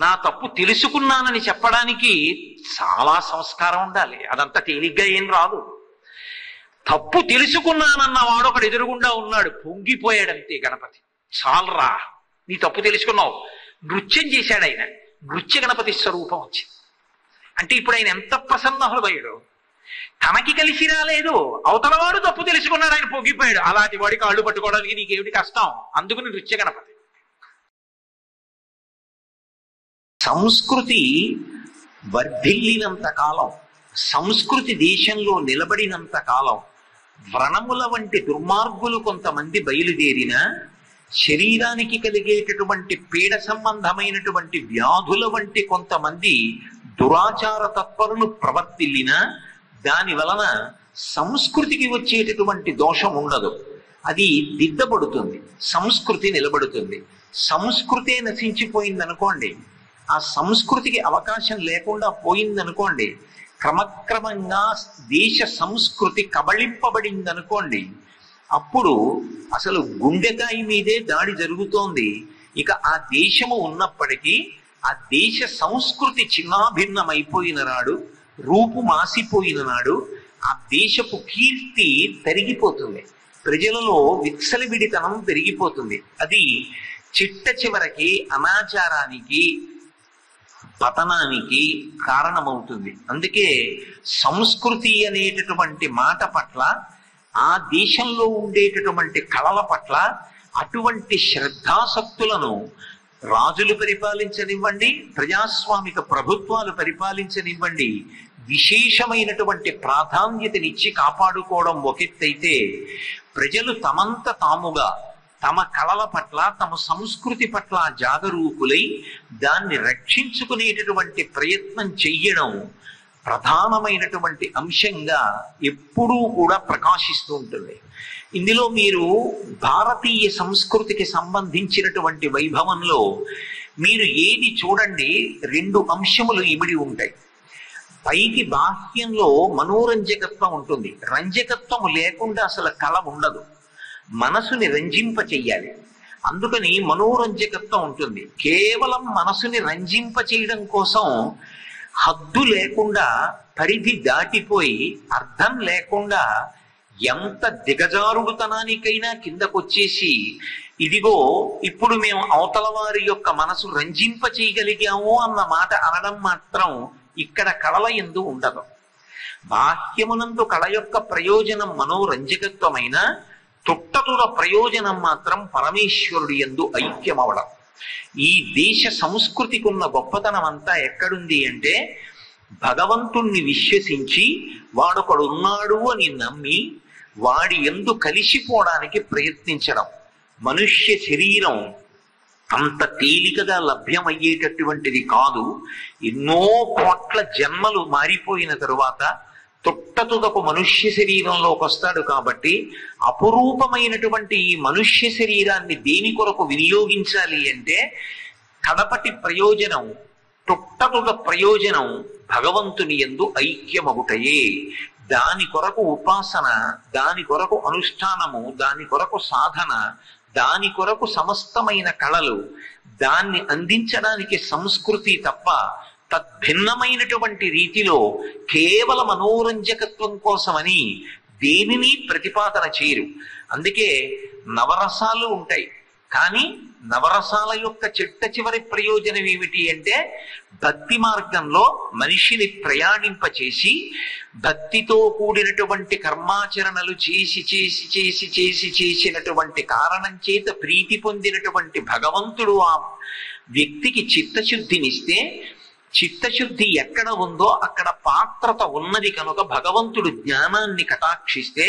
నా తప్పు తెలుసుకున్నానని చెప్పడానికి చాలా సంస్కారం ఉండాలి. అదంతా తేలిగ్గా ఏం రాదు. తప్పు తెలుసుకున్నానన్న వాడు ఒకడు ఎదురుగుండా ఉన్నాడు, పొంగిపోయాడంతే గణపతి. చాలరా, నీ తప్పు తెలుసుకున్నావు. నృత్యం చేశాడు ఆయన, నృత్య గణపతి స్వరూపం వచ్చింది. అంటే ఇప్పుడు ఆయన ఎంత ప్రసన్న హృదయుడు. తనకి కలిసి రాలేదు, అవతలవాడు తప్పు తెలుసుకున్నాడు, ఆయన పొంగిపోయాడు. అలాంటి వాడి కాళ్ళు పట్టుకోవడానికి నీకేమిటి కష్టం? అందుకని నృత్య గణపతి. సంస్కృతి వర్ధిల్లినంత కాలం, సంస్కృతి దేశంలో నిలబడినంత కాలం, వ్రణముల వంటి దుర్మార్గులు కొంతమంది బయలుదేరిన శరీరానికి కలిగేటటువంటి పీడ సంబంధమైనటువంటి వ్యాధుల వంటి కొంతమంది దురాచార తత్పరులు ప్రవర్తిల్లిన దాని వలన సంస్కృతికి వచ్చేటటువంటి దోషం ఉండదు. అది దిద్దబడుతుంది, సంస్కృతి నిలబడుతుంది. సంస్కృతే నశించిపోయిందనుకోండి, ఆ సంస్కృతికి అవకాశం లేకుండా పోయిందనుకోండి, క్రమక్రమంగా దేశ సంస్కృతి కబళింపబడిందనుకోండి, అప్పుడు అసలు గుండెకాయ మీదే దాడి జరుగుతోంది. ఇక ఆ దేశము ఉన్నప్పటికీ ఆ దేశ సంస్కృతి చిన్నాభిన్నమైపోయిన నాడు, రూపు మాసిపోయిన నాడు ఆ దేశపు కీర్తి తరిగిపోతుంది, ప్రజలలో విత్సలవిడితనం పెరిగిపోతుంది. అది చిట్ట చివరికి అనాచారానికి, పతనానికి కారణమవుతుంది. అందుకే సంస్కృతి అనేటటువంటి మాట పట్ల, ఆ దేశంలో ఉండేటటువంటి కళల పట్ల అటువంటి శ్రద్ధాసక్తులను రాజులు పరిపాలించనివ్వండి, ప్రజాస్వామిక ప్రభుత్వాలు పరిపాలించనివ్వండి, విశేషమైనటువంటి ప్రాధాన్యతనిచ్చి కాపాడుకోవడం ఒకెత్తైతే, ప్రజలు తమంత తాముగా తమ కళల పట్ల, తమ సంస్కృతి పట్ల జాగరూకులై దాన్ని రక్షించుకునేటటువంటి ప్రయత్నం చెయ్యడం ప్రధానమైనటువంటి అంశంగా ఎప్పుడూ కూడా ప్రకాశిస్తూ ఉంటుంది. ఇందులో మీరు భారతీయ సంస్కృతికి సంబంధించినటువంటి వైభవంలో మీరు ఏది చూడండి, రెండు అంశములు ఇమిడి ఉంటాయి. పైకి బాహ్యంలో మనోరంజకత్వం ఉంటుంది. రంజకత్వం లేకుండా అసలు కళ ఉండదు. మనసుని రంజింప చెయ్యాలి, అందుకని మనోరంజకత్వం ఉంటుంది. కేవలం మనసుని రంజింప చేయడం కోసం హద్దు లేకుండా, పరిధి దాటిపోయి, అర్థం లేకుండా ఎంత దిగజారుడుతనానికైనా కిందకొచ్చేసి, ఇదిగో ఇప్పుడు మేము అవతల వారి యొక్క మనసు రంజింప చేయగలిగాము అన్న మాట అనడం మాత్రం ఇక్కడ కళల యందు ఉండదు. బాహ్యమునందు కళ యొక్క ప్రయోజనం మనోరంజకత్వమైన, తుట్టతుల ప్రయోజనం మాత్రం పరమేశ్వరుడి యందు ఐక్యమవడం. ఈ దేశ సంస్కృతికి ఉన్న గొప్పతనం అంతా ఎక్కడుంది అంటే, భగవంతుణ్ణి విశ్వసించి వాడొకడున్నాడు అని నమ్మి వాడి యందు కలిసిపోవడానికి ప్రయత్నించడం. మనుష్య శరీరం అంత తేలికగా లభ్యమయ్యేటటువంటిది కాదు. ఎన్నో కోట్ల జన్మలు మారిపోయిన తరువాత తుట్టతుదకు మనుష్య శరీరంలోకి వస్తాడు. కాబట్టి అపురూపమైనటువంటి ఈ మనుష్య శరీరాన్ని దేని కొరకు వినియోగించాలి అంటే, కడపటి ప్రయోజనం, తుట్టతుద ప్రయోజనం భగవంతుని యందు ఐక్యమగుటయే. దాని కొరకు ఉపాసన, దాని కొరకు అనుష్ఠానము, దాని కొరకు సాధన, దాని కొరకు సమస్తమైన కళలు, దాన్ని అందించడానికి సంస్కృతి తప్ప తద్భిన్నమైనటువంటి రీతిలో కేవల మనోరంజకత్వం కోసమని దేనిని ప్రతిపాదన చేయరు. అందుకే నవరసాలు ఉంటాయి, కానీ నవరసాల యొక్క చిట్ట చివరి ప్రయోజనం ఏమిటి అంటే, భక్తి మార్గంలో మనిషిని ప్రయాణింపచేసి, భక్తితో కూడినటువంటి కర్మాచరణలు చేసి చేసి చేసి చేసి చేసినటువంటి కారణం చేత ప్రీతి పొందినటువంటి భగవంతుడు ఆ వ్యక్తికి చిత్తశుద్ధినిస్తే, చిత్తశుద్ధి ఎక్కడ ఉందో అక్కడ పాత్రత ఉన్నది కనుక భగవంతుడు జ్ఞానాన్ని కటాక్షిస్తే,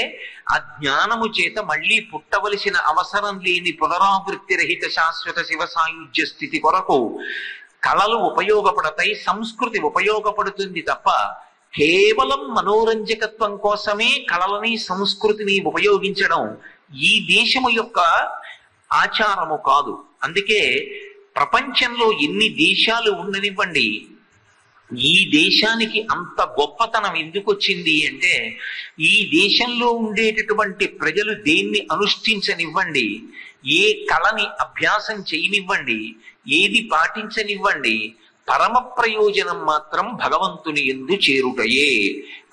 ఆ జ్ఞానము చేత మళ్ళీ పుట్టవలసిన అవసరం లేని పునరావృత్తి రహిత శాశ్వత శివ సాయుధ్య స్థితి కొరకు కళలు ఉపయోగపడతాయి, సంస్కృతి ఉపయోగపడుతుంది తప్ప కేవలం మనోరంజకత్వం కోసమే కళలని, సంస్కృతిని ఉపయోగించడం ఈ దేశము యొక్క ఆచారము కాదు. అందుకే ప్రపంచంలో ఎన్ని దేశాలు ఉండనివ్వండి, ఈ దేశానికి అంత గొప్పతనం ఎందుకు వచ్చింది అంటే, ఈ దేశంలో ఉండేటటువంటి ప్రజలు దేన్ని అనుష్ఠించనివ్వండి, ఏ కళని అభ్యాసం చేయనివ్వండి, ఏది పాటించనివ్వండి, పరమ ప్రయోజనం మాత్రం భగవంతుని యందు చేరుటయే.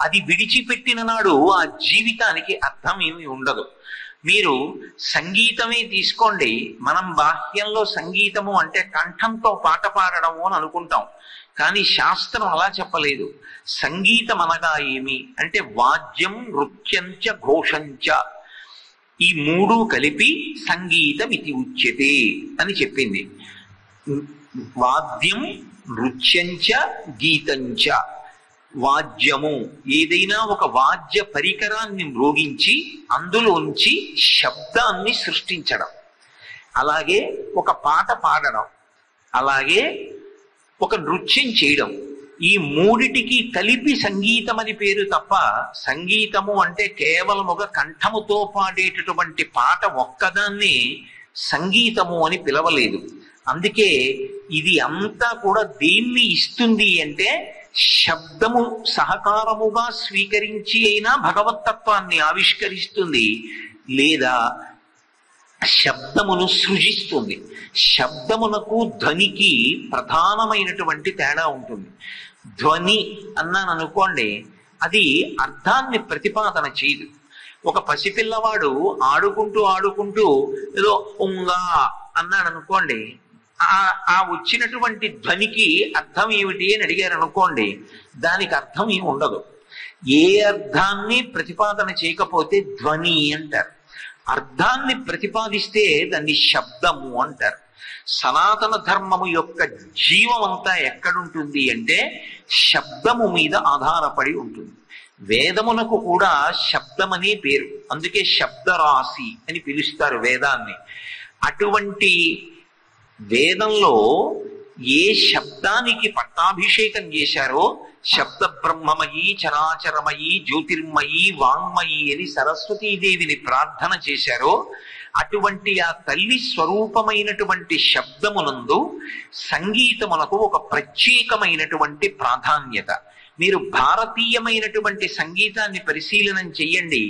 అది విడిచిపెట్టిన నాడు ఆ జీవితానికి అర్థం ఏమి ఉండదు. మీరు సంగీతమే తీసుకోండి, మనం బాహ్యంలో సంగీతము అంటే కంఠంతో పాట పాడడము అని అనుకుంటాం, కానీ శాస్త్రం అలా చెప్పలేదు. సంగీతం అనగా ఏమి అంటే వాద్యం, నృత్యంచ, ఘోషంచ, ఈ మూడు కలిపి సంగీతం ఇది ఉచ్యతే అని చెప్పింది. వాద్యం, నృత్యంచ, గీతంచ. వాద్యము ఏదైనా ఒక వాద్య పరికరాన్ని మ్రోగించి అందులోంచి శబ్దాన్ని సృష్టించడం, అలాగే ఒక పాట పాడడం, అలాగే ఒక నృత్యం చేయడం. ఈ మూడిటికి కలిపి సంగీతం అని పేరు తప్ప సంగీతము అంటే కేవలం ఒక కంఠముతో పాడేటటువంటి పాట ఒక్కదాన్ని సంగీతము అని పిలవలేదు. అందుకే ఇది అంతా కూడా దేన్ని ఇస్తుంది అంటే శబ్దము సహకారముగా స్వీకరించి అయినా భగవత్తత్వాన్ని ఆవిష్కరిస్తుంది, లేదా శబ్దమును సృజిస్తుంది. శబ్దమునకు ధ్వనికి ప్రధానమైనటువంటి తేడా ఉంటుంది. ధ్వని అన్నాను అనుకోండి, అది అర్థాన్ని ప్రతిపాదన చేయదు. ఒక పసిపిల్లవాడు ఆడుకుంటూ ఆడుకుంటూ ఏదో ఉంగా అన్నాడు అనుకోండి, ఆ వచ్చినటువంటి ధ్వనికి అర్థం ఏమిటి అని అడిగారు అనుకోండి, దానికి అర్థం ఏమి ఉండదు. ఏ అర్థాన్ని ప్రతిపాదన చేయకపోతే ధ్వని అంటారు. అర్థాన్ని ప్రతిపాదిస్తే దాన్ని శబ్దము అంటారు. సనాతన ధర్మము యొక్క జీవం అంతా ఎక్కడుంటుంది అంటే శబ్దము మీద ఆధారపడి ఉంటుంది. వేదమునకు కూడా శబ్దమనే పేరు, అందుకే శబ్దరాశి అని పిలుస్తారు వేదాన్ని. అటువంటి వేదంలో ఏ శబ్దానికి పట్టాభిషేకం చేశారో, శబ్ద బ్రహ్మమయీ చరాచరమయీ జ్యోతిర్మయీ వాంగ్మయీ అని సరస్వతీదేవిని ప్రార్థన చేశారో, అటువంటి ఆ తల్లి స్వరూపమైనటువంటి శబ్దమునందు సంగీతమునకు ఒక ప్రత్యేకమైనటువంటి ప్రాధాన్యత. మీరు భారతీయమైనటువంటి సంగీతాన్ని పరిశీలనం చెయ్యండి,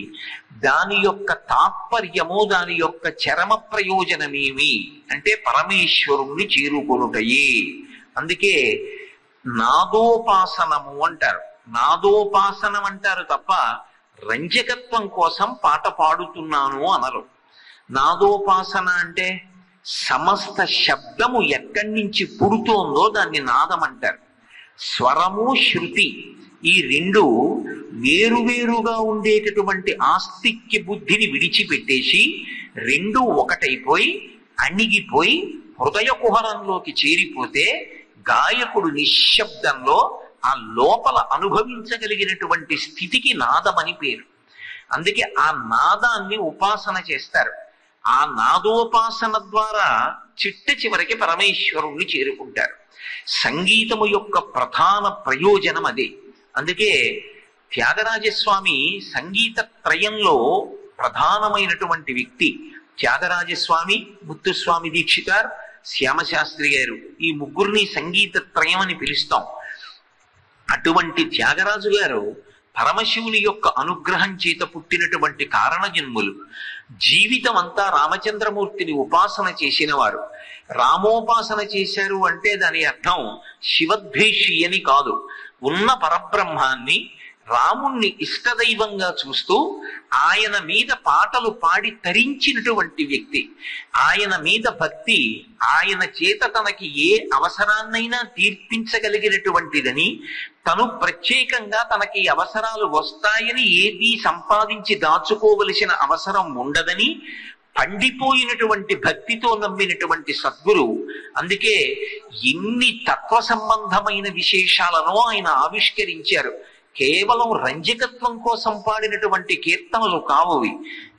దాని యొక్క తాత్పర్యము, దాని యొక్క చరమ ప్రయోజనమేమి అంటే పరమేశ్వరుణ్ణి చేరుకొనుటయే. అందుకే నాదోపాసనము అంటారు. నాదోపాసనం అంటారు తప్ప రంజకత్వం కోసం పాట పాడుతున్నాను అనరు. నాదోపాసన అంటే సమస్త శబ్దము ఎక్కడి నుంచి పుడుతోందో దాన్ని నాదం అంటారు. స్వరము, శృతి ఈ రెండు వేరువేరుగా ఉండేటటువంటి ఆస్తిక్య బుద్ధిని విడిచిపెట్టేసి రెండు ఒకటైపోయి అణిగిపోయి హృదయ కుహరంలోకి చేరిపోతే గాయకుడు నిశ్శబ్దంలో ఆ లోపల అనుభవించగలిగినటువంటి స్థితికి నాదమని పేరు. అందుకే ఆ నాదాన్ని ఉపాసన చేస్తారు. ఆ నాదోపాసన ద్వారా చిట్ట చివరికి పరమేశ్వరుణ్ణి చేరుకుంటారు. సంగీతము యొక్క ప్రధాన ప్రయోజనం అదే. అందుకే త్యాగరాజస్వామి సంగీత త్రయంలో ప్రధానమైనటువంటి వ్యక్తి. త్యాగరాజస్వామి, ముత్తుస్వామి దీక్షితార్, శ్యామశాస్త్రి గారు, ఈ ముగ్గురిని సంగీత త్రయం అని పిలుస్తాం. అటువంటి త్యాగరాజు గారు పరమశివుని యొక్క అనుగ్రహం చేత పుట్టినటువంటి కారణజన్ములు. జీవితం అంతా రామచంద్రమూర్తిని ఉపాసన చేసిన వారు. రామోపాసన చేశారు అంటే దాని అర్థం శివద్వేషి అని కాదు. ఉన్న పరబ్రహ్మాన్ని, రాముణ్ణి ఇష్టదైవంగా చూస్తూ ఆయన మీద పాటలు పాడి తరించినటువంటి వ్యక్తి. ఆయన మీద భక్తి ఆయన చేత తనకి ఏ అవసరాన్నైనా తీర్పించగలిగినటువంటిదని, తను ప్రత్యేకంగా తనకి అవసరాలు వస్తాయని ఏదీ సంపాదించి దాచుకోవలసిన అవసరం ఉండదని పండిపోయినటువంటి భక్తితో నమ్మినటువంటి సద్గురు. అందుకే ఎన్ని తత్వ సంబంధమైన విశేషాలను ఆయన ఆవిష్కరించారు. కేవలం రంజకత్వం కోసం పాడినటువంటి కీర్తనలు కావువి.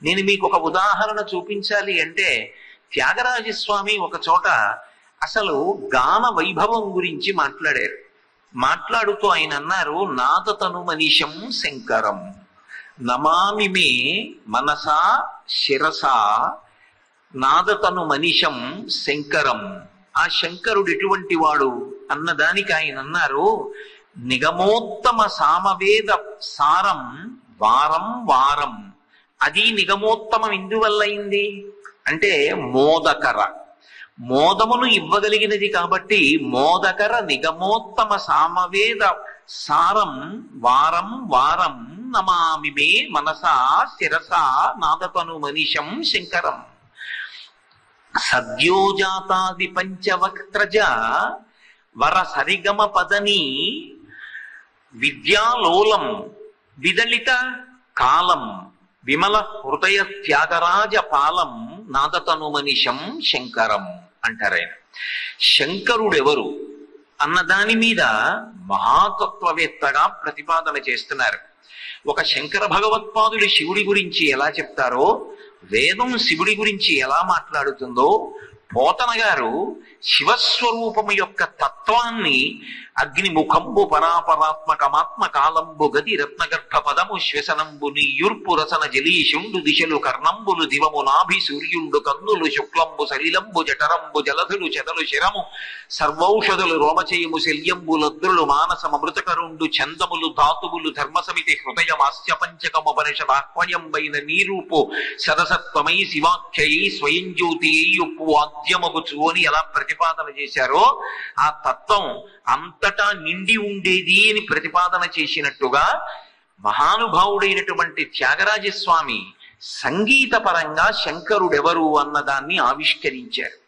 నేను మీకు ఒక ఉదాహరణ చూపించాలి అంటే, త్యాగరాజస్వామి ఒక చోట అసలు గాన వైభవం గురించి మాట్లాడారు. మాట్లాడుతూ ఆయన అన్నారు, నాదతను మనీషం శంకరం నమామి మే మనసా శిరసా నాదతను మనీషం శంకరం. ఆ శంకరుడు ఎటువంటి వాడు అన్నదానికి ఆయన అన్నారు, నిగమోత్తమ సామవేద సారం వారం వారం. అది నిగమోత్తమం ఎందువల్ల అయింది అంటే మోదకర. మోదమును ఇవ్వగలిగినది కాబట్టి మోదకర నిగమోత్తమ సామవేద సారం వారం వారం నమామి మే మనసా శిరసా నాదతను మనిషం శంకరం. సద్యోజాతాది పంచవక్త్రజ వర సరిగమ పదని విద్యాలోలం విదళిత కాలం విమల హృదయ త్యాగరాజ పాలం నాదతను మనిషం శంకరం అంటారాయన. శంకరుడెవరు అన్న దాని మీద మహాతత్వవేత్తగా ప్రతిపాదన చేస్తున్నారు. ఒక శంకర భగవత్పాదుడు శివుడి గురించి ఎలా చెప్తారో, వేదం శివుడి గురించి ఎలా మాట్లాడుతుందో, పోతన గారు శివస్వరూపము యొక్క తత్వాన్ని అగ్నిముఖంబు పరాపరాత్మకమాత్మ కాలంబు గది రత్నగర్భ పదము శ్వసనంబు నీయుర్పు రసన జలీషుండు దిశలు కర్ణంబులు దివము నాభి సూర్యుండు కన్నులు శుక్లంబు సలిలంబు జఠరంబు జలధులు చెదలు శిరము సర్వౌషధులు రోమచయము శల్యంబు లద్రులు మానసమృతకరుండు చందములు ధాతువులు ధర్మసమితి హృదయమాస్య పంచకముపనిషదాహ్వయంబైన నీరూపు సరసత్వమై శివాఖ్యై స్వయం జ్యోతి ఉప్పు వాద్యమగుచు అని ఎలా ప్రతిపాదన చేశారో, ఆ తత్వం అంతటా నిండి ఉండేది అని ప్రతిపాదన చేసినట్టుగా మహానుభావుడైనటువంటి త్యాగరాజస్వామి సంగీతపరంగా శంకరుడెవరు అన్నదాన్ని ఆవిష్కరించారు.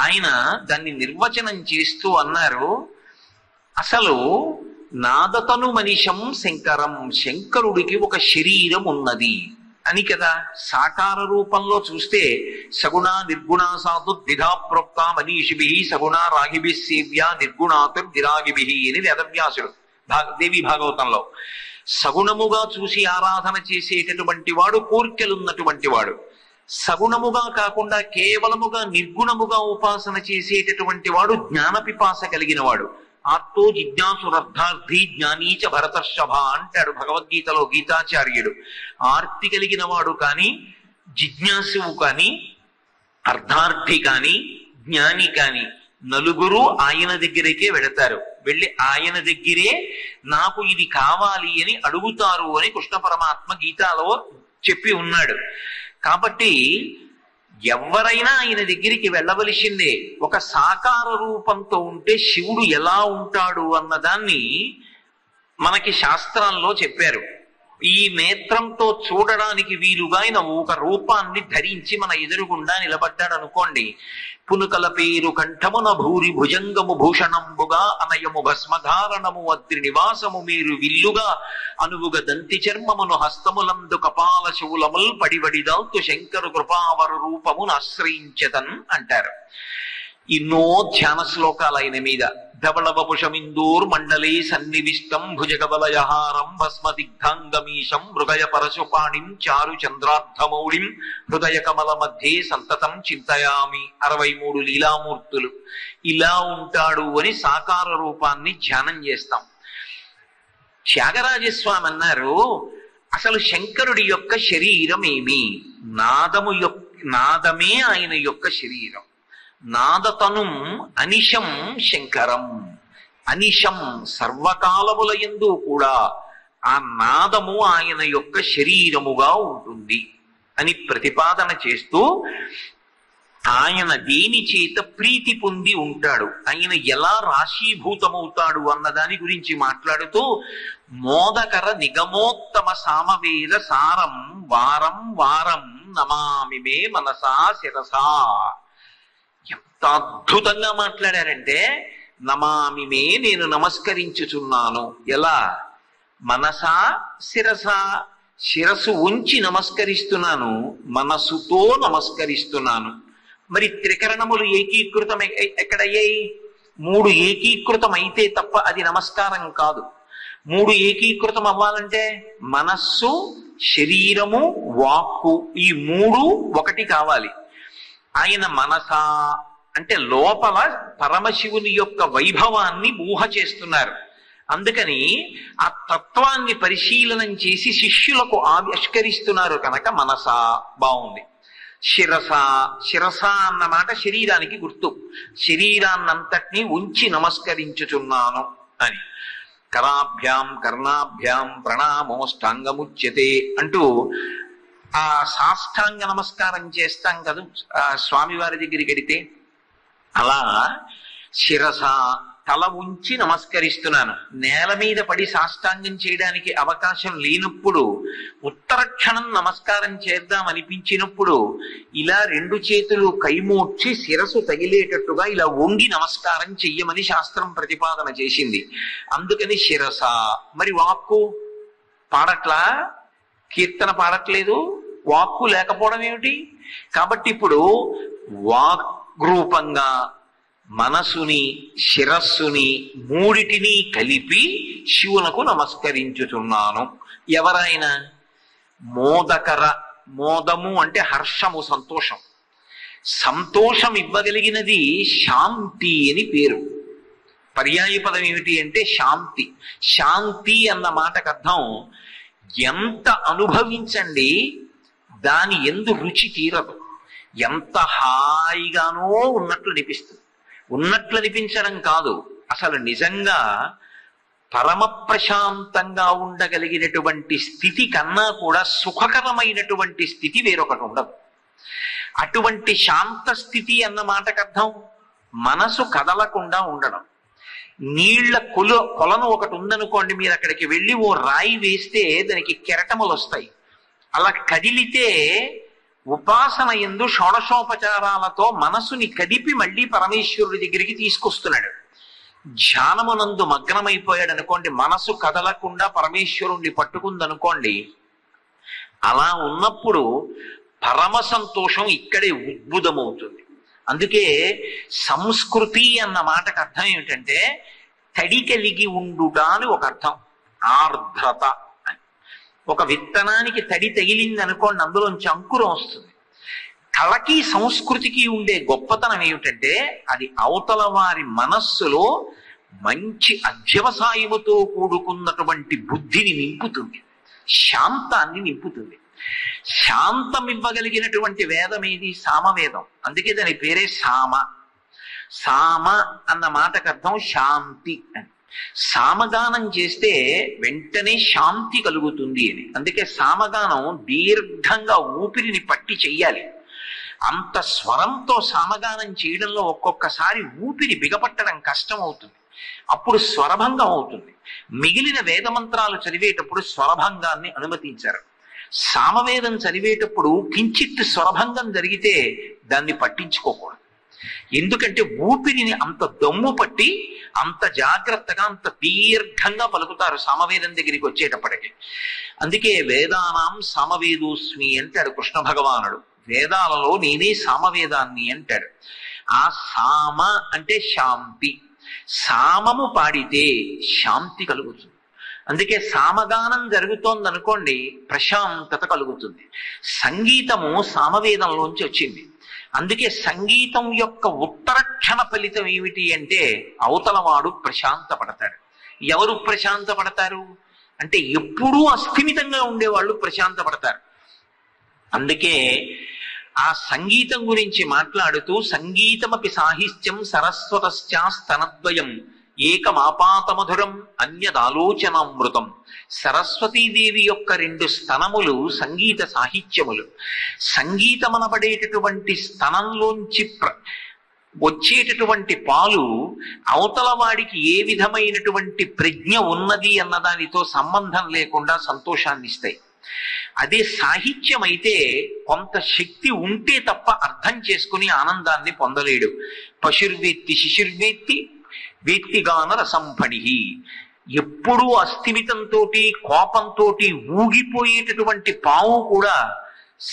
ఆయన దాన్ని నిర్వచనం చేస్తూ అన్నారు, అసలు నాదతను మనిషం శంకరం, శంకరుడికి ఒక శరీరం ఉన్నది అని కదా. సాకార రూపంలో చూస్తే సగుణ నిర్గుణ సాధు ద్విధా ప్రోక్త మనీషిభి సగుణ రాగిభి సేవ్య నిర్గుణాతుర్ విరాగిభి అని వేదవ్యాసుడు దేవి భాగవతంలో. సగుణముగా చూసి ఆరాధన చేసేటటువంటి వాడు కోర్కెలున్నటువంటి వాడు, సగుణముగా కాకుండా కేవలముగా నిర్గుణముగా ఉపాసన చేసేటటువంటి వాడు జ్ఞాన పిపాస కలిగిన వాడు. ఆర్తో జిజ్ఞాసురర్థార్థి జ్ఞానీచ భరతర్షభ అంటాడు భగవద్గీతలో గీతాచార్యుడు. ఆర్తి కలిగిన వాడు కానీ, జిజ్ఞాసువు కానీ, అర్థార్థి కానీ, జ్ఞాని కానీ నలుగురు ఆయన దగ్గరికే వెడతారు. వెళ్ళి ఆయన దగ్గరే నాకు ఇది కావాలి అని అడుగుతారు అని కృష్ణ పరమాత్మ గీతాలో చెప్పి ఉన్నాడు. కాబట్టి ఎవరైనా ఆయన దగ్గరికి వెళ్ళవలసిందే. ఒక సాకార రూపంతో ఉంటే శివుడు ఎలా ఉంటాడు అన్నదాన్ని మనకి శాస్త్రాల్లో చెప్పారు. ఈ నేత్రంతో చూడడానికి వీలుగా ఆయన ఒక రూపాన్ని ధరించి మన ఎదురుగుండా నిలబడ్డాడు అనుకోండి. పునుకల పేరు కంఠమున భూరి భుజంగము భూషణంబుగా అనయము భస్మధారణము అద్రి నివాసము మీరు విల్లుగా అనువుగ దంతి చర్మమును హస్తములందు కపాల శూలముల్ పడివడిదాల్తు శంకరు కృపావరు రూపమును ఆశ్రయించతన్ అంటారు. ఎన్నో ధ్యాన శ్లోకాలు ఆయన మీద. ధవళవపుషమిందూర్ మండలే సన్నివిష్టం భుజగవలయహారం భస్మదిగ్ధాంగమీశం మృగయ పరశుపాణిం చారు చంద్రార్థమౌళిం హృదయ కమల మధ్యే సంతతం చింతయామి. 63 లీలామూర్తులు ఇలా ఉంటాడు అని సాకార రూపాన్ని ధ్యానం చేస్తాం. త్యాగరాజస్వామి అన్నారు, అసలు శంకరుడి యొక్క శరీరం ఏమి? నాదమే ఆయన యొక్క శరీరం. నాదతనుం అనిశం శంకరం. అనిశం సర్వకాలములయందు కూడా ఆ నాదము ఆయన యొక్క శరీరముగా ఉంటుంది అని ప్రతిపాదన చేస్తూ, ఆయన దేని చేత ప్రీతి పొంది ఉంటాడు, ఆయన ఎలా రాశీభూతమవుతాడు అన్న దాని గురించి మాట్లాడుతూ, మోదకర నిగమోత్తమ సామవేద సారం వారం వారం నమామి మే మనసా శిరసా. ఎంత అద్భుతంగా మాట్లాడారంటే, నమామి మే నేను నమస్కరించుచున్నాను. ఎలా? మనసా శిరసా, శిరస్సు ఉంచి నమస్కరిస్తున్నాను, మనసుతో నమస్కరిస్తున్నాను. మరి త్రికరణములు ఏకీకృతం ఎక్కడయ్యాయి? 3 ఏకీకృతం అయితే తప్ప అది నమస్కారం కాదు. 3 ఏకీకృతం అవ్వాలంటే మనస్సు, శరీరము, వాక్కు ఈ 3 ఒకటి కావాలి. ఆయన మనసా అంటే లోపల పరమశివుని యొక్క వైభవాన్ని ఊహ చేస్తున్నారు. అందుకని ఆ తత్వాన్ని పరిశీలనం చేసి శిష్యులకు ఆవిష్కరిస్తున్నారు కనుక మనసా బాగుంది. శిరస, శిరస అన్నమాట శరీరానికి గుర్తు. శరీరాన్నంతటినీ ఉంచి నమస్కరించుచున్నాను అని. కరాభ్యాం కర్ణాభ్యాం ప్రణామోష్టాంగముచ్యతే అంటూ ఆ సాష్టాంగ నమస్కారం చేస్తాం కదా స్వామివారి దగ్గరికి వెడితే. అలా శిరస తల ఉంచి నమస్కరిస్తున్నాను. నేల మీద పడి సాష్టాంగం చేయడానికి అవకాశం లేనప్పుడు ఉత్తరక్షణం నమస్కారం చేద్దాం అనిపించినప్పుడు ఇలా రెండు చేతులు కైమోడ్చి శిరసు తగిలేటట్టుగా ఇలా వంగి నమస్కారం చెయ్యమని శాస్త్రం ప్రతిపాదన చేసింది. అందుకని శిరస. మరి వాక్కు పాడట్లా? కీర్తన పాడట్లేదు, వాక్కు లేకపోవడం ఏమిటి? కాబట్టి ఇప్పుడు వాక్ రూపంగా మనసుని శిరస్సుని మూడిటిని కలిపి శివునకు నమస్కరించుతున్నాను. ఎవరైనా మోదకర, మోదము అంటే హర్షము, సంతోషం. సంతోషం ఇవ్వగలిగినది శాంతి అని పేరు. పర్యాయ పదం ఏమిటి అంటే శాంతి. శాంతి అన్న మాటకు అర్థం ఎంత అనుభవించండి దాని ఎందు రుచి తీరదు. ఎంత హాయిగానో ఉన్నట్లు అనిపిస్తుంది. ఉన్నట్లు అనిపించడం కాదు, అసలు నిజంగా పరమ ప్రశాంతంగా ఉండగలిగినటువంటి స్థితి కన్నా కూడా సుఖకరమైనటువంటి స్థితి వేరొకటి ఉండదు. అటువంటి శాంత స్థితి అన్న మాటకు అర్థం మనసు కదలకుండా ఉండడం. నీళ్ల కొలను ఒకటి ఉందనుకోండి, మీరు అక్కడికి వెళ్ళి ఓ రాయి వేస్తే దానికి కెరటములు వస్తాయి. అలా కదిలితే ఉపాసన యందు షోడశోపచారాలతో మనసుని కదిపి మళ్ళీ పరమేశ్వరుడి దగ్గరికి తీసుకొస్తున్నాడు. ధ్యానమునందు మగ్నమైపోయాడు అనుకోండి, మనసు కదలకుండా పరమేశ్వరుణ్ణి పట్టుకుందనుకోండి, అలా ఉన్నప్పుడు పరమ సంతోషం ఇక్కడే ఉద్భుతమవుతుంది. అందుకే సంస్కృతి అన్న మాటకు అర్థం ఏమిటంటే తడి కలిగి ఉండుట అని ఒక అర్థం. ఆర్ద్రత అని. ఒక విత్తనానికి తడి తగిలింది అనుకోండి, అందులోంచి అంకురం వస్తుంది. కళకి సంస్కృతికి ఉండే గొప్పతనం ఏమిటంటే అది అవతల వారి మనస్సులో మంచి అధ్యవసాయముతో కూడుకున్నటువంటి బుద్ధిని నింపుతుంది, శాంతాన్ని నింపుతుంది. శాంతం ఇవ్వగలిగినటువంటి వేదం ఏది? సామవేదం. అందుకే దాని పేరే సామ. సామ అన్న మాటకు అర్థం శాంతి అని. సామగానం చేస్తే వెంటనే శాంతి కలుగుతుంది అని. అందుకే సామగానం దీర్ఘంగా ఊపిరిని పట్టి చెయ్యాలి. అంత స్వరంతో సామగానం చేయడంలో ఒక్కొక్కసారి ఊపిరి బిగపట్టడం కష్టం అవుతుంది, అప్పుడు స్వరభంగం అవుతుంది. మిగిలిన వేదమంత్రాలు చదివేటప్పుడు స్వరభంగాన్ని అనుమతించారు. సామవేదం చదివేటప్పుడు కించిత్ స్వరభంగం జరిగితే దాన్ని పట్టించుకోకూడదు. ఎందుకంటే ఊపిరిని అంత దమ్ము పట్టి అంత జాగ్రత్తగా అంత దీర్ఘంగా పలుకుతారు సామవేదం దగ్గరికి వచ్చేటప్పటికి. అందుకే వేదానాం సామవేదోస్మి అంటాడు కృష్ణ భగవానుడు. వేదాలలో నేనే సామవేదాన్ని అంటాడు. ఆ సామ అంటే శాంతి. సామము పాడితే శాంతి కలుగుతుంది. అందుకే సామగానం జరుగుతోంది అనుకోండి, ప్రశాంతత కలుగుతుంది. సంగీతము సామవేదంలోంచి వచ్చింది. అందుకే సంగీతం యొక్క ఉత్తరక్షణ ఫలితం ఏమిటి అంటే అవతలవాడు ప్రశాంత పడతాడు. ఎవరు ప్రశాంత పడతారు అంటే ఎప్పుడూ అస్థిమితంగా ఉండేవాళ్ళు ప్రశాంత పడతారు. అందుకే ఆ సంగీతం గురించి మాట్లాడుతూ సంగీతమపి సాహిత్యం సరస్వతశ్చ స్తనద్వయం ఏకమాపాతమధురం అన్యదాలోచనామృతం. సరస్వతీదేవి యొక్క రెండు స్తనములు సంగీత సాహిత్యములు. సంగీతమనబడేటటువంటి స్తనంలోంచి వచ్చేటటువంటి పాలు అవతల వాడికి ఏ విధమైనటువంటి ప్రజ్ఞ ఉన్నది అన్నదానితో సంబంధం లేకుండా సంతోషాన్ని ఇస్తాయి. అదే సాహిత్యం అయితే కొంత శక్తి ఉంటే తప్ప అర్థం చేసుకుని ఆనందాన్ని పొందలేడు. పశుర్వేత్తి శిశుర్వేత్తి వేత్తిగాన రసంఫణి. ఎప్పుడూ అస్థిమితంతో కోపంతో ఊగిపోయేటటువంటి పాము కూడా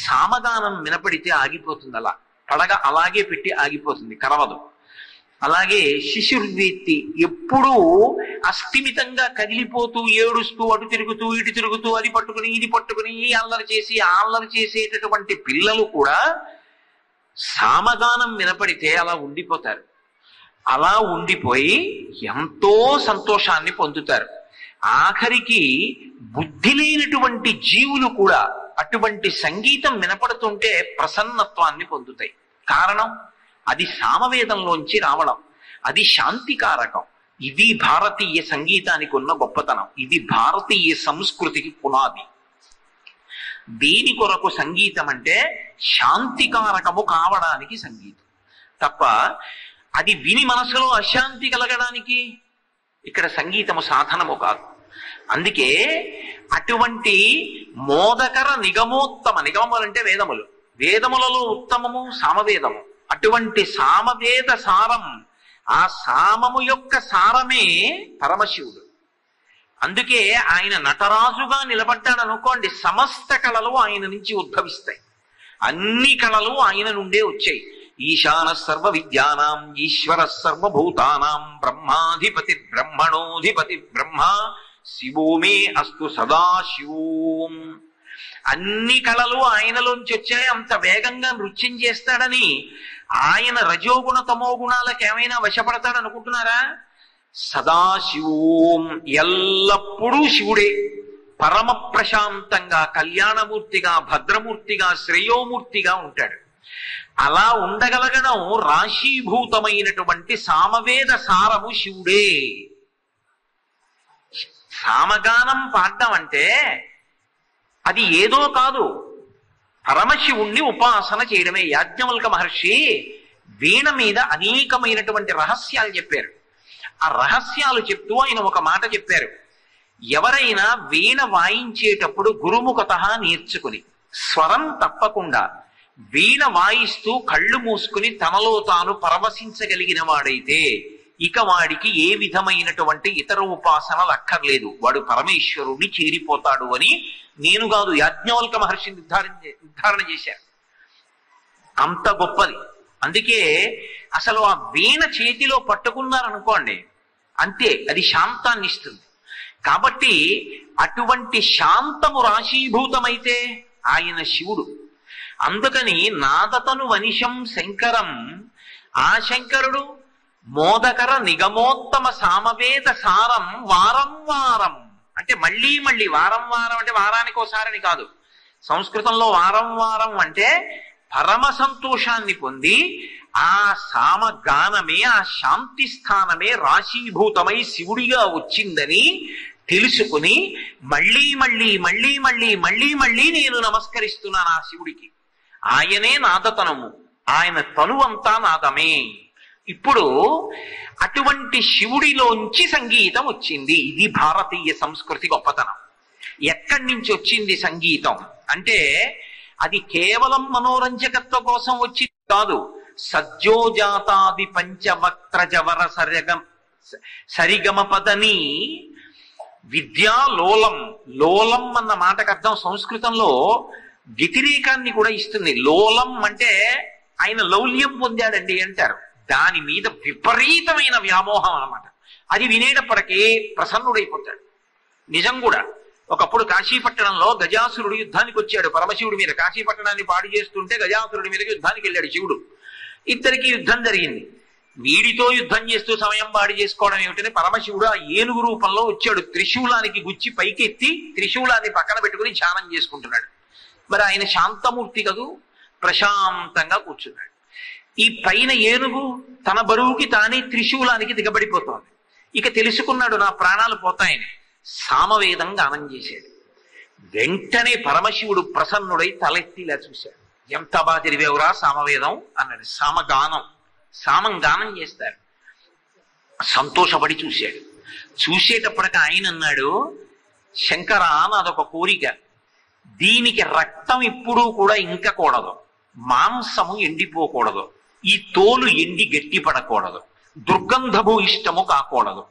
సామగానం వినపడితే ఆగిపోతుంది. అలా పడగ అలాగే పెట్టి ఆగిపోతుంది, కరవదు. అలాగే శిశుర్వేత్తి ఎప్పుడూ అస్థిమితంగా కదిలిపోతూ ఏడుస్తూ అటు తిరుగుతూ ఇటు తిరుగుతూ అది పట్టుకుని ఇది పట్టుకుని ఈ అల్లరి చేసి ఆ అల్లరి చేసేటటువంటి పిల్లలు కూడా సామగానం వినపడితే అలా ఉండిపోతారు. అలా ఉండిపోయి ఎంతో సంతోషాన్ని పొందుతారు. ఆఖరికి బుద్ధి లేనటువంటి జీవులు కూడా అటువంటి సంగీతం వినపడుతుంటే ప్రసన్నత్వాన్ని పొందుతాయి. కారణం అది సామవేదంలోంచి రావడం, అది శాంతికారకం. ఇది భారతీయ సంగీతానికి ఉన్న గొప్పతనం. ఇది భారతీయ సంస్కృతికి పునాది. దేని కొరకు సంగీతం అంటే శాంతికారకము కావడానికి సంగీతం తప్ప అది విని మనసులో అశాంతి కలగడానికి ఇక్కడ సంగీతము సాధనము కాదు. అందుకే అటువంటి మోదకర నిగమోత్తమ, నిగమములు అంటే వేదములు, వేదములలో ఉత్తమము సామవేదము. అటువంటి సామవేద సారం, ఆ సామము యొక్క సారమే పరమశివుడు. అందుకే ఆయన నటరాజుగా నిలబడ్డాడు అనుకోండి, సమస్త కళలు ఆయన నుంచి ఉద్భవిస్తాయి. అన్ని కళలు ఆయన నుండే వచ్చాయి. ఈశాన సర్వ విద్యానాం ఈశ్వర సర్వభూతానాం బ్రహ్మాధిపతి బ్రహ్మణోధిపతి బ్రహ్మ శివో మే అస్తు సదాశివోం. అన్ని కళలు ఆయనలోంచి వచ్చాయి. అంత వేగంగా నృత్యం చేస్తాడని ఆయన రజోగుణ తమో గుణాలకు ఏమైనా వశపడతాడనుకుంటున్నారా? సదాశివోం, ఎల్లప్పుడూ శివుడే. పరమ ప్రశాంతంగా, కళ్యాణమూర్తిగా, భద్రమూర్తిగా, శ్రేయోమూర్తిగా ఉంటాడు. అలా ఉండగలగడం రాశీభూతమైనటువంటి సామవేద సారము శివుడే. సామగానం పాడడం అంటే అది ఏదో కాదు, పరమశివుణ్ణి ఉపాసన చేయడమే. యాజ్ఞవల్క మహర్షి వీణ మీద అనేకమైనటువంటి రహస్యాలు చెప్పారు. ఆ రహస్యాలు చెప్తూ ఆయన ఒక మాట చెప్పారు. ఎవరైనా వీణ వాయించేటప్పుడు గురుముఖత నేర్చుకుని స్వరం తప్పకుండా వీణ వాయిస్తూ కళ్ళు మూసుకుని తనలో తాను పరవశించగలిగిన వాడైతే ఇక వాడికి ఏ విధమైనటువంటి ఇతర ఉపాసనలు అక్కర్లేదు, వాడు పరమేశ్వరుణ్ణి చేరిపోతాడు అని నేను కాదు, యాజ్ఞవల్క మహర్షి నిర్ధారణ చేశారు. అంత గొప్పది. అందుకే అసలు ఆ వీణ చేతిలో పట్టుకున్నారనుకోండి, అంతే, అది శాంతాన్ని ఇస్తుంది. కాబట్టి అటువంటి శాంతము రాశీభూతమైతే ఆయన శివుడు. అందుకని నాదతను వనిషం శంకరం, ఆ శంకరుడు మోదకర నిగమోత్తమ సామవేద సారం వారం వారం అంటే మళ్ళీ మళ్ళీ, వారం వారం అంటే వారానికి ఒకసారని కాదు. సంస్కృతంలో వారం వారం అంటే పరమ సంతోషాన్ని పొంది ఆ సామగానమే, ఆ శాంతి స్థానమే రాశీభూతమై శివుడిగా వచ్చిందని తెలుసుకుని మళ్ళీ మళ్ళీ మళ్ళీ మళ్ళీ మళ్ళీ మళ్ళీ నేను నమస్కరిస్తున్నాను ఆ శివుడికి. ఆయనే నాదతనము, ఆయన తనువంతా నాదమే. ఇప్పుడు అటువంటి శివుడిలోంచి సంగీతం వచ్చింది. ఇది భారతీయ సంస్కృతి గొప్పతనం. ఎక్కడి నుంచి వచ్చింది సంగీతం అంటే అది కేవలం మనోరంజకత్వ కోసం వచ్చింది కాదు. సజ్జోజాతాది పంచవక్త్రజవర సరిగమ పదని విద్యా లోలం. లోలం అన్న మాటకు అర్థం సంస్కృతంలో వ్యతిరేకాన్ని కూడా ఇస్తుంది. లోలం అంటే ఆయన లౌల్యం పొందాడండి అంటారు. దాని మీద విపరీతమైన వ్యామోహం అన్నమాట. అది వినేటప్పటికీ ప్రసన్నుడైపోతాడు. నిజం కూడా. ఒకప్పుడు కాశీపట్టణంలో గజాసురుడు యుద్ధానికి వచ్చాడు పరమశివుడి మీద. కాశీపట్టణాన్ని పాడు చేస్తుంటే గజాసురుడి మీదకి యుద్ధానికి వెళ్ళాడు శివుడు. ఇద్దరికి యుద్ధం జరిగింది. వీడితో యుద్ధం చేస్తూ సమయం పాడు చేసుకోవడం ఏమిటని పరమశివుడు ఆ ఏనుగు రూపంలో వచ్చాడు. త్రిశూలానికి గుచ్చి పైకెత్తి త్రిశూలాన్ని పక్కన పెట్టుకుని ధ్యానం చేసుకుంటున్నాడు. మరి ఆయన శాంతమూర్తి కదూ, ప్రశాంతంగా కూర్చున్నాడు. ఈ పైన ఏనుగు తన బరువుకి తానే త్రిశూలానికి దిగబడిపోతోంది. ఇక తెలుసుకున్నాడు నా ప్రాణాలు పోతాయని. సామవేదం గానం చేశాడు. వెంటనే పరమశివుడు ప్రసన్నుడై తలెత్తి ఇలా చూశాడు. ఎంత బాగా తెలివేవురా సామవేదం అన్నాడు. సామగానం, సామం గానం చేస్తారు. సంతోషపడి చూశాడు. చూసేటప్పటికి ఆయన అన్నాడు, శంకర నాదొక కోరిక, దీనికి రక్తం ఇప్పుడు కూడా ఇంకకూడదు, మాంసము ఎండిపోకూడదు, ఈ తోలు ఎండి గట్టి పడకూడదు, దుర్గంధము ఇష్టము కాకూడదు.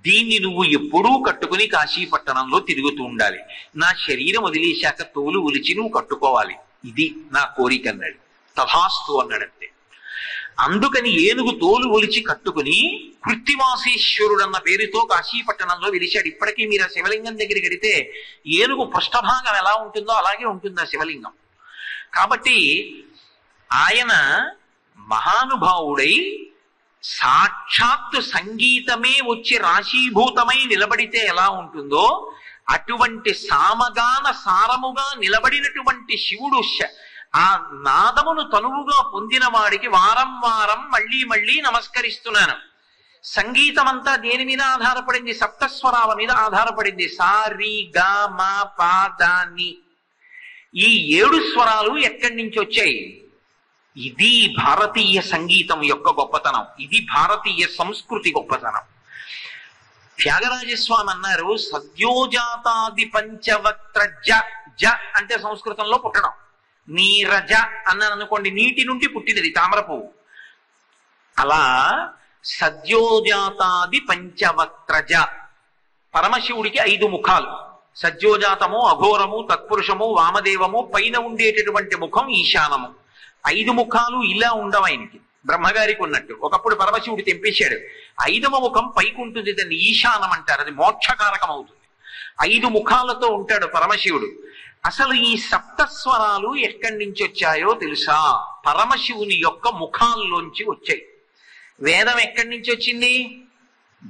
దీన్ని నువ్వు ఎప్పుడూ కట్టుకుని కాశీపట్టణంలో తిరుగుతూ ఉండాలి. నా శరీరం వదిలేశాక తోలు ఒలిచి నువ్వు కట్టుకోవాలి. ఇది నా కోరిక అన్నాడు. తథాస్తు అన్నాడంతే. అందుకని ఏనుగు తోలు ఒలిచి కట్టుకుని కృత్తివాసేశ్వరుడు అన్న పేరుతో కాశీపట్టణంలో వెలిశాడు. ఇప్పటికీ మీరు ఆ శివలింగం దగ్గరికి వెడితే ఏనుగు పృష్ఠభాగం ఎలా ఉంటుందో అలాగే ఉంటుంది ఆ శివలింగం. కాబట్టి ఆయన మహానుభావుడై సాక్షాత్తు సంగీతమే వచ్చి రాశీభూతమై నిలబడితే ఎలా ఉంటుందో అటువంటి సామగాన సారముగా నిలబడినటువంటి శివుడు ఆ నాదమును తనువుగా పొందిన వాడికి వారం వారం మళ్ళీ మళ్ళీ నమస్కరిస్తున్నాను. సంగీతం అంతా దేని మీద ఆధారపడింది? సప్తస్వరాల మీద ఆధారపడింది. సా రి గా మా పా దా ని. ఈ 7 స్వరాలు ఎక్కడి నుంచి వచ్చాయి? ఇది భారతీయ సంగీతం యొక్క గొప్పతనం, ఇది భారతీయ సంస్కృతి గొప్పతనం. త్యాగరాజస్వామి అన్నారు, సద్యోజాతాది పంచవక్త్ర జ. జ అంటే సంస్కృతంలో పుట్టడం. నీరజ అన్నాను అనుకోండి, నీటి నుండి పుట్టినది తామర పువ్వు. అలా సద్యోజాతాది పంచవక్త్రజ, పరమశివుడికి 5 ముఖాలు. సద్యోజాతము, అఘోరము, తత్పురుషము, వామదేవము, పైన ఉండేటటువంటి ముఖం ఈశానము. 5 ముఖాలు ఇలా ఉండవు ఆయనకి, బ్రహ్మగారికి ఉన్నట్టు. ఒకప్పుడు పరమశివుడు తెంపేశాడు. 5వ ముఖం పైకి ఉంటుంది, దాన్ని ఈశానం అంటారు, అది మోక్షకారకం అవుతుంది. 5 ముఖాలతో ఉంటాడు పరమశివుడు. అసలు ఈ సప్తస్వరాలు ఎక్కడి నుంచి వచ్చాయో తెలుసా? పరమశివుని యొక్క ముఖాల్లోంచి వచ్చాయి. వేదం ఎక్కడి నుంచి వచ్చింది?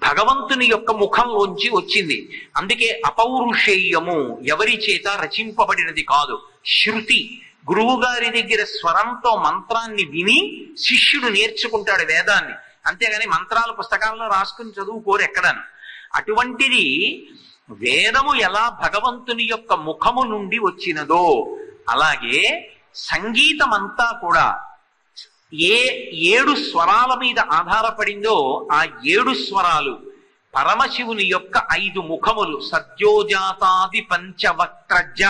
భగవంతుని యొక్క ముఖంలోంచి వచ్చింది. అందుకే అపౌరుషేయము, ఎవరి చేత రచింపబడినది కాదు. శృతి, గురువు గారి దగ్గర స్వరంతో మంత్రాన్ని విని శిష్యుడు నేర్చుకుంటాడు వేదాన్ని, అంతేగాని మంత్రాలు పుస్తకాల్లో రాసుకుని చదువుకోరు ఎక్కడాను. అటువంటిది వేదము ఎలా భగవంతుని యొక్క ముఖము నుండి వచ్చినదో, అలాగే సంగీతం అంతా కూడా ఏ 7 స్వరాల మీద ఆధారపడిందో ఆ 7 స్వరాలు పరమశివుని యొక్క 5 ముఖములు. సద్యోజాతాది పంచవక్త్రజ,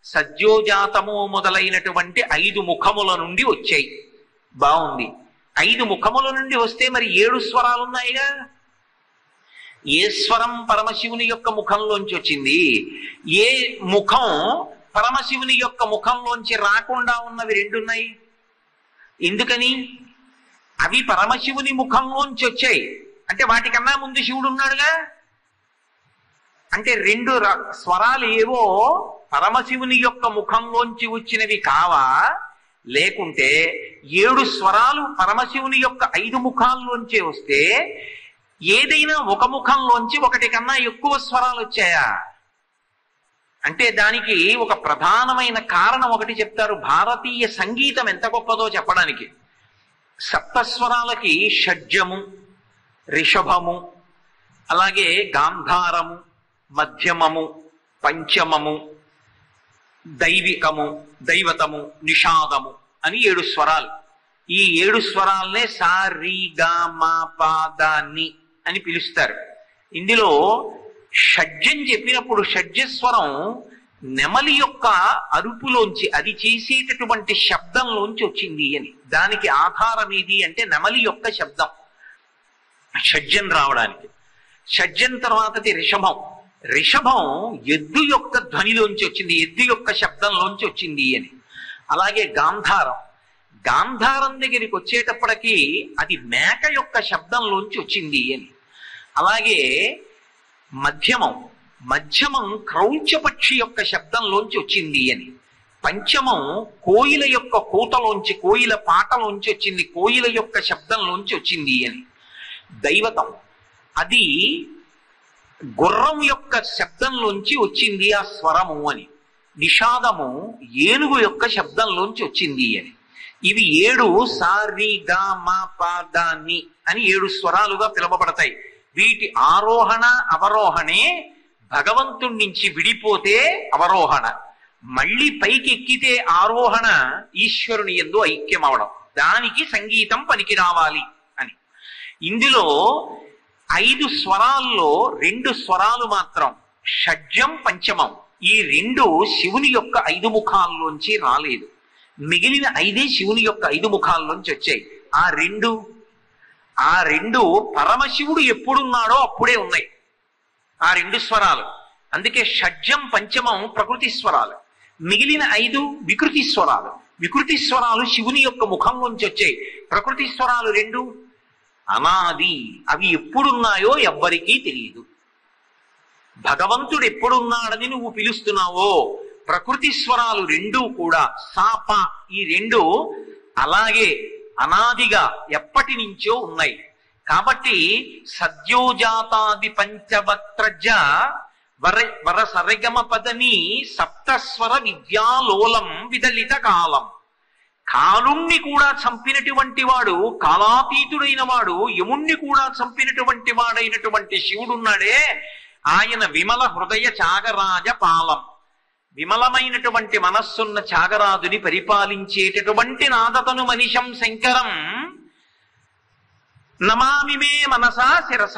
సద్యోజాతము మొదలైనటువంటి 5 ముఖముల నుండి వచ్చాయి. బాగుంది, 5 ముఖముల నుండి వస్తే మరి 7 స్వరాలు ఉన్నాయిగా. ఏ స్వరం పరమశివుని యొక్క ముఖంలోంచి వచ్చింది? ఏ ముఖం పరమశివుని యొక్క ముఖంలోంచి రాకుండా ఉన్నవి 2 ఉన్నాయి. ఎందుకని? అవి పరమశివుని ముఖంలోంచి వచ్చాయి అంటే వాటికన్నా ముందు శివుడు ఉన్నాడుగా. అంటే 2 స్వరాలు ఏవో పరమశివుని యొక్క ముఖంలోంచి వచ్చినవి కావా? లేకుంటే 7 స్వరాలు పరమశివుని యొక్క 5 ముఖాల్లోంచే వస్తే ఏదైనా ఒక ముఖంలోంచి ఒకటి కన్నా ఎక్కువ స్వరాలు వచ్చాయా? అంటే దానికి ఒక ప్రధానమైన కారణం ఒకటి చెప్తారు. భారతీయ సంగీతం ఎంత గొప్పదో చెప్పడానికి. సప్తస్వరాలకి షడ్జము, రిషభము, అలాగే గాంధారము, మధ్యమము, పంచమము, దైవికము, దైవతము, నిషాదము అని 7 స్వరాలు. ఈ 7 స్వరాలనే సా రి గా మా పా దా ని అని పిలుస్తారు. ఇందులో షడ్జం చెప్పినప్పుడు షడ్జస్వరం నెమలి యొక్క అరుపులోంచి, అది చేసేటటువంటి శబ్దంలోంచి వచ్చింది అని. దానికి ఆధారం ఏది అంటే నెమలి యొక్క శబ్దం షడ్జం రావడానికి. షడ్జం తర్వాతది రిషభం. రిషభం ఎద్దు యొక్క ధ్వనిలోంచి వచ్చింది, ఎద్దు యొక్క శబ్దంలోంచి వచ్చింది అని. అలాగే గాంధారం, గాంధారం దగ్గరికి వచ్చేటప్పటికి అది మేక యొక్క శబ్దంలోంచి వచ్చింది అని. అలాగే మధ్యమం, మధ్యమం క్రౌంచపక్షి యొక్క శబ్దంలోంచి వచ్చింది అని. పంచమం కోయిల యొక్క కూతలోంచి, కోయిల పాటలోంచి వచ్చింది, కోయిల యొక్క శబ్దంలోంచి వచ్చింది అని. దైవతం, అది గుర్రం యొక్క శబ్దంలోంచి వచ్చింది ఆ స్వరము అని. నిషాదము ఏనుగు యొక్క శబ్దంలోంచి వచ్చింది అని. ఇవి 7 సా రి గా మా పా దా ని అని 7 స్వరాలుగా పిలువబడతాయి. వీటి ఆరోహణ అవరోహణే భగవంతుడి నుంచి విడిపోతే అవరోహణ, మళ్ళీ పైకి ఎక్కితే ఆరోహణ ఈశ్వరుని యందు ఐక్యం అవడం. దానికి సంగీతం పనికి రావాలి అని. ఇందులో 5 స్వరాల్లో 2 స్వరాలు మాత్రం షడ్జం, పంచమం, ఈ 2 శివుని యొక్క 5 ముఖాల్లోంచి రాలేదు. మిగిలిన 5 శివుని యొక్క 5 ముఖాల్లోంచి వచ్చాయి. ఆ రెండు పరమశివుడు ఎప్పుడున్నాడో అప్పుడే ఉన్నాయి ఆ 2 స్వరాలు. అందుకే షడ్జం, పంచమం ప్రకృతి స్వరాలు, మిగిలిన 5 వికృతి స్వరాలు. వికృతి స్వరాలు శివుని యొక్క ముఖంలోంచి వచ్చాయి. ప్రకృతి స్వరాలు 2 అనాది, అవి ఎప్పుడున్నాయో ఎవ్వరికీ తెలియదు. భగవంతుడు ఎప్పుడున్నాడని నువ్వు పిలుస్తున్నావో ప్రకృతి స్వరాలు 2 కూడా సాప, ఈ 2 అలాగే అనాదిగా ఎప్పటి నుంచో ఉన్నాయి. కాబట్టి సద్యోజాతాది పంచవక్త్రజ వర సరిగమ పదని సప్తస్వర విద్యాలోలం విదలిత కాలం. కాలుణ్ణి కూడా చంపినటువంటి వాడు, కాలాతీతుడైన వాడు, యముణ్ణి కూడా చంపినటువంటి వాడైనటువంటి శివుడున్నాడే, ఆయన విమల హృదయ త్యాగరాజ పాలం. విమలమైనటువంటి మనస్సున్న త్యాగరాజుని పరిపాలించేటటువంటి నాదతను మనిషం శంకరం నమామిమే మనసా శిరస.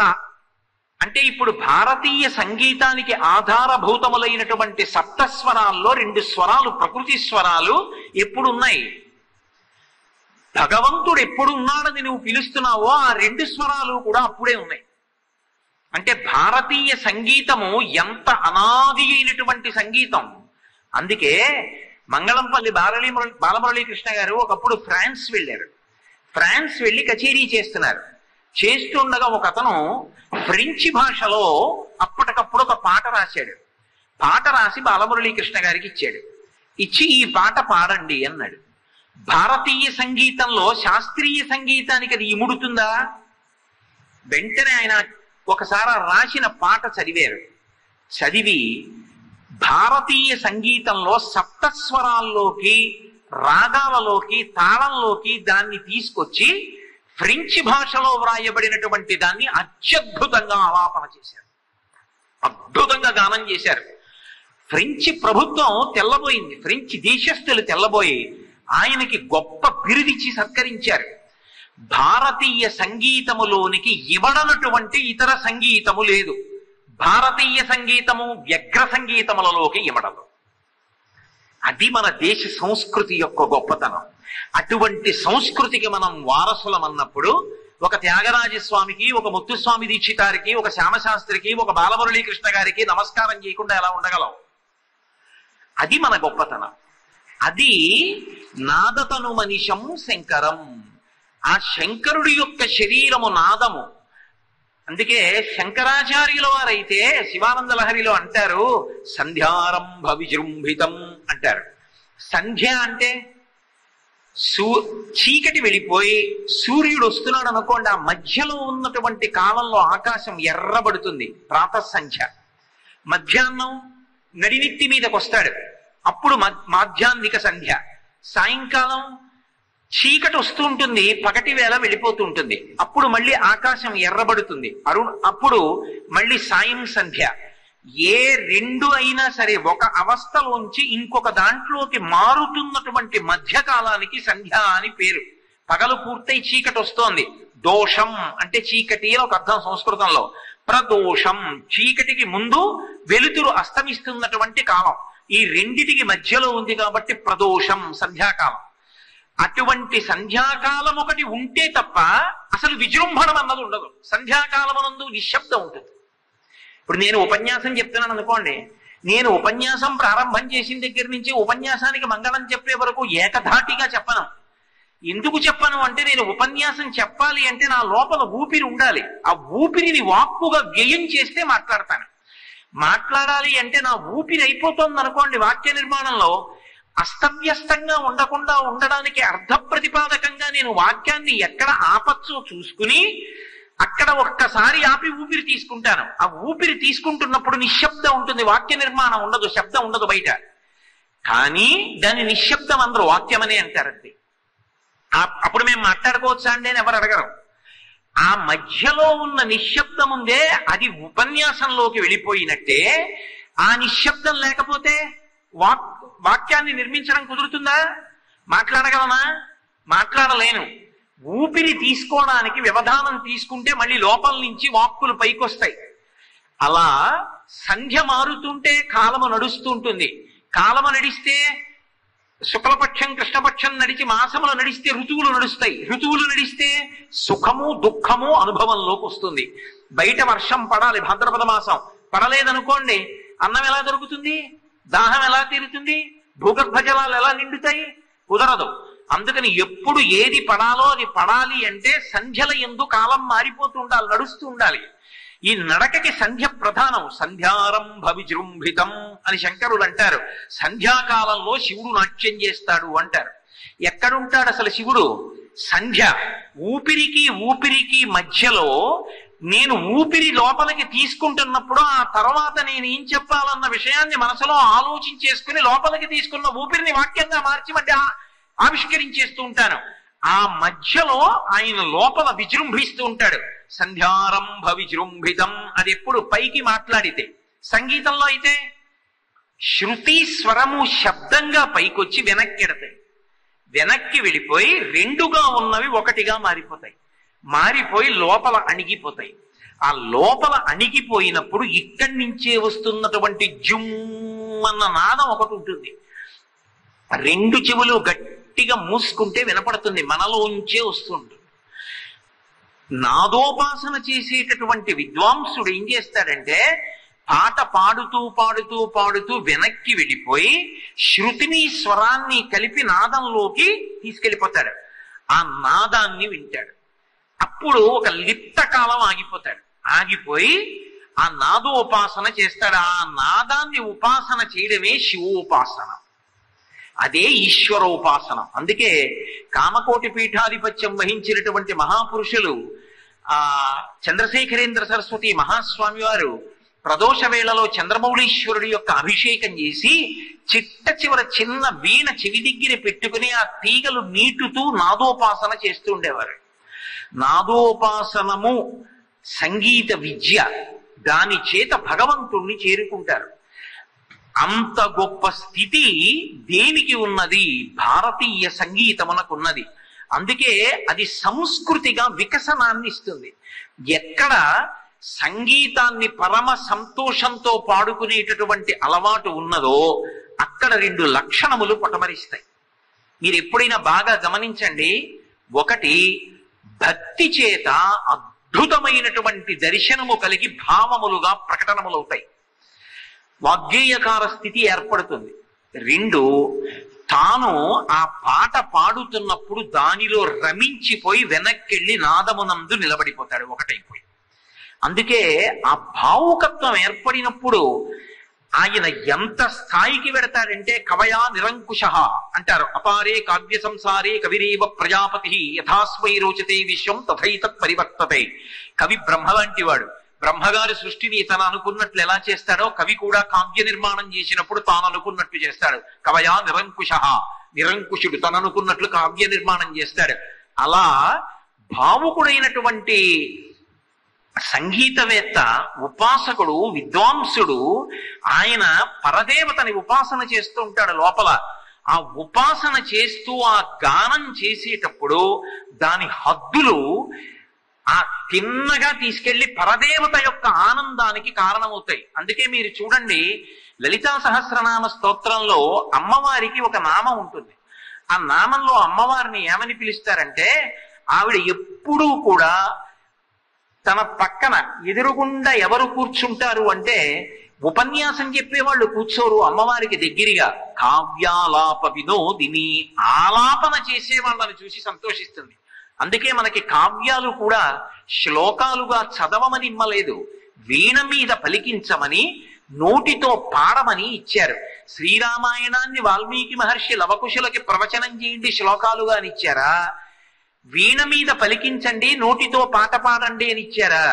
అంటే ఇప్పుడు భారతీయ సంగీతానికి ఆధారభూతములైనటువంటి సప్తస్వరాల్లో 2 స్వరాలు ప్రకృతి స్వరాలు ఎప్పుడున్నాయి? భగవంతుడు ఎప్పుడున్నాడని నువ్వు పిలుస్తున్నావో ఆ 2 స్వరాలు కూడా అప్పుడే ఉన్నాయి. అంటే భారతీయ సంగీతము ఎంత అనాది అయినటువంటి సంగీతం. అందుకే మంగళంపల్లి బాలమురళీకృష్ణ గారు ఒకప్పుడు ఫ్రాన్స్ వెళ్ళారు. ఫ్రాన్స్ వెళ్ళి కచేరీ చేస్తున్నారు. చేస్తుండగా ఒక అతను ఫ్రెంచి భాషలో అప్పటికప్పుడు ఒక పాట రాశాడు. పాట రాసి బాలమురళీకృష్ణ గారికి ఇచ్చాడు. ఇచ్చి ఈ పాట పాడండి అన్నాడు. భారతీయ సంగీతంలో శాస్త్రీయ సంగీతానికి అది ఇముడుతుందా? వెంటనే ఆయన ఒకసారి రాసిన పాట చదివారు. చదివి భారతీయ సంగీతంలో సప్తస్వరాల్లోకి రాగాలలోకి తాళంలోకి దాన్ని తీసుకొచ్చి ఫ్రెంచి భాషలో వ్రాయబడినటువంటి దాన్ని అత్యద్భుతంగా ఆలాపన చేశారు. అద్భుతంగా గానం చేశారు. ఫ్రెంచి ప్రభుత్వం తెల్లబోయింది. ఫ్రెంచి దేశస్థులు తెల్లబోయి ఆయనకి గొప్ప బిరుదిచ్చి సత్కరించారు. భారతీయ సంగీతములోనికి ఇమడనటువంటి ఇతర సంగీతము లేదు. భారతీయ సంగీతము వ్యగ్ర సంగీతములలోకి ఇమడదు. అది మన దేశ సంస్కృతి యొక్క గొప్పతనం. అటువంటి సంస్కృతికి మనం వారసులం అన్నప్పుడు ఒక త్యాగరాజస్వామికి, ఒక ముత్తుస్వామి దీక్షితారికి, ఒక శ్యామశాస్త్రికి, ఒక బాలమురళీకృష్ణ గారికి నమస్కారం చేయకుండా ఎలా ఉండగలం? అది మన గొప్పతనం. అది నాదతను మనిషం శంకరం. ఆ శంకరుడి యొక్క శరీరము నాదము. అందుకే శంకరాచార్యుల వారైతే శివానంద లహరిలో అంటారు సంధ్యారంభ విజృంభితం అంటారు. సంధ్య అంటే చీకటి వెళ్ళిపోయి సూర్యుడు వస్తున్నాడు అనుకోండి, ఆ మధ్యలో ఉన్నటువంటి కాలంలో ఆకాశం ఎర్రబడుతుంది, ప్రాతఃసంధ్య. మధ్యాహ్నం నడినెత్తి మీదకి వస్తాడు, అప్పుడు మాధ్యాహ్నిక సంధ్య. సాయంకాలం చీకటి వస్తూ ఉంటుంది, పగటి వేళ వెళ్ళిపోతూ ఉంటుంది, అప్పుడు మళ్ళీ ఆకాశం ఎర్రబడుతుంది, అప్పుడు మళ్ళీ సాయం సంధ్య. ఏ 2 అయినా సరే ఒక అవస్థలోంచి ఇంకొక దాంట్లోకి మారుతున్నటువంటి మధ్యకాలానికి సంధ్య అని పేరు. పగలు పూర్తయి చీకటి వస్తోంది, దోషం అంటే చీకటి అని ఒక అర్థం సంస్కృతంలో. ప్రదోషం చీకటికి ముందు వెలుతురు అస్తమిస్తున్నటువంటి కాలం. ఈ రెండిటికి మధ్యలో ఉంది కాబట్టి ప్రదోషం సంధ్యాకాలం. అటువంటి సంధ్యాకాలం ఒకటి ఉంటే తప్ప అసలు విజృంభణం అన్నది ఉండదు. సంధ్యాకాలమునందు నిశ్శబ్దం ఉంటుంది. ఇప్పుడు నేను ఉపన్యాసం చెప్తున్నాను అనుకోండి, నేను ఉపన్యాసం ప్రారంభం చేసిన దగ్గర నుంచి ఉపన్యాసానికి మంగళం చెప్పే వరకు ఏకధాటిగా చెప్పను. ఎందుకు చెప్పను అంటే, నేను ఉపన్యాసం చెప్పాలి అంటే నా లోపల ఊపిరి ఉండాలి. ఆ ఊపిరిని వాక్కుగా వ్యయం చేస్తే మాట్లాడతాను. మాట్లాడాలి అంటే నా ఊపిరి అయిపోతుంది అనుకోండి, వాక్య నిర్మాణంలో అస్తవ్యస్తంగా ఉండకుండా ఉండడానికి అర్థ ప్రతిపాదకంగా నేను వాక్యాన్ని ఎక్కడ ఆపచ్చో చూసుకుని అక్కడ ఒక్కసారి ఆపి ఊపిరి తీసుకుంటాను. ఆ ఊపిరి తీసుకుంటున్నప్పుడు నిశ్శబ్దం ఉంటుంది, వాక్య నిర్మాణం ఉండదు, శబ్దం ఉండదు బయట. కానీ దాన్ని నిశ్శబ్దం అందరూ వాక్యమనే అంటారండి. అప్పుడు మేము మాట్లాడుకోవచ్చా అండి అని ఎవరు అడగరు. ఆ మధ్యలో ఉన్న నిశ్శబ్దం ఉందే అది ఉపన్యాసంలోకి వెళ్ళిపోయినట్టే. ఆ నిశ్శబ్దం లేకపోతే వాక్యాన్ని నిర్మించడం కుదురుతుందా? మాట్లాడగలనా? మాట్లాడలేను. ఊపిరి తీసుకోవడానికి వ్యవధానం తీసుకుంటే మళ్ళీ లోపల నుంచి వాక్కులు పైకొస్తాయి. అలా సంధ్య మారుతుంటే కాలము నడుస్తూ ఉంటుంది. కాలము నడిస్తే శుక్లపక్షం కృష్ణపక్షం నడిచి మాసములు నడిస్తే ఋతువులు నడుస్తాయి. ఋతువులు నడిస్తే సుఖము దుఃఖము అనుభవంలోకి వస్తుంది. బయట వర్షం పడాలి, భాద్రపద మాసం పడలేదనుకోండి, అన్నం ఎలా దొరుకుతుంది? దాహం ఎలా తీరుతుంది? భూగర్భ జలాలు ఎలా నిండుతాయి? కుదరదు. అందుకని ఎప్పుడు ఏది పడాలో అది పడాలి అంటే సంధ్యల యందు కాలం మారిపోతూ ఉండాలి, నడుస్తూ ఉండాలి. ఈ నడకకి సంధ్య ప్రధానం. సంధ్యారంభ విజృంభితం అని శంకరులు అంటారు. సంధ్యాకాలంలో శివుడు నాట్యం చేస్తాడు అంటారు. ఎక్కడుంటాడు అసలు శివుడు? సంధ్య. ఊపిరికి మధ్యలో నేను ఊపిరి లోపలికి తీసుకుంటున్నప్పుడు ఆ తర్వాత నేను ఏం చెప్పాలన్న విషయాన్ని మనసులో ఆలోచించేసుకుని లోపలికి తీసుకున్న ఊపిరిని వాక్యంగా మార్చి మధ్య ఆవిష్కరించేస్తూ ఉంటాను. ఆ మధ్యలో ఆయన లోపల విజృంభిస్తూ ఉంటాడు. సంధ్యారంభ విజృంభితం. అది ఎప్పుడు పైకి మాట్లాడితే. సంగీతంలో అయితే శృతి స్వరము శబ్దంగా పైకొచ్చి వెనక్కెడతాయి. వెనక్కి వెళ్ళిపోయి రెండుగా ఉన్నవి ఒకటిగా మారిపోతాయి. మారిపోయి లోపల అణిగిపోతాయి. ఆ లోపల అణిగిపోయినప్పుడు ఇక్కడి నుంచే వస్తున్నటువంటి జుమ్మన్న నాదం ఒకటి ఉంటుంది. రెండు చెవులు గట్టిగా మూసుకుంటే వినపడుతుంది, మనలోంచే వస్తుంటుంది. నాదోపాసన చేసేటటువంటి విద్వాంసుడు ఏం చేస్తాడంటే పాట పాడుతూ పాడుతూ పాడుతూ వెనక్కి వెళ్ళిపోయి శృతిని స్వరాన్ని కలిపి నాదంలోకి తీసుకెళ్ళిపోతాడు. ఆ నాదాన్ని వింటాడు. అప్పుడు ఒక లిప్త కాలం ఆగిపోతాడు. ఆగిపోయి ఆ నాదోపాసన చేస్తాడు. ఆ నాదాన్ని ఉపాసన చేయడమే శివోపాసన, అదే ఈశ్వరోపాసన. అందుకే కామకోటి పీఠాధిపత్యం వహించినటువంటి మహాపురుషులు చంద్రశేఖరేంద్ర సరస్వతి మహాస్వామి వారు ప్రదోష వేళలో చంద్రమౌళీశ్వరుడి యొక్క అభిషేకం చేసి చిట్ట చివర చిన్న వీణ చెవి దగ్గర పెట్టుకుని ఆ తీగలు నీటుతూ నాదోపాసన చేస్తూ ఉండేవారు. నాదోపాసనము సంగీత విద్య, దాని చేత భగవంతుణ్ణి చేరుకుంటారు. అంత గొప్ప స్థితి దేనికి ఉన్నది? భారతీయ సంగీతమునకున్నది. అందుకే అది సంస్కృతిగా వికసనాన్ని ఇస్తుంది. ఎక్కడ సంగీతాన్ని పరమ సంతోషంతో పాడుకునేటటువంటి అలవాటు ఉన్నదో అక్కడ రెండు లక్షణములు పొటమరిస్తాయి. మీరు ఎప్పుడైనా బాగా గమనించండి. ఒకటి, భక్తి చేత అద్భుతమైనటువంటి దర్శనము కలిగి భావములుగా ప్రకటనములవుతాయి, వాగ్గేయకార స్థితి ఏర్పడుతుంది. రెండు, తాను ఆ పాట పాడుతున్నప్పుడు దానిలో రమించిపోయి వెనక్కెళ్ళి నాదమునందు నిలబడిపోతాడు, ఒకటైపోయి. అందుకే ఆ భావుకత్వం ఏర్పడినప్పుడు ఆయన ఎంత స్థాయికి వెడతాడంటే కవయా నిరంకుశ అంటారు. అపారే కావ్య సంసారే కవిరేవ ప్రజాపతి యథాస్మై రోచతే విశ్వం తథైతత్ పరివర్తతే. కవి బ్రహ్మ లాంటి వాడు. బ్రహ్మగారి సృష్టిని తను అనుకున్నట్లు ఎలా చేస్తాడో కవి కూడా కావ్య నిర్మాణం చేసినప్పుడు తాను అనుకున్నట్లు చేస్తాడు. కవయా నిరంకుశ, నిరంకుశుడు తను అనుకున్నట్లు కావ్య నిర్మాణం చేస్తాడు. అలా భావుకుడైనటువంటి సంగీతవేత్త, ఉపాసకుడు, విద్వాంసుడు ఆయన పరదేవతని ఉపాసన చేస్తూ ఉంటాడు లోపల. ఆ ఉపాసన చేస్తూ ఆ గానం చేసేటప్పుడు దాని హద్దులు ఆ తిన్నగా తీసుకెళ్లి పరదేవత యొక్క ఆనందానికి కారణమవుతాయి. అందుకే మీరు చూడండి, లలితా సహస్రనామ స్తోత్రంలో అమ్మవారికి ఒక నామం ఉంటుంది. ఆ నామంలో అమ్మవారిని ఏమని పిలుస్తారంటే, ఆవిడ ఎప్పుడూ కూడా తన పక్కన ఎదురుగుండా ఎవరు కూర్చుంటారు అంటే ఉపన్యాసం చెప్పేవాళ్ళు కూర్చోరు. అమ్మవారికి దగ్గరగా కావ్యాలాప వినోదిని, ఆలాపన చేసే వాళ్ళని చూసి సంతోషిస్తుంది. అందుకే మనకి కావ్యాలు కూడా శ్లోకాలుగా చదవమని ఇమ్మలేదు, వీణ మీద పలికించమని, నోటితో పాడమని ఇచ్చారు. శ్రీరామాయణాన్ని వాల్మీకి మహర్షి లవకుశులకి ప్రవచనం చేయండి శ్లోకాలుగా అని ఇచ్చారా? వీణ మీద పలికించండి, నోటితో పాట పాడండి అని ఇచ్చారా?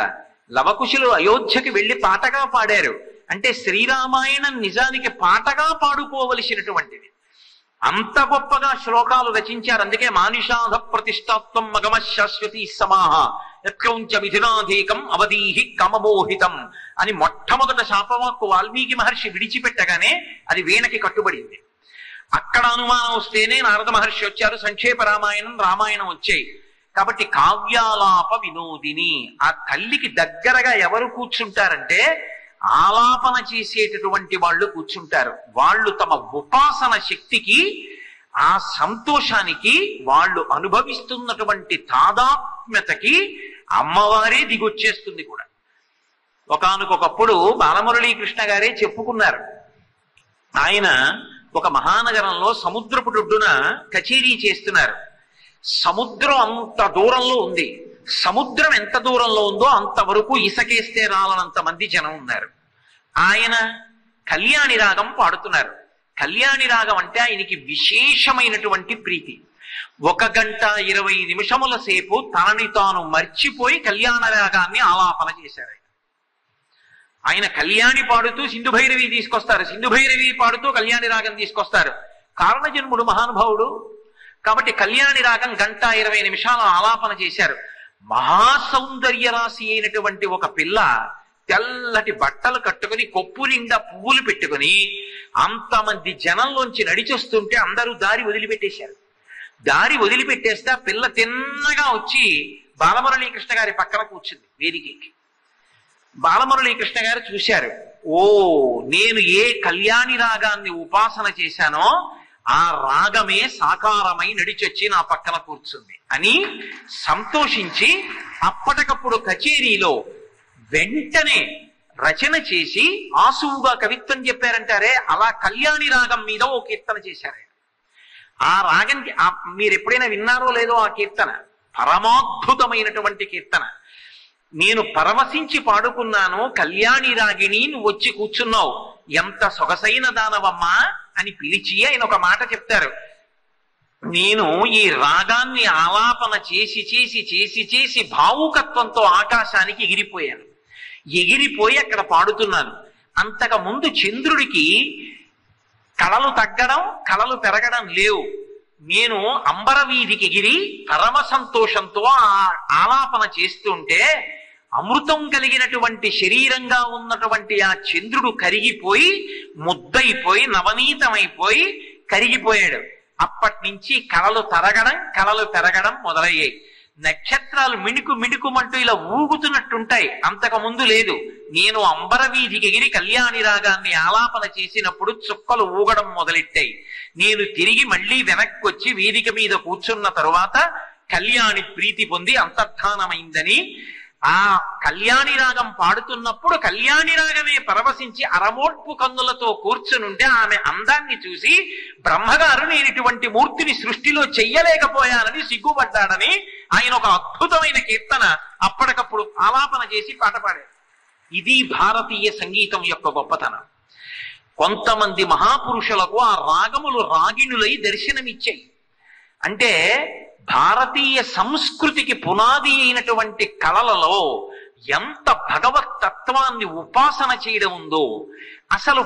లవకుశులు అయోధ్యకి వెళ్లి పాటగా పాడారు. అంటే శ్రీరామాయణం నిజానికి పాటగా పాడుకోవలసినటువంటిది. అంత గొప్పగా శ్లోకాలు రచించారు. అందుకే మానుషాధ ప్రతిష్టాత్వం మగమ శాశ్వతీ సమాహ యత్కౌంచ మిథునాధీకం అవధీహి కమమోహితం అని మొట్టమొదట శాపవాక్కు వాల్మీకి మహర్షి విడిచిపెట్టగానే అది వీణకి కట్టుబడింది. అక్కడ అనుమానం వస్తేనే నారద మహర్షి వచ్చారు, సంక్షేప రామాయణం వచ్చాయి. కాబట్టి కావ్యాలాప వినోదిని, ఆ తల్లికి దగ్గరగా ఎవరు కూర్చుంటారంటే ఆలాపన చేసేటటువంటి వాళ్ళు కూర్చుంటారు. వాళ్ళు తమ ఉపాసన శక్తికి, ఆ సంతోషానికి, వాళ్ళు అనుభవిస్తున్నటువంటి తాదాత్మ్యతకి అమ్మవారే దిగొచ్చేస్తుంది కూడా. ఒకానొకప్పుడు బాలమురళీకృష్ణ గారే చెప్పుకున్నారు. ఆయన ఒక మహానగరంలో సముద్రపుటొడ్డున కచేరీ చేస్తున్నారు. సముద్రం అంత దూరంలో ఉంది. సముద్రం ఎంత దూరంలో ఉందో అంతవరకు ఇసకేస్తే రాలనంత మంది జనం ఉన్నారు. ఆయన కళ్యాణి రాగం పాడుతున్నారు. కళ్యాణి రాగం అంటే ఆయనకి విశేషమైనటువంటి ప్రీతి. 1 గంట 20 నిమిషముల సేపు తనని తాను మర్చిపోయి కళ్యాణ రాగాన్ని ఆలాపన చేశారు. ఆయన కళ్యాణి పాడుతూ సింధు భైరవి తీసుకొస్తారు, సింధు భైరవి పాడుతూ కళ్యాణి రాగం తీసుకొస్తారు. కారణజన్ముడు మహానుభావుడు కాబట్టి కళ్యాణి రాగం 1 గంట 20 నిమిషాల ఆలాపన చేశారు. మహాసౌందర్య రాశి అయినటువంటి ఒక పిల్ల తెల్లటి బట్టలు కట్టుకుని కొప్పు నిండా పువ్వులు పెట్టుకుని అంతమంది జనంలోంచి నడిచొస్తుంటే అందరూ దారి వదిలిపెట్టేశారు. దారి వదిలిపెట్టేస్తే ఆ పిల్ల తిన్నగా వచ్చి బాలమురళీకృష్ణ గారి పక్కన కూర్చుంది వేదికకి. బాలమురళీకృష్ణ గారు చూశారు, ఓ నేను ఏ కళ్యాణి రాగాన్ని ఉపాసన చేశానో ఆ రాగమే సాకారమై నడిచొచ్చి నా పక్కన కూర్చుంది అని సంతోషించి అప్పటికప్పుడు కచేరీలో వెంటనే రచన చేసి ఆసువుగా కవిత్వం చెప్పారంటారే, అలా కళ్యాణి రాగం మీద ఓ కీర్తన చేశారు. ఆ రాగం మీరు ఎప్పుడైనా విన్నారో లేదో ఆ కీర్తన పరమాద్భుతమైనటువంటి కీర్తన. నేను పరవశించి పాడుకున్నాను, కళ్యాణి రాగిణి నువ్వు వచ్చి కూర్చున్నావు, ఎంత సొగసైన దానవమ్మా అని పిలిచి ఆయన ఒక మాట చెప్తారు. నేను ఈ రాగాన్ని ఆలాపన చేసి చేసి చేసి చేసి భావుకత్వంతో ఆకాశానికి ఎగిరిపోయాను. ఎగిరిపోయి అక్కడ పాడుతున్నాను. అంతకు ముందు చంద్రుడికి కళలు తగ్గడం కళలు పెరగడం లేవు. నేను అంబరవీధికి ఎగిరి పరమ సంతోషంతో ఆలాపన చేస్తుంటే అమృతం కలిగినటువంటి శరీరంగా ఉన్నటువంటి ఆ చంద్రుడు కరిగిపోయి ముద్దయిపోయి నవనీతమైపోయి కరిగిపోయాడు. అప్పటి నుంచి కళలు తరగడం కళలు పెరగడం మొదలయ్యాయి. నక్షత్రాలు మిణుకు మిణుకుమంటూ ఇలా ఊగుతున్నట్టుంటాయి, అంతకు ముందు లేదు. నేను అంబరవీధికి ఎగిరి కళ్యాణి రాగాన్ని ఆలాపన చేసినప్పుడు చుక్కలు ఊగడం మొదలెట్టాయి. నేను తిరిగి మళ్ళీ వెనక్కి వచ్చి వేదిక మీద కూర్చున్న తరువాత కళ్యాణి ప్రీతి పొంది అంతర్ధానమైందని ఆ కళ్యాణి రాగం పాడుతున్నప్పుడు కళ్యాణి రాగమే పరవశించి అరమోట్పు కన్నులతో కూర్చునుంటే ఆమె అందాన్ని చూసి బ్రహ్మగారు నేను ఇటువంటి మూర్తిని సృష్టిలో చెయ్యలేకపోయానని సిగ్గుపడ్డాడని ఆయన ఒక అద్భుతమైన కీర్తన అప్పటికప్పుడు ఆలాపన చేసి పాట పాడారు. ఇది భారతీయ సంగీతం యొక్క గొప్పతనం. కొంతమంది మహాపురుషులకు ఆ రాగములు రాగిణులై దర్శనమిచ్చాయి. అంటే భారతీయ సంస్కృతికి పునాది అయినటువంటి కళలలో ఎంత భగవత్ తత్వాన్ని ఉపాసన చేయడం ఉందో, అసలు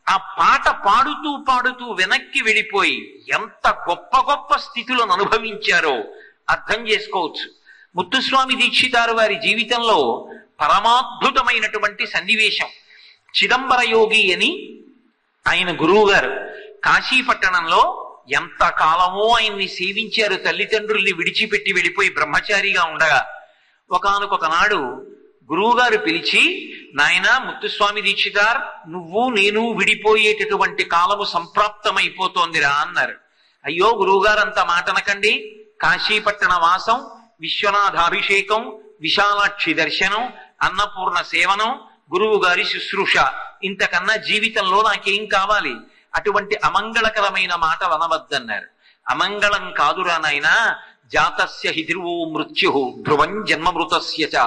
ఆ పాట పాడుతూ పాడుతూ వెనక్కి వెళ్ళిపోయి ఎంత గొప్ప గొప్ప స్థితులను అనుభవించారో అర్థం చేసుకోవచ్చు. ముత్తుస్వామి దీక్షితారు వారి జీవితంలో పరమాద్భుతమైనటువంటి సన్నివేశం. చిదంబర యోగి అని ఆయన గురువు గారు కాశీపట్టణంలో ఎంత కాలమో ఆయన్ని సేవించారు. తల్లిదండ్రుల్ని విడిచిపెట్టి వెళ్ళిపోయి బ్రహ్మచారిగా ఉండగా ఒకానొక నాడు గురువుగారు పిలిచి, నాయనా ముత్తుస్వామి దీక్షితార్, నువ్వు నేను విడిపోయేటటువంటి కాలము సంప్రాప్తమైపోతోందిరా అన్నారు. అయ్యో గురువుగారు అంత మాట అనకండి, కాశీపట్టణ వాసం, విశ్వనాథాభిషేకం, విశాలాక్షి దర్శనం, అన్నపూర్ణ సేవనం, గురువు గారి శుశ్రూష, ఇంతకన్నా జీవితంలో నాకేం కావాలి? అటువంటి అమంగళకరమైన మాటలు అనవద్దన్నారు. అమంగళం కాదురా నాయనా, జాతస్య హి ధ్రువో మృత్యు ధ్రువం జన్మమృతస్య చ.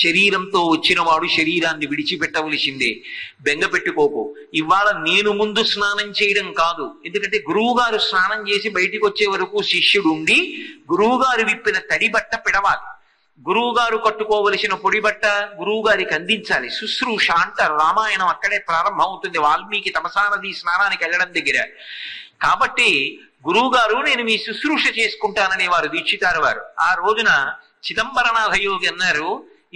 శరీరంతో వచ్చినవాడు శరీరాన్ని విడిచిపెట్టవలసిందే, బెంగ పెట్టుకోకు. ఇవాళ నేను ముందు స్నానం చేయడం కాదు, ఎందుకంటే గురువు గారు స్నానం చేసి బయటికి వచ్చే వరకు శిష్యుడు ఉండి గురువు గారు విప్పిన తడి బట్ట పిడవాలి. గురువు గారు కట్టుకోవలసిన పొడి బట్ట గురువు గారికి అందించాలి. శుశ్రూష అంటారు. రామాయణం అక్కడే ప్రారంభం అవుతుంది, వాల్మీకి తమసానది స్నానానికి వెళ్ళడం దగ్గర. కాబట్టి గురువు గారు నేను మీ శుశ్రూష చేసుకుంటానని వారు దీక్షితారు వారు. ఆ రోజున చిదంబరనాథ యోగి అన్నారు,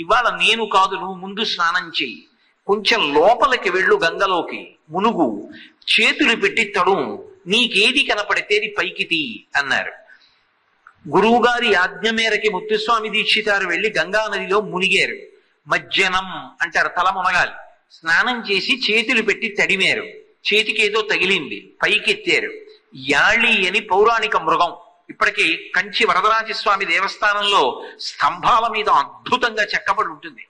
ఇవాళ నేను కాదు, నువ్వు ముందు స్నానం చెయ్యి, కొంచెం లోపలికి వెళ్ళు, గంగలోకి మునుగు, చేతులు పెట్టి తడు, నీకేది కనపడితే పైకి తీ అన్నారు. గురువు గారి ఆజ్ఞ మేరకి ముత్తుస్వామి దీక్షితారు వెళ్లి గంగా నదిలో మునిగారు. మజ్జనం అంటారు, తల మునగాలి. స్నానం చేసి చేతులు పెట్టి తడిమారు. చేతికి ఏదో తగిలింది, పైకెత్తారు. యాళి అని పౌరాణిక మృగం, ఇప్పటికీ కంచి వరదరాజస్వామి దేవస్థానంలో స్తంభాల మీద అద్భుతంగా చెక్కబడి ఉంటుంది.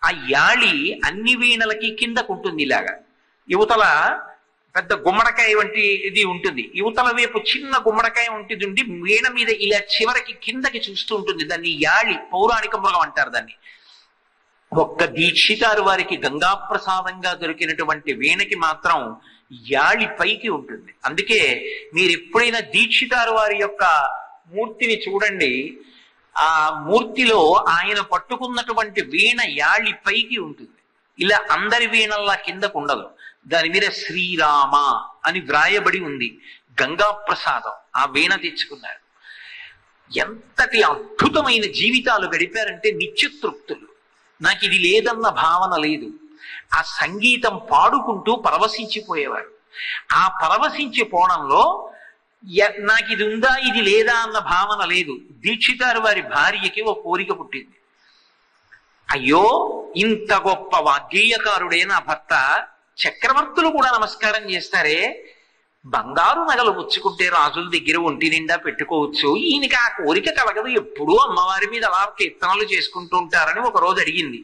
ఆ యాళి అన్ని వీణలకి కిందకుంటుంది, ఇలాగా యువతల పెద్ద గుమ్మడికాయ వంటి ఇది ఉంటుంది, యువతల వైపు చిన్న గుమ్మడికాయ ఉంటుంది ఉండి వీణ మీద ఇలా చివరికి కిందకి చూస్తూ ఉంటుంది. దాన్ని యాళి, పౌరాణిక మృగం అంటారు దాన్ని. ఒక్క దీక్షితారు వారికి గంగా ప్రసాదంగా దొరికినటువంటి వీణకి మాత్రం యాళి పైకి ఉంటుంది. అందుకే మీరు ఎప్పుడైనా దీక్షితారు వారి యొక్క మూర్తిని చూడండి, ఆ మూర్తిలో ఆయన పట్టుకున్నటువంటి వీణ యాళి పైకి ఉంటుంది. ఇలా అందరి వీణల్లా కిందకు ఉండదు. దాని మీద శ్రీరామ అని వ్రాయబడి ఉంది. గంగా ప్రసాదం ఆ వీణ తెచ్చుకున్నారు. ఎంతటి అద్భుతమైన జీవితాలు గడిపారంటే నిత్యతృప్తులు. నాకు ఇది లేదన్న భావన లేదు. ఆ సంగీతం పాడుకుంటూ పరవశించిపోయేవారు. ఆ పరవశించిపోవడంలో నాకు ఇది ఉందా ఇది లేదా అన్న భావన లేదు. దీక్షితారు వారి భార్యకి ఓ కోరిక పుట్టింది. అయ్యో, ఇంత గొప్ప వాగ్గేయకారుడే నా భర్త, చక్రవర్తులు కూడా నమస్కారం చేస్తారే, బంగారు నగలు పుచ్చుకుంటే రాజుల దగ్గర ఒంటి నిండా పెట్టుకోవచ్చు, ఈయనకి ఆ కోరిక కలగదు, ఎప్పుడూ అమ్మవారి మీద అలా కీర్తనలు చేసుకుంటూ ఉంటారని ఒక రోజు అడిగింది.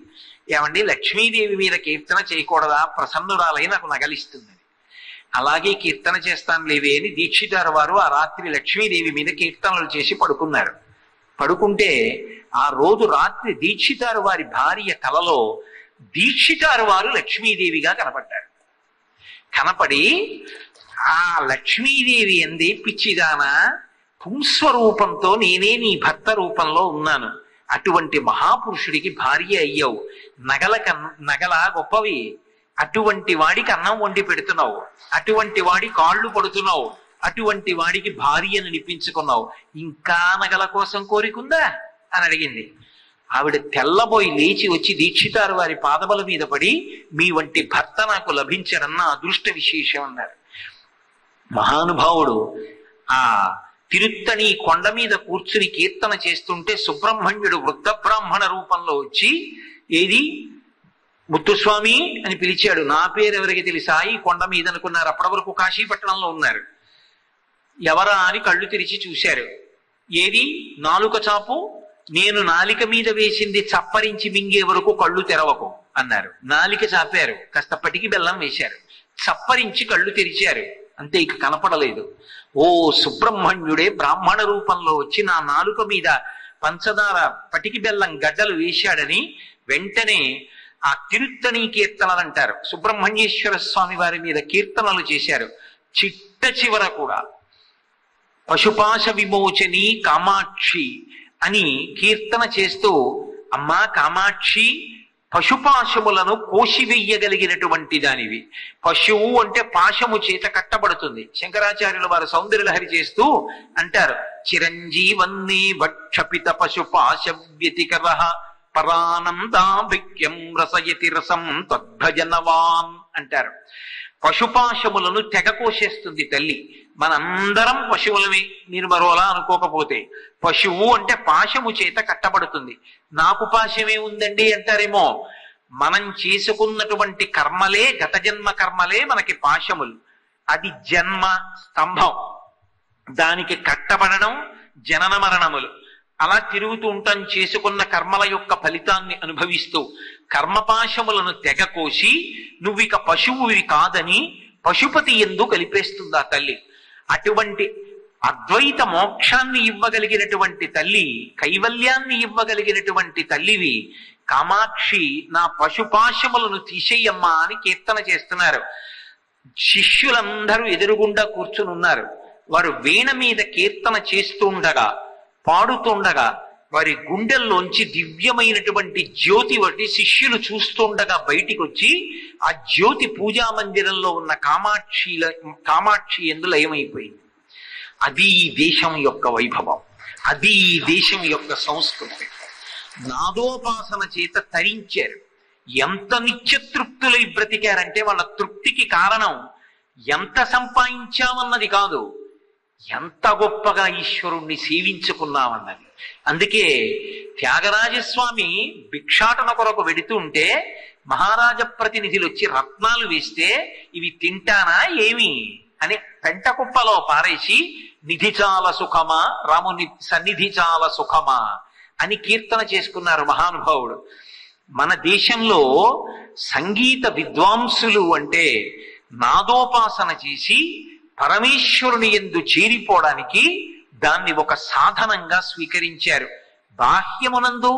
ఏమండి, లక్ష్మీదేవి మీద కీర్తన చేయకూడదా? ప్రసన్నురాలై నాకు నగలిస్తుందని. అలాగే కీర్తన చేస్తాను లేవే అని దీక్షితారు వారు ఆ రాత్రి లక్ష్మీదేవి మీద కీర్తనలు చేసి పడుకున్నారు. పడుకుంటే ఆ రోజు రాత్రి దీక్షితారు వారి భార్య కలలో దీక్షితారు వారు లక్ష్మీదేవిగా కనపడ్డారు. కనపడి ఆ లక్ష్మీదేవి అంది, పిచ్చిదానా, పుంస్వరూపంతో నేనే నీ భర్త రూపంలో ఉన్నాను, అటువంటి మహాపురుషుడికి భార్య అయ్యావు, నగల గొప్పవి, అటువంటి వాడికి అన్నం వండి పెడుతున్నావు, అటువంటి వాడి కాళ్ళు పడుతున్నావు, అటువంటి వాడికి భార్యను నిపించుకున్నావు, ఇంకా నగల కోసం కోరికుందా అని అడిగింది. ఆవిడ తెల్లబోయి లేచి వచ్చి దీక్షితారు వారి పాదముల మీద పడి, మీ వంటి భర్త నాకు లభించడన్న అదృష్ట విశేషం అన్నారు. మహానుభావుడు ఆ తిరుత్తణి కొండ మీద కూర్చుని కీర్తన చేస్తుంటే సుబ్రహ్మణ్యుడు వృద్ధ బ్రాహ్మణ రూపంలో వచ్చి, ఏది ముత్తుస్వామి అని పిలిచాడు. నా పేరు ఎవరికి తెలుసా? ఈ కొండ మీద అనుకున్నారు. అప్పటి వరకు కాశీపట్నంలో ఉన్నారు. ఎవరా అని కళ్ళు తెరిచి చూశారు. ఏది నాలుక చాపు, నేను నాలిక మీద వేసింది చప్పరించి మింగే వరకు కళ్ళు తెరవకు అన్నారు. నాలిక చాపారు, కాస్త పటికి బెల్లం వేశారు, చప్పరించి కళ్ళు తెరిచారు, అంతే, ఇక కనపడలేదు. ఓ సుబ్రహ్మణ్యుడే బ్రాహ్మణ రూపంలో వచ్చి నా నాలుక మీద పంచదార పటికి బెల్లం గడ్డలు వేశాడని వెంటనే ఆ తిరుత్తణి కీర్తనలు అంటారు. సుబ్రహ్మణ్యేశ్వర స్వామి వారి మీద కీర్తనలు చేశారు. చిట్ట చివర కూడా పశుపాశ విమోచని కామాక్షి అని కీర్తన చేస్తూ, అమ్మా కామాక్షి, పశుపాశములను కోసివెయ్యగలిగినటువంటి దానివి. పశువు అంటే పాశము చేత కట్టబడుతుంది. శంకరాచార్యుల వారు సౌందర్యలహరి చేస్తూ అంటారు, చిరంజీవన్నీ భక్షపిత పశుపాశ వ్యతికర పరానందాభిక్యం రసయతి రసం తద్భజనవాన్ అంటారు. పశుపాశములను తెగ కోసేస్తుంది తల్లి. మనందరం పశువులమే, మీరు మరోలా అనుకోకపోతే. పశువు అంటే పాశము చేత కట్టబడుతుంది. నాకు పాశమే ఉందండి అంటారేమో. మనం చేసుకున్నటువంటి కర్మలే, గత జన్మ కర్మలే మనకి పాశములు. అది జన్మ స్తంభం, దానికి కట్టబడడం జనన మరణములు. అలా తిరుగుతూ ఉంటాం చేసుకున్న కర్మల యొక్క ఫలితాన్ని అనుభవిస్తూ. కర్మపాశములను తెగ కోసి నువ్విక పశువువి కాదని పశుపతి యందు కలిపేస్తుంది ఆ తల్లి. అటువంటి అద్వైత మోక్షాన్ని ఇవ్వగలిగినటువంటి తల్లి, కైవల్యాన్ని ఇవ్వగలిగినటువంటి తల్లివి కామాక్షి, నా పశుపాశములను తీసేయమ్మా అని కీర్తన చేస్తున్నారు. శిష్యులందరూ ఎదురుగుండా కూర్చుని ఉన్నారు. వారు వీణ మీద కీర్తన చేస్తుండగా, పాడుతుండగా వారి గుండెల్లోంచి దివ్యమైనటువంటి జ్యోతి ఒకటి శిష్యులు చూస్తుండగా బయటికి వచ్చి ఆ జ్యోతి పూజా మందిరంలో ఉన్న కామాక్షి యందు లయమైపోయింది. అది ఈ దేశం యొక్క వైభవం, అది ఈ దేశం యొక్క సంస్కృతి. నాదోపాసన చేత తరించారు. ఎంత నిత్యతృప్తులై బ్రతికారంటే వాళ్ళ తృప్తికి కారణం ఎంత సంపాదించామన్నది కాదు, ఎంత గొప్పగా ఈశ్వరుణ్ణి సేవించుకున్నామన్నది. అందుకే త్యాగరాజస్వామి భిక్షాటన కొరకు వెడుతుంటే మహారాజ ప్రతినిధులు వచ్చి రత్నాలు వేస్తే, ఇవి తింటానా ఏమి అని పెంట కుప్పలో పారేసి, నిధి చాలా సుఖమా, రాముని సన్నిధి చాలా సుఖమా అని కీర్తన చేసుకున్నారు మహానుభావుడు. మన దేశంలో సంగీత విద్వాంసులు అంటే నాదోపాసన చేసి పరమేశ్వరుని యందు చేరిపోవడానికి దాన్ని ఒక సాధనంగా స్వీకరించారు. బాహ్యమునందు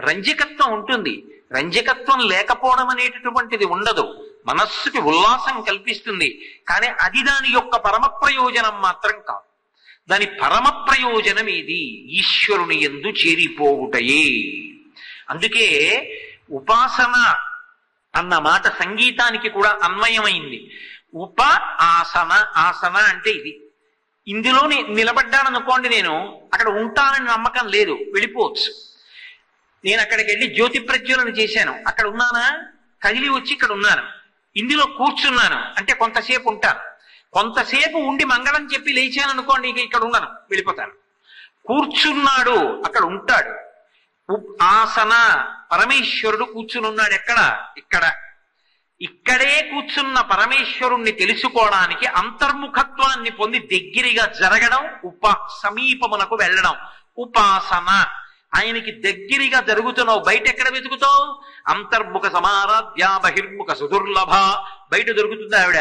రంజకత్వం ఉంటుంది, రంజకత్వం లేకపోవడం అనేటటువంటిది ఉండదు. మనస్సుకి ఉల్లాసం కల్పిస్తుంది, కానీ అది దాని యొక్క పరమ ప్రయోజనం మాత్రం కాదు. దాని పరమ ప్రయోజనం ఏది? ఈశ్వరుని యందు చేరిపోవుటయే. అందుకే ఉపాసన అన్న మాట సంగీతానికి కూడా అన్వయమైంది. ఉప ఆసన, ఆసన అంటే ఇది. ఇందులో నిలబడ్డాననుకోండి, నేను అక్కడ ఉంటానని నమ్మకం లేదు, వెళ్ళిపోవచ్చు. నేను అక్కడికి వెళ్ళి జ్యోతి ప్రజ్వలన చేశాను, అక్కడ ఉన్నానా? కదిలి వచ్చి ఇక్కడ ఉన్నాను, ఇందులో కూర్చున్నాను అంటే కొంతసేపు ఉంటాను. కొంతసేపు ఉండి మంగళం చెప్పి లేచాను అనుకోండి, ఇక ఇక్కడ ఉన్నాను, వెళ్ళిపోతాను. కూర్చున్నాడు, అక్కడ ఉంటాడు. ఆసన, పరమేశ్వరుడు కూర్చుని ఉన్నాడు ఎక్కడ? ఇక్కడ. ఇక్కడే కూర్చున్న పరమేశ్వరుణ్ణి తెలుసుకోవడానికి అంతర్ముఖత్వాన్ని పొంది దగ్గరగా జరగడం, సమీపమునకు వెళ్ళడం ఉపాసన. ఆయనకి దగ్గరగా జరుగుతున్నావు, బయట ఎక్కడ వెతుకుతావు? అంతర్ముఖ సమారాధ్య బహిర్ముఖ సుదుర్లభ, బయట దొరుకుతుంది ఆవిడ.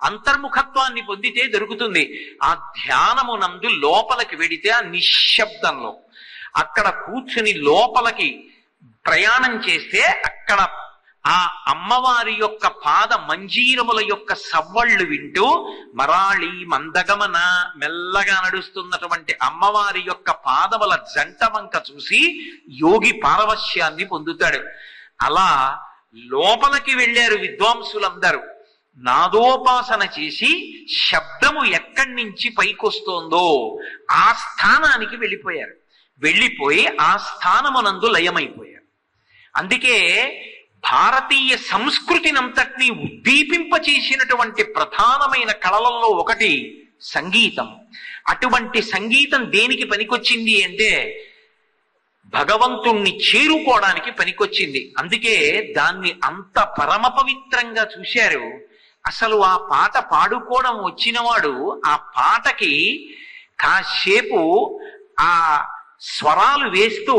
అంతర్ముఖత్వాన్ని పొందితే దొరుకుతుంది. ఆ ధ్యానమునందు లోపలికి వెడితే ఆ నిశ్శబ్దంలో అక్కడ కూర్చుని లోపలికి ప్రయాణం చేస్తే అక్కడ ఆ అమ్మవారి యొక్క పాద మంజీరముల యొక్క సవ్వళ్ళు వింటూ మరాళి మందగమన మెల్లగా నడుస్తున్నటువంటి అమ్మవారి యొక్క పాదముల జంట వంక చూసి యోగి పారవశ్యాన్ని పొందుతాడు. అలా లోపలికి వెళ్ళారు విద్వాంసులందరూ. నాదోపాసన చేసి శబ్దము ఎక్కడి నుంచి పైకొస్తోందో ఆ స్థానానికి వెళ్ళిపోయారు. వెళ్ళిపోయి ఆ స్థానమునందు లయమైపోయారు. అందుకే భారతీయ సంస్కృతినంతటినీ ఉద్దీపింపచేసినటువంటి ప్రధానమైన కళలలో ఒకటి సంగీతం. అటువంటి సంగీతం దేనికి పనికొచ్చింది అంటే భగవంతుణ్ణి చేరుకోవడానికి పనికొచ్చింది. అందుకే దాన్ని అంత పరమ పవిత్రంగా చూశారు. అసలు ఆ పాట పాడుకోవడం వచ్చినవాడు ఆ పాటకి కాసేపు ఆ స్వరాలు వేస్తూ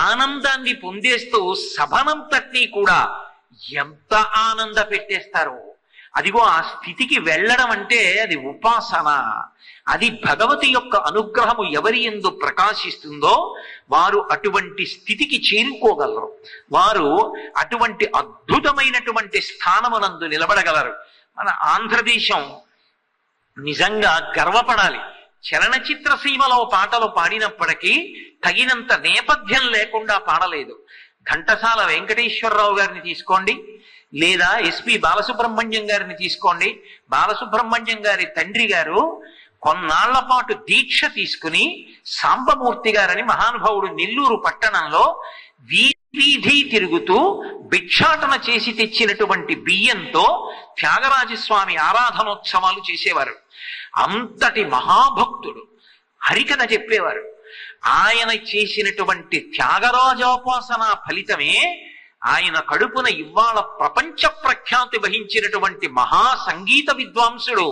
ఆనందాన్ని పొందేస్తూ సభనంతటినీ కూడా ఎంత ఆనంద పెట్టేస్తారో. అదిగో ఆ స్థితికి వెళ్ళడం అంటే అది ఉపాసన. అది భగవతి యొక్క అనుగ్రహము ఎవరి యందు ప్రకాశిస్తుందో వారు అటువంటి స్థితికి చేరుకోగలరు. వారు అటువంటి అద్భుతమైనటువంటి స్థానమునందు నిలబడగలరు. మన ఆంధ్రదేశం నిజంగా గర్వపడాలి. చలనచిత్ర సీమలో పాటలు పాడినప్పటికీ తగినంత నేపథ్యం లేకుండా పాడలేదు. ఘంటసాల వెంకటేశ్వరరావు గారిని తీసుకోండి, లేదా ఎస్పి బాలసుబ్రహ్మణ్యం గారిని తీసుకోండి. బాలసుబ్రహ్మణ్యం గారి తండ్రి గారు కొన్నాళ్ల పాటు దీక్ష తీసుకుని సాంబమూర్తి గారని మహానుభావుడు నెల్లూరు పట్టణంలో వీధి తిరుగుతూ భిక్షాటన చేసి తెచ్చినటువంటి బియ్యంతో త్యాగరాజస్వామి ఆరాధనోత్సవాలు చేసేవారు. అంతటి మహాభక్తుడు, హరికథ చెప్పేవారు. ఆయన చేసినటువంటి త్యాగరాజోపాసన ఫలితమే ఆయన కడుపున ఇవాళ ప్రపంచ ప్రఖ్యాతి వహించినటువంటి మహా సంగీత విద్వాంసుడు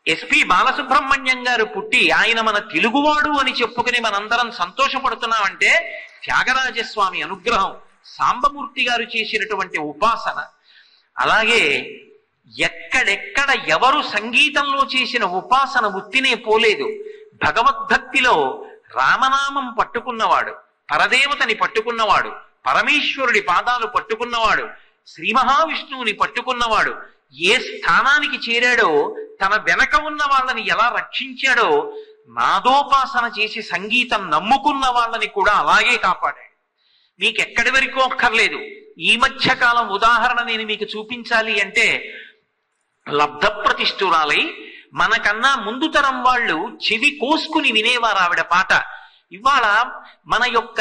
ఎస్పి బాలసుబ్రహ్మణ్యం గారు పుట్టి ఆయన మన తెలుగువాడు అని చెప్పుకుని మనందరం సంతోషపడుతున్నామంటే త్యాగరాజస్వామి అనుగ్రహం, సాంబమూర్తి గారు చేసినటువంటి ఉపాసన. అలాగే ఎక్కడెక్కడ ఎవరు సంగీతంలో చేసిన ఉపాసన ఉత్తినే పోలేదు. భగవద్భక్తిలో రామనామం పట్టుకున్నవాడు, పరదేవతని పట్టుకున్నవాడు, పరమేశ్వరుడి పాదాలు పట్టుకున్నవాడు, శ్రీ మహావిష్ణువుని పట్టుకున్నవాడు ఏ స్థానానికి చేరాడో, తన వెనక ఉన్న వాళ్ళని ఎలా రక్షించాడో, నాదోపాసన చేసి సంగీతం నమ్ముకున్న వాళ్ళని కూడా అలాగే కాపాడాడు. మీకెక్కడి వరకు అక్కర్లేదు. ఈ మధ్య కాలం ఉదాహరణ నేను మీకు చూపించాలి అంటే, లబ్ధ ప్రతిష్ఠురాలై మనకన్నా ముందు తరం వాళ్ళు చెవి కోసుకుని వినేవారు ఆవిడ పాట. ఇవాళ మన యొక్క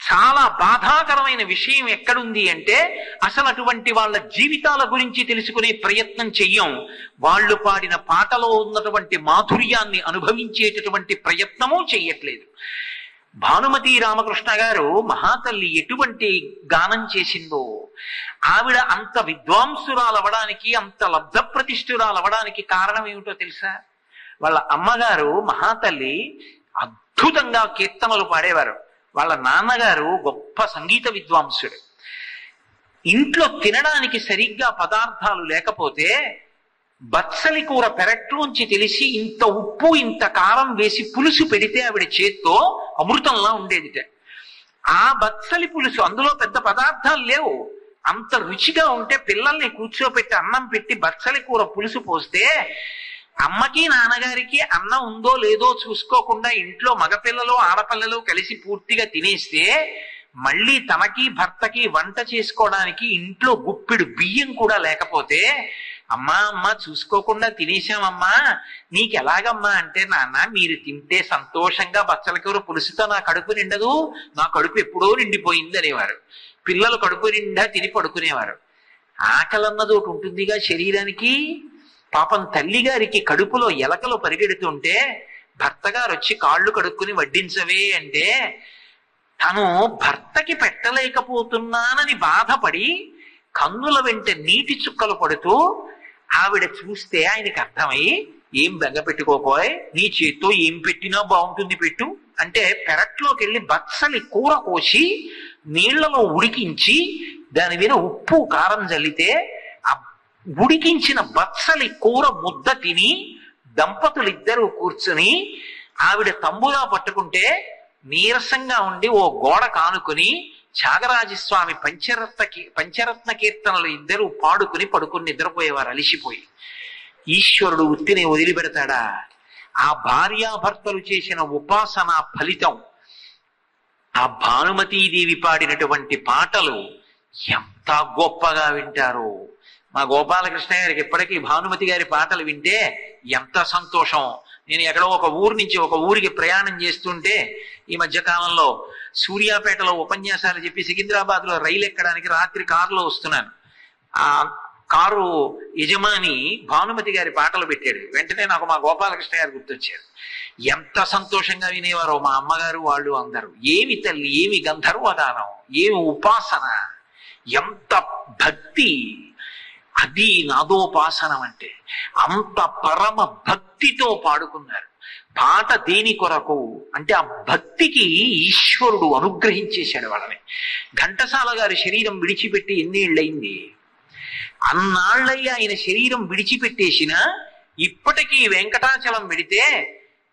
చాలా బాధాకరమైన విషయం ఎక్కడుంది అంటే, అసలు అటువంటి వాళ్ళ జీవితాల గురించి తెలుసుకునే ప్రయత్నం చెయ్యం. వాళ్ళు పాడిన పాటలో ఉన్నటువంటి మాధుర్యాన్ని అనుభవించేటటువంటి ప్రయత్నము చెయ్యట్లేదు. భానుమతి రామకృష్ణ గారు మహాతల్లి ఎటువంటి గానం చేసిందో, ఆవిడ అంత విద్వాంసురాలవడానికి, అంత లబ్ధ ప్రతిష్ఠురాలవడానికి కారణం ఏమిటో తెలుసా? వాళ్ళ అమ్మగారు మహాతల్లి అద్భుతంగా కీర్తనలు పాడేవారు. వాళ్ళ నాన్నగారు గొప్ప సంగీత విద్వాంసుడు. ఇంట్లో తినడానికి సరిగ్గా పదార్థాలు లేకపోతే బత్సలి కూర పెరట్లోంచి తెలిసి ఇంత ఉప్పు ఇంత కారం వేసి పులుసు పెడితే ఆవిడ చేత్తో అమృతంలా ఉండేదిట. ఆ బత్సలి పులుసు, అందులో పెద్ద పదార్థాలు లేవు, అంత రుచిగా ఉంటే పిల్లల్ని కూర్చోపెట్టి అన్నం పెట్టి బత్సలి కూర పులుసు పోస్తే అమ్మకి నాన్నగారికి అన్నం ఉందో లేదో చూసుకోకుండా ఇంట్లో మగపిల్లలు ఆడపిల్లలు కలిసి పూర్తిగా తినేస్తే మళ్ళీ తనకి భర్తకి వంట చేసుకోవడానికి ఇంట్లో గుప్పిడు బియ్యం కూడా లేకపోతే అమ్మా అమ్మా చూసుకోకుండా తినేసామమ్మా, నీకెలాగమ్మా అంటే, నాన్న మీరు తింటే సంతోషంగా బచ్చల కూర పులుసుతో నా కడుపు నిండదు, నా కడుపు ఎప్పుడో నిండిపోయింది అనేవారు. పిల్లలు కడుపు నిండా తిని పడుకునేవారు. ఆకలన్నది ఒకటి ఉంటుందిగా శరీరానికి. పాపం తల్లి గారికి కడుపులో ఎలకలు పరిగెడుతుంటే భర్త గారు వచ్చి కాళ్ళు కడుక్కుని వడ్డించవే అంటే తను భర్తకి పెట్టలేకపోతున్నానని బాధపడి కన్నుల వెంట నీటి చుక్కలు పడుతూ ఆవిడ చూస్తే ఆయనకి అర్థమై, ఏం బెంగ పెట్టుకోపోయ్, నీ చేత్తో ఏం పెట్టినా బాగుంటుంది పెట్టు అంటే పెరట్లోకి వెళ్ళి బచ్చలి కూర కోసి నీళ్లలో ఉడికించి దాని మీద ఉప్పు కారం జల్లితే ఆ ఉడికించిన బచ్చలి కూర ముద్ద తిని దంపతులిద్దరూ కూర్చుని ఆవిడ తంబులా పట్టుకుంటే నీరసంగా ఉండి ఓ గోడ కానుకుని త్యాగరాజస్వామి పంచరత్న కీర్తనలు ఇద్దరు పాడుకుని పడుకుని నిద్రపోయేవారు అలిసిపోయి. ఈశ్వరుడు ఉత్తిని వదిలిపెడతాడా? ఆ భార్యాభర్తలు చేసిన ఉపాసన ఫలితం. ఆ భానుమతీదేవి పాడినటువంటి పాటలు ఎంత గొప్పగా వింటారు. మా గోపాలకృష్ణ గారికి ఎప్పటికీ భానుమతి గారి పాటలు వింటే ఎంత సంతోషం. నేను ఎక్కడో ఒక ఊరు నుంచి ఒక ఊరికి ప్రయాణం చేస్తుంటే ఈ మధ్య కాలంలో సూర్యాపేటలో ఉపన్యాసాలు చెప్పి సికింద్రాబాద్ లో రైలు ఎక్కడానికి రాత్రి కారులో వస్తున్నాను. ఆ కారు యజమాని భానుమతి గారి పాటలు పెట్టాడు. వెంటనే నాకు మా గోపాలకృష్ణ గారు గుర్తొచ్చారు. ఎంత సంతోషంగా వినేవారో మా అమ్మగారు వాళ్ళు అందరూ. ఏమి తల్లి, ఏమి గంధర్వదానం, ఏమి ఉపాసన, ఎంత భక్తి. అది నాదోపాసనం అంటే. అంత పరమ భక్తితో పాడుకున్నారు. పాట దేని కొరకు అంటే ఆ భక్తికి ఈశ్వరుడు అనుగ్రహించేశాడు వాళ్ళని. ఘంటసాల గారి శరీరం విడిచిపెట్టి ఎన్నేళ్ళయింది? అన్నాళ్ళయ్యి ఆయన శరీరం విడిచిపెట్టేసిన ఇప్పటికీ వెంకటాచలం వెడితే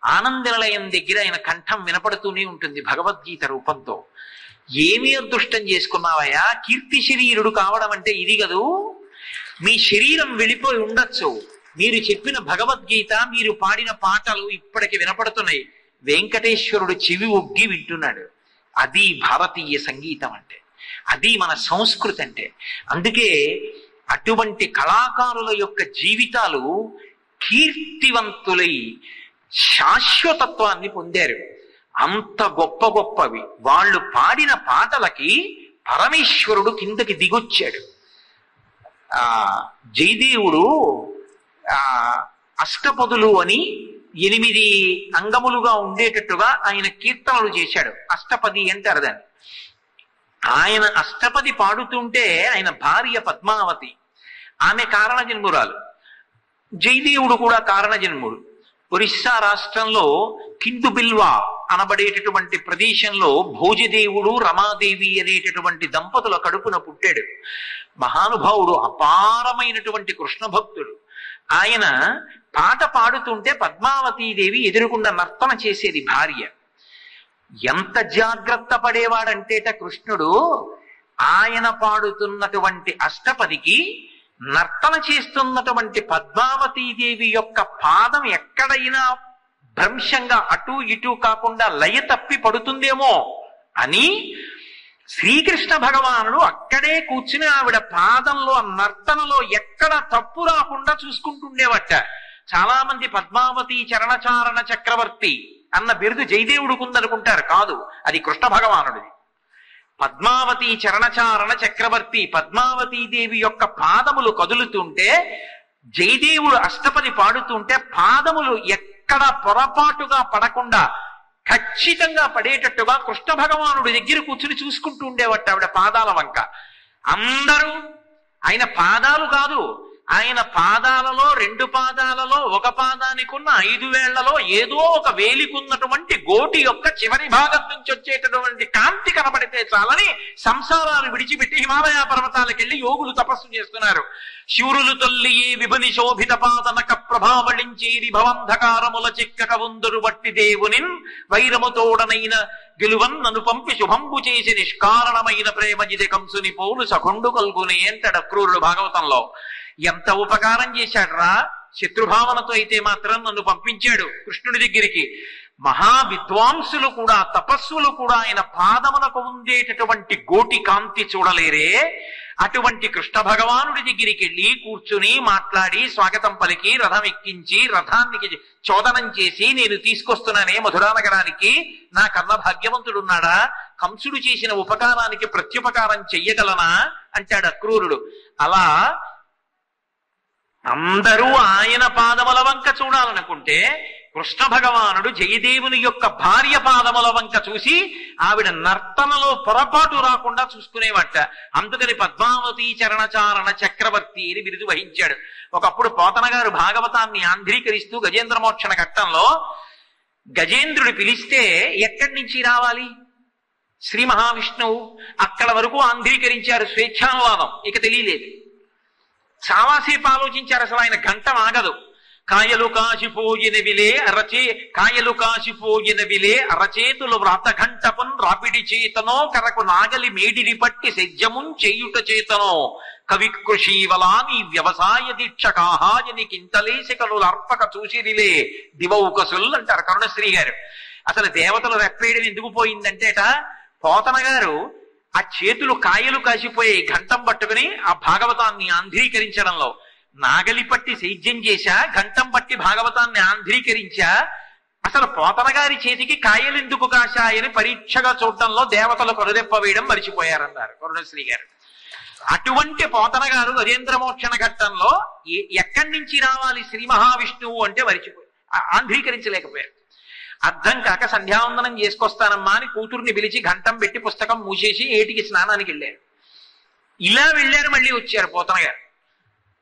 ఆనంద నిలయం దగ్గర ఆయన కంఠం వినపడుతూనే ఉంటుంది భగవద్గీత రూపంతో. ఏమీ అదృష్టం చేసుకున్నావయ్యా, కీర్తి శరీరుడు కావడం అంటే ఇది కదూ. మీ శరీరం వెళ్ళిపోయి ఉండొచ్చు, మీరు చెప్పిన భగవద్గీత మీరు పాడిన పాటలు ఇప్పటికి వినపడుతున్నాయి. వెంకటేశ్వరుడు చెవి ఒగ్గి వింటున్నాడు. అది భారతీయ సంగీతం అంటే, అది మన సంస్కృతి అంటే. అందుకే అటువంటి కళాకారుల యొక్క జీవితాలు కీర్తివంతులై శాశ్వతత్వాన్ని పొందారు. అంత గొప్ప గొప్పవి. వాళ్ళు పాడిన పాటలకి పరమేశ్వరుడు కిందకి దిగొచ్చాడు. జయదేవుడు అష్టపదులు అని 8 అంగములుగా ఉండేటట్టుగా ఆయన కీర్తనలు చేశాడు. అష్టపది అంటారు దాన్ని. ఆయన అష్టపది పాడుతుంటే ఆయన భార్య పద్మావతి, ఆమె కారణ జన్మురాలు. జయదేవుడు కూడా కారణ జన్ముడు. ఒరిస్సా రాష్ట్రంలో కిందుబిల్వా అనబడేటటువంటి ప్రదేశంలో భోజదేవుడు రమాదేవి అనేటటువంటి దంపతుల కడుపున పుట్టాడు. మహానుభావుడు, అపారమైనటువంటి కృష్ణ భక్తుడు. ఆయన పాట పాడుతుంటే పద్మావతీదేవి ఎదురుకుండా నర్తన చేసేది భార్య. ఎంత జాగ్రత్త పడేవాడంటేట కృష్ణుడు, ఆయన పాడుతున్నటువంటి అష్టపదికి నర్తన చేస్తున్నటువంటి పద్మావతీదేవి యొక్క పాదం ఎక్కడైనా భ్రంశంగా అటు ఇటు కాకుండా లయ తప్పి పడుతుందేమో అని శ్రీకృష్ణ భగవానుడు అక్కడే కూర్చుని ఆవిడ పాదంలో నర్తనలో ఎక్కడ తప్పు రాకుండా చూసుకుంటుండేవట. చాలా మంది పద్మావతి చరణచారణ చక్రవర్తి అన్న బిరుదు జయదేవుడికి ఉందనుకుంటారు. కాదు, అది కృష్ణ భగవానుడిది. పద్మావతి చరణచారణ చక్రవర్తి. పద్మావతీదేవి యొక్క పాదములు కదులుతుంటే జయదేవుడు అష్టపది పాడుతుంటే పాదములు ఎక్కడ పొరపాటుగా పడకుండా ఖచ్చితంగా పడేటట్టుగా కృష్ణ భగవానుడి దగ్గర కూర్చుని చూసుకుంటూ ఉండేవట ఆవిడ పాదాల వంక. అందరూ ఆయన పాదాలు కాదు, ఆయన పాదాలలో 2 పాదాలలో ఒక పాదానికి ఉన్న 5 వేళ్లలో ఏదో ఒక వేలికున్నటువంటి గోటి యొక్క చివరి భాగం నుంచి వచ్చేటటువంటి కాంతి కనబడితే చాలని సంసారాలు విడిచిపెట్టి హిమాలయ పర్వతాలకు వెళ్ళి యోగులు తపస్సు చేస్తున్నారు. శూరులు తొల్లి ఏ విభని శోభిత పాదనక ప్రభావళించేరి భవంధకారముల చిక్కక ఉందురు వట్టి దేవునిన్ వైరముతోడనైన గెలువన్ నన్ను పంపి శుభంబు చేసి నిష్కారణమైన ప్రేమజిది కంసుని పోలు సఖుండు కల్గునే అంటాడు క్రూరుడు భాగవతంలో. ఎంత ఉపకారం చేశాడ్రా, శత్రుభావనతో అయితే మాత్రం నన్ను పంపించాడు కృష్ణుడి దగ్గరికి. మహా విద్వాంసులు కూడా తపస్సులు కూడా ఆయన పాదమునకు ఉండేటటువంటి గోటి కాంతి చూడలేరే. అటువంటి కృష్ణ భగవానుడి దగ్గరికి వెళ్ళి కూర్చుని మాట్లాడి స్వాగతం పలికి రథం ఎక్కించి రథానికి చోదనం చేసి నేను తీసుకొస్తున్నానే మధురా నగరానికి నా కన్న భాగ్యవంతుడున్నాడా, కంసుడు చేసిన ఉపకారానికి ప్రత్యుపకారం చెయ్యగలనా అంటాడు అక్రూరుడు. అలా అందరూ ఆయన పాదముల వంక చూడాలనుకుంటే కృష్ణ భగవానుడు జయదేవుని యొక్క భార్య పాదముల వంక చూసి ఆవిడ నర్తనలో పొరపాటు రాకుండా చూసుకునేవట. అందుకని పద్మావతి చరణచారణ చక్రవర్తి అని బిరుదు వహించాడు. ఒకప్పుడు పోతన గారు భాగవతాన్ని ఆంధ్రీకరిస్తూ గజేంద్ర మోక్షణ ఘట్టంలో గజేంద్రుడు పిలిస్తే ఎక్కడి నుంచి రావాలి? శ్రీ మహావిష్ణువు అక్కడ వరకు ఆంధ్రీకరించారు స్వేచ్ఛానువాదం, ఇక తెలియలేదు. చాలాసేపు ఆలోచించారు, అసలు ఆయన గంటం ఆగదు. కాయలు కాశిపోయినవిలే అరచేతులు వ్రాత ఘంటపన్ రాపిడి చేతనో కరకు నాగలి మేడిని పట్టి సెజ్జమున్ చేయుట చేతనో కవి కృషీవలాని వ్యవసాయ దీక్ష కాహాయని కింతలేశకలు అర్పక చూసిరిలే దివౌకసుల్ అంటారు కరుణశ్రీ గారు. అసలు దేవతలు రెప్పేయడం ఎందుకు పోయిందంటేట, పోతన గారు ఆ చేతులు కాయలు కాసిపోయే ఘంటం పట్టుకుని ఆ భాగవతాన్ని ఆంధ్రీకరించడంలో నాగలి పట్టి సైజ్యం చేశా, ఘంటం పట్టి భాగవతాన్ని ఆంధ్రీకరించా. అసలు పోతన గారి చేతికి కాయలు ఎందుకు కాశాయని పరీక్షగా చూడటంలో దేవతలు కొరదెప్ప వేయడం మరిచిపోయారన్నారు కరుణశ్రీ గారు. అటువంటి పోతన గారు గజేంద్ర మోక్షణ ఘట్టంలో ఎక్కడి నుంచి రావాలి శ్రీ మహావిష్ణువు అంటే మరిచిపోయారు, ఆంధ్రీకరించలేకపోయారు. అర్థం కాక సంధ్యావందనం చేసుకొస్తానమ్మా అని కూతుర్ని పిలిచి ఘంటం పెట్టి పుస్తకం మూసేసి ఏటికి స్నానానికి వెళ్ళారు. ఇలా వెళ్ళారు, మళ్ళీ వచ్చారు పోతన గారు.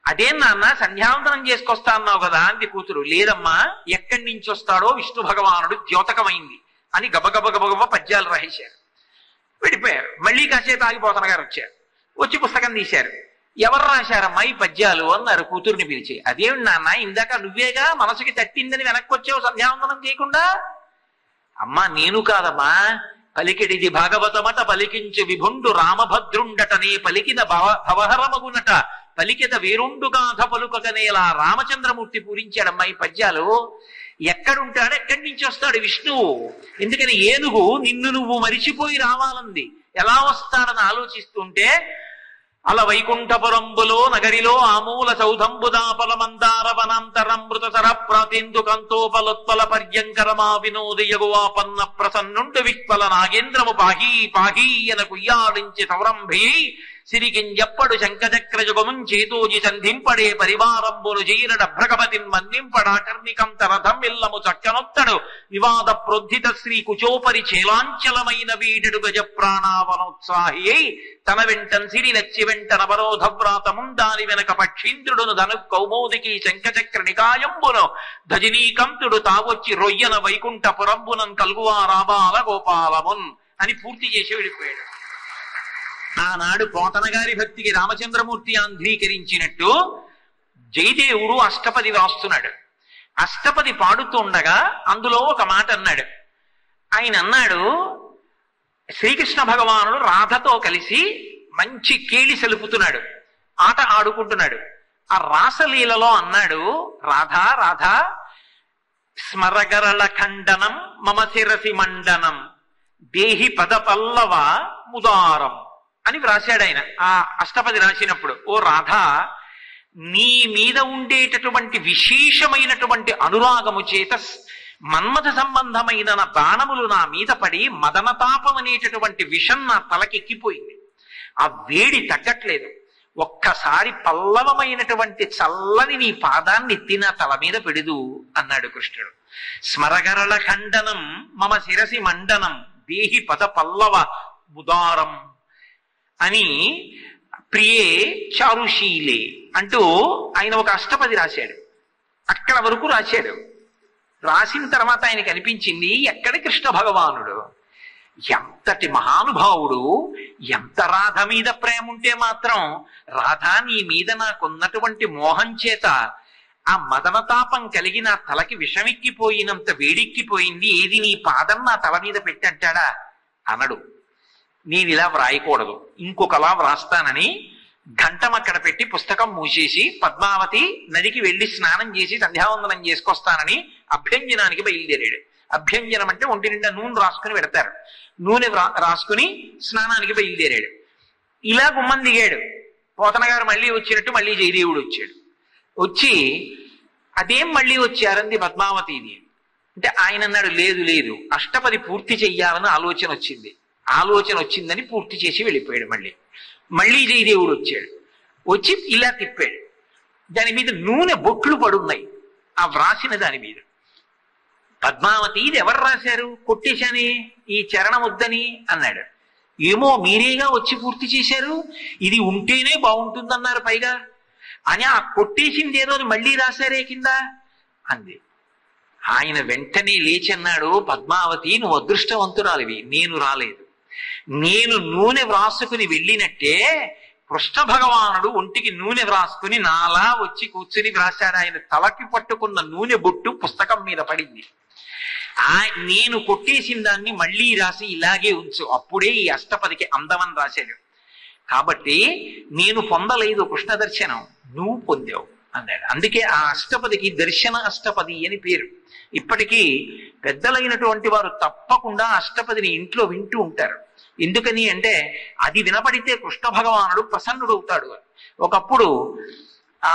అదేం నాన్న సంధ్యావందనం చేసుకొస్తా అన్నావు కదా అంది కూతురు. లేదమ్మా, ఎక్కడి నుంచి వస్తాడో విష్ణు భగవానుడు ద్యోతకమైంది అని గబగబ పద్యాలు రాసేశారు. వెళ్ళిపోయారు. మళ్ళీ కాసేపు ఆగి పోతన గారు వచ్చారు. వచ్చి పుస్తకం తీశారు. ఎవరు రాశారమ్మా ఈ పద్యాలు అన్నారు కూతుర్ని పిలిచి. అదేమి నాన్న, ఇందాక నువ్వేగా మనసుకి తట్టిందని వెనక్కి వచ్చావు సంధ్యావందనం చేయకుండా. అమ్మా నేను కాదమ్మా, పలికిడిది భాగవతమట పలికించు విభుండు రామభద్రుండటనే పలికిన భవహరమగునట పలికిత వేరుండు గాథ పలుకగనేలా రామచంద్రమూర్తి పూరించాడమ్మా ఈ పద్యాలు. ఎక్కడుంటాడు, ఎక్కడి నుంచి వస్తాడు విష్ణువు? ఎందుకని ఏనుగు నిన్ను నువ్వు మరిచిపోయి రావాలంది. ఎలా వస్తాడని ఆలోచిస్తుంటే అల వైకుంఠపురంబులో నగరిలో ఆమూల సౌధంబుదాపల మందార వనాంతరమృత సర ప్రాతేందు కంతోపలోత్పల పర్యంకరమా వినోదయగువాపన్న ప్రసన్నుండు విక్పల నాగేంద్రము పాహీ పాహీ ఎన కుయ్యాడించి సౌరంభి సిరికింజప్పడు శంఖచక్రయుగముం చేతోజి సంధింపడే పరివారంబును జీరడ భ్రగపతిన్ మందింపడాకర్ణికం తరథం ఇల్లము చక్కనొత్తడు వివాద ప్రోద్ధిత శ్రీ కుచోపరి చేలాంచలమైన వీడెడు గజ ప్రాణావనోత్సాహి తన వెంటన్ సిరి నచ్చి వెంట నవరోధ వ్రాతముం దాని వెనక పక్షీంద్రుడును ధను కౌమోదికి శంఖచక్ర నికాయంబును ధజినీకంతుడు తావొచ్చి రొయ్యన వైకుంఠపురంబునన్ కల్గువారాబాల గోపాలమున్ అని పూర్తి చేసి వెళ్ళిపోయాడు. ఆనాడు పోతన గారి భక్తికి రామచంద్రమూర్తి ఆంధ్రీకరించినట్టు జయదేవుడు అష్టపది రాస్తున్నాడు. అష్టపది పాడుతుండగా అందులో ఒక మాట అన్నాడు. ఆయన అన్నాడు, శ్రీకృష్ణ భగవానుడు రాధతో కలిసి మంచి కేళి సెలుపుతున్నాడు, ఆట ఆడుకుంటున్నాడు. ఆ రాసలీలలో అన్నాడు, రాధా రాధా స్మరగరళ ఖండనం మమ శిరసి మండనం దేహి పద పల్లవ ముదారం అని వ్రాశాడు ఆయన ఆ అష్టపది రాసినప్పుడు. ఓ రాధా, నీ మీద ఉండేటటువంటి విశేషమైనటువంటి అనురాగము చేత మన్మథ సంబంధమైన నా బాణములు నా మీద పడి మదనతాపం అనేటటువంటి విషం నా తలకెక్కిపోయింది. ఆ వేడి తగ్గట్లేదు. ఒక్కసారి పల్లవమైనటువంటి చల్లని నీ పాదాన్ని ఎత్తి నా తల మీద పెడుదు అన్నాడు కృష్ణుడు. స్మరగరళ ఖండనం మమ శిరసి మండనం దేహి పద పల్లవ ముదారం అని ప్రియే చారుశీలే అంటూ ఆయన ఒక అష్టపది రాశాడు. అక్కడ వరకు రాశాడు. రాసిన తర్వాత ఆయనకి అనిపించింది, ఎక్కడ కృష్ణ భగవానుడు ఎంతటి మహానుభావుడు, ఎంత రాధ మీద ప్రేమ ఉంటే మాత్రం రాధా నీ మీద నాకున్నటువంటి మోహం చేత ఆ మదనతాపం కలిగి నా తలకి విషమెక్కిపోయినంత వేడెక్కిపోయింది, ఏది నీ పాదం నా తల మీద పెట్టంటాడా అనడు. నేను ఇలా వ్రాయకూడదు, ఇంకొకలా వ్రాస్తానని ఘంటం అక్కడ పెట్టి పుస్తకం మూసేసి పద్మావతి నదికి వెళ్లి స్నానం చేసి సంధ్యావందనం చేసుకొస్తానని అభ్యంజనానికి బయలుదేరాడు. అభ్యంజనం అంటే ఒంటి నిండా నూనె రాసుకుని పెడతారు. నూనె రాసుకుని స్నానానికి బయలుదేరాడు. ఇలా గుమ్మం దిగాడు. పోతన గారు మళ్ళీ వచ్చినట్టు మళ్ళీ జయదేవుడు వచ్చాడు. వచ్చి అదేం మళ్ళీ వచ్చారంది పద్మావతిది అంటే ఆయన అన్నాడు, లేదు లేదు, అష్టపది పూర్తి చెయ్యాలని ఆలోచన వచ్చింది. ఆలోచన వచ్చిందని పూర్తి చేసి వెళ్ళిపోయాడు. మళ్ళీ జయదేవుడు వచ్చాడు. వచ్చి ఇలా తిప్పాడు. దాని మీద నూనె బొట్లు పడున్నాయి. ఆ వ్రాసిన దాని మీద పద్మావతి ఇది ఎవరు రాశారు, కొట్టేశాని, ఈ చరణం వద్దని అన్నాడు. ఏమో మీరేగా వచ్చి పూర్తి చేశారు, ఇది ఉంటేనే బాగుంటుందన్నారు పైగా అని ఆ కొట్టేసింది ఏదో మళ్ళీ రాశారే కింద అంది. ఆయన వెంటనే లేచి అన్నాడు, పద్మావతి నువ్వు అదృష్టవంతురాలివి, నేను రాలేదు. నేను నూనె వ్రాసుకుని వెళ్ళినట్టే కృష్ణ భగవానుడు ఒంటికి నూనె వ్రాసుకుని నాలా వచ్చి కూర్చుని వ్రాశాడు. ఆయన తలకి పట్టుకున్న నూనె బొట్టు పుస్తకం మీద పడింది. నేను కొట్టేసిన దాన్ని మళ్ళీ రాసి ఇలాగే ఉంచు, అప్పుడే ఈ అష్టపదికి అందమని రాశాడు. కాబట్టి నేను పొందలేదు కృష్ణ దర్శనం, నువ్వు పొందావు అన్నాడు. అందుకే ఆ అష్టపదికి దర్శన అష్టపది అని పేరు. ఇప్పటికీ పెద్దలైనటువంటి వారు తప్పకుండా అష్టపదిని ఇంట్లో వింటూ ఉంటారు. ఎందుకని అంటే అది వినపడితే కృష్ణ భగవానుడు ప్రసన్నుడవుతాడు. ఒకప్పుడు ఆ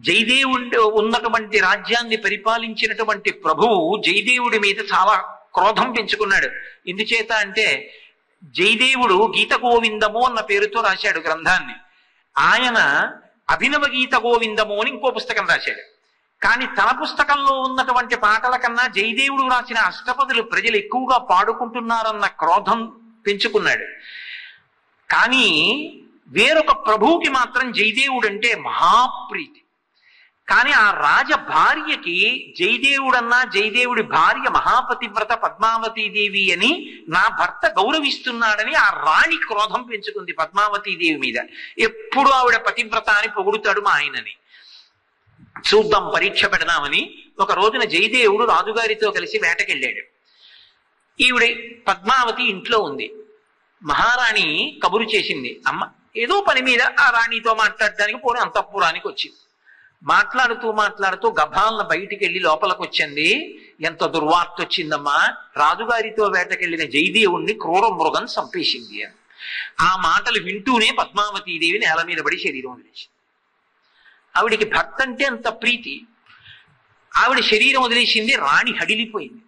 జయదేవుడు ఉన్నటువంటి రాజ్యాన్ని పరిపాలించినటువంటి ప్రభువు జయదేవుడి మీద చాలా క్రోధం పెంచుకున్నాడు. ఎందుచేత అంటే జయదేవుడు గీత గోవిందము అన్న పేరుతో రాశాడు గ్రంథాన్ని. ఆయన అభినవ గీత గోవిందము అని ఇంకో పుస్తకం రాశాడు. కానీ తన పుస్తకంలో ఉన్నటువంటి పాటల కన్నా జయదేవుడు రాసిన అష్టపదులు ప్రజలు ఎక్కువగా పాడుకుంటున్నారన్న క్రోధం పెంచుకున్నాడు. కానీ వేరొక ప్రభువుకి మాత్రం జయదేవుడు అంటే మహాప్రీతి. కానీ ఆ రాజ భార్యకి జయదేవుడన్నా జయదేవుడి భార్య మహాపతివ్రత పద్మావతీదేవి అని నా భర్త గౌరవిస్తున్నాడని ఆ రాణి క్రోధం పెంచుకుంది పద్మావతీదేవి మీద. ఎప్పుడు ఆవిడ పతివ్రత అని పొగుడుతాడు మా ఆయనని. చూద్దాం, పరీక్ష పెడదామని ఒక రోజున జయదేవుడు రాజుగారితో కలిసి వేటకెళ్ళాడు. ఈవిడ పద్మావతి ఇంట్లో ఉంది. మహారాణి కబురు చేసింది, అమ్మ ఏదో పని మీద ఆ రాణితో మాట్లాడడానికి పోనీ అంతఃపురానికి వచ్చింది. మాట్లాడుతూ గభాలను బయటికి వెళ్ళి లోపలికి వచ్చింది. ఎంత దుర్వార్త వచ్చిందమ్మా, రాజుగారితో వేటకెళ్ళిన జయదేవుణ్ణి క్రూర మృగం చంపేసింది అని. ఆ మాటలు వింటూనే పద్మావతీదేవి నేల మీద పడి శరీరం వదిలేసింది. ఆవిడికి భర్త అంటే అంత ప్రీతి. ఆవిడ శరీరం వదిలేసింది. రాణి హడిలిపోయింది.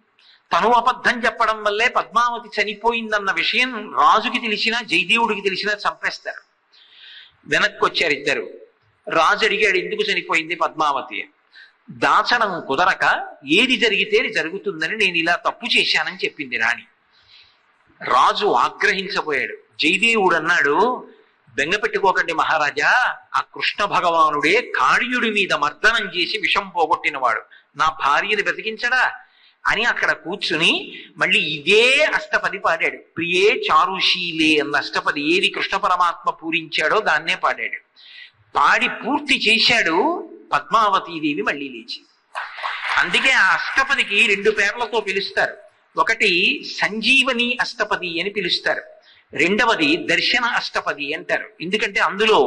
తను అబద్ధం చెప్పడం వల్లే పద్మావతి చనిపోయిందన్న విషయం రాజుకి తెలిసినా జయదేవుడికి తెలిసినా చంపేస్తారు. వెనక్కి వచ్చారు ఇద్దరు. రాజు అడిగాడు, ఎందుకు చనిపోయింది పద్మావతి? దాచడం కుదరక ఏది జరిగితే జరుగుతుందని నేను ఇలా తప్పు చేశానని చెప్పింది రాణి. రాజు ఆగ్రహించబోయాడు. జయదేవుడు అన్నాడు, బెంగ పెట్టుకోకండి మహారాజా, ఆ కృష్ణ భగవానుడే కాళీయుడి మీద మర్దనం చేసి విషం పోగొట్టినవాడు, నా భార్యని బ్రతికించడా అని అక్కడ కూర్చుని మళ్ళీ ఇదే అష్టపది పాడాడు. ప్రియే చారుశీలే అన్న అష్టపది ఏది కృష్ణ పరమాత్మ పూరించాడో దాన్నే పాడాడు. పాడి పూర్తి చేశాడు. పద్మావతీదేవి మళ్ళీ లేచి. అందుకే ఆ అష్టపదికి రెండు పేర్లతో పిలుస్తారు. ఒకటి సంజీవని అష్టపది అని పిలుస్తారు, రెండవది దర్శన అష్టపది అంటారు. ఎందుకంటే అందులో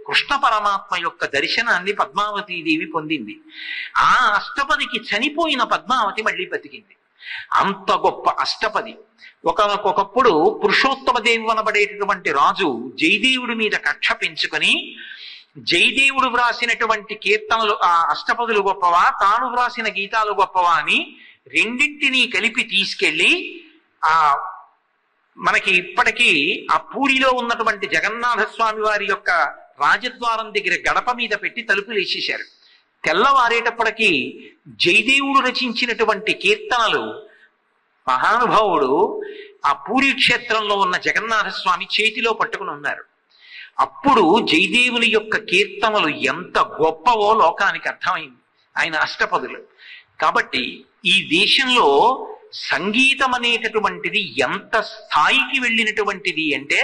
కృష్ణ పరమాత్మ యొక్క దర్శనాన్ని పద్మావతీదేవి పొందింది. ఆ అష్టపదికి చనిపోయిన పద్మావతి మళ్ళీ బతికింది. అంత గొప్ప అష్టపది. ఒకప్పుడు పురుషోత్తమ దేవి అనబడేటటువంటి రాజు జయదేవుడి మీద కక్ష పెంచుకొని జయదేవుడు వ్రాసినటువంటి కీర్తనలు ఆ అష్టపదులు గొప్పవా, తాను వ్రాసిన గీతాలు గొప్పవా అని రెండింటినీ కలిపి తీసుకెళ్లి ఆ మనకి ఇప్పటికీ ఆ పూరిలో ఉన్నటువంటి జగన్నాథ స్వామి వారి యొక్క రాజద్వారం దగ్గర గడప మీద పెట్టి తలుపులు వేసేశారు. తెల్లవారేటప్పటికీ జయదేవుడు రచించినటువంటి కీర్తనలు మహానుభావుడు ఆ పూరి క్షేత్రంలో ఉన్న జగన్నాథ స్వామి చేతిలో పట్టుకుని ఉన్నారు. అప్పుడు జయదేవుని యొక్క కీర్తనలు ఎంత గొప్పవో లోకానికి అర్థమైంది, ఆయన అష్టపదులు. కాబట్టి ఈ దేశంలో సంగీతం అనేటటువంటిది ఎంత స్థాయికి వెళ్ళినటువంటిది అంటే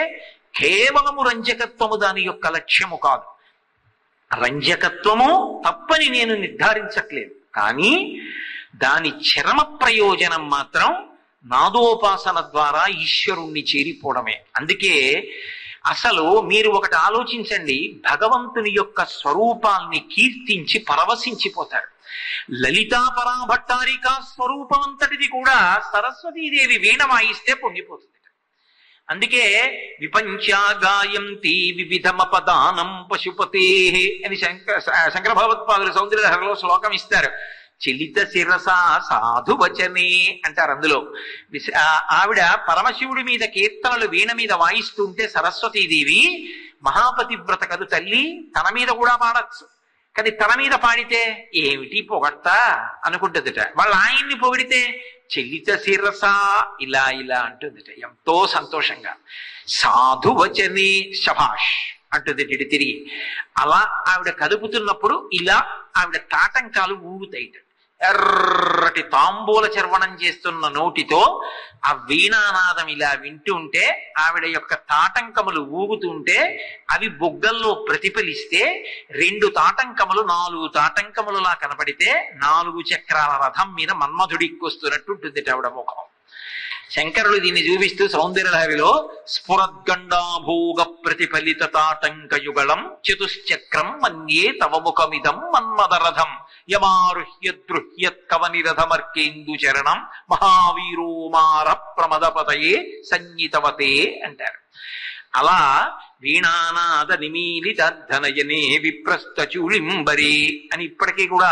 కేవలము రంజకత్వము దాని యొక్క లక్ష్యము కాదు. రంజకత్వము తప్పని నేను నిర్ధారించట్లేదు, కానీ దాని చరమ ప్రయోజనం మాత్రం నాదోపాసన ద్వారా ఈశ్వరుణ్ణి చేరిపోవడమే. అందుకే అసలు మీరు ఒకటి ఆలోచించండి, భగవంతుని యొక్క స్వరూపాల్ని కీర్తించి పరవశించిపోతారు. లలితా పరాభట్టారిక స్వరూపం అంతటిది కూడా సరస్వతీదేవి వీణ వాయిస్తే పొంగిపోతుంది. అందుకే విపంచా గాయంతి వివిధమపదానం పశుపతే అని శంకర భగవత్పాదులు సౌందర్యలహరిలో శ్లోకం ఇస్తారు. చలిత శిరస సాధువచనే అంటారు. అందులో ఆవిడ పరమశివుడి మీద కీర్తనలు వీణ మీద వాయిస్తుంటే సరస్వతీదేవి మహాపతివ్రత కదు తల్లి, తన మీద కూడా పాడచ్చు, కానీ తన మీద పాడితే ఏమిటి పొగట్టా అనుకుంటుందిట. వాళ్ళ ఆయన్ని పొగిడితే చెల్లిత శిరస ఇలా ఇలా అంటుందిట, ఎంతో సంతోషంగా. సాధువచనే శభాష్ అంటుంది తిరిగి. అలా ఆవిడ కదుపుతున్నప్పుడు ఇలా ఆవిడ తాటంకాలు ఊగుతాయిట. ఎర్రటి తాంబూల చర్వణం చేస్తున్న నోటితో ఆ వీణానాదం ఇలా వింటుంటే, ఆవిడ యొక్క తాటంకములు ఊగుతుంటే అవి బొగ్గల్లో ప్రతిఫలిస్తే 2 తాటంకములు 4 తాటంకములులా కనపడితే 4 చక్రాల రథం మీద మన్మధుడిక్కొస్తున్నట్టు ఉంటుంది ఆవిడ ముఖం. శంకరులు దీన్ని చూపిస్తూ సౌందర్యలహరిలో స్ఫురద్గండాభోగ ప్రతిఫలిత తాటంకయుగళం చతుశ్చక్రం మన్యే తవ ముఖమిదం మన్మదరథం యమారుహ్యద్రుహ్యత్ కవనిరథమర్కేందు చరణం మహావీరోమార ప్రమదపతయే సంగీతవతే అంటారు. అలా వీణానాద నిమీలితర్ధనయనే విప్రస్థ చూళింబరే అని ఇప్పటికీ కూడా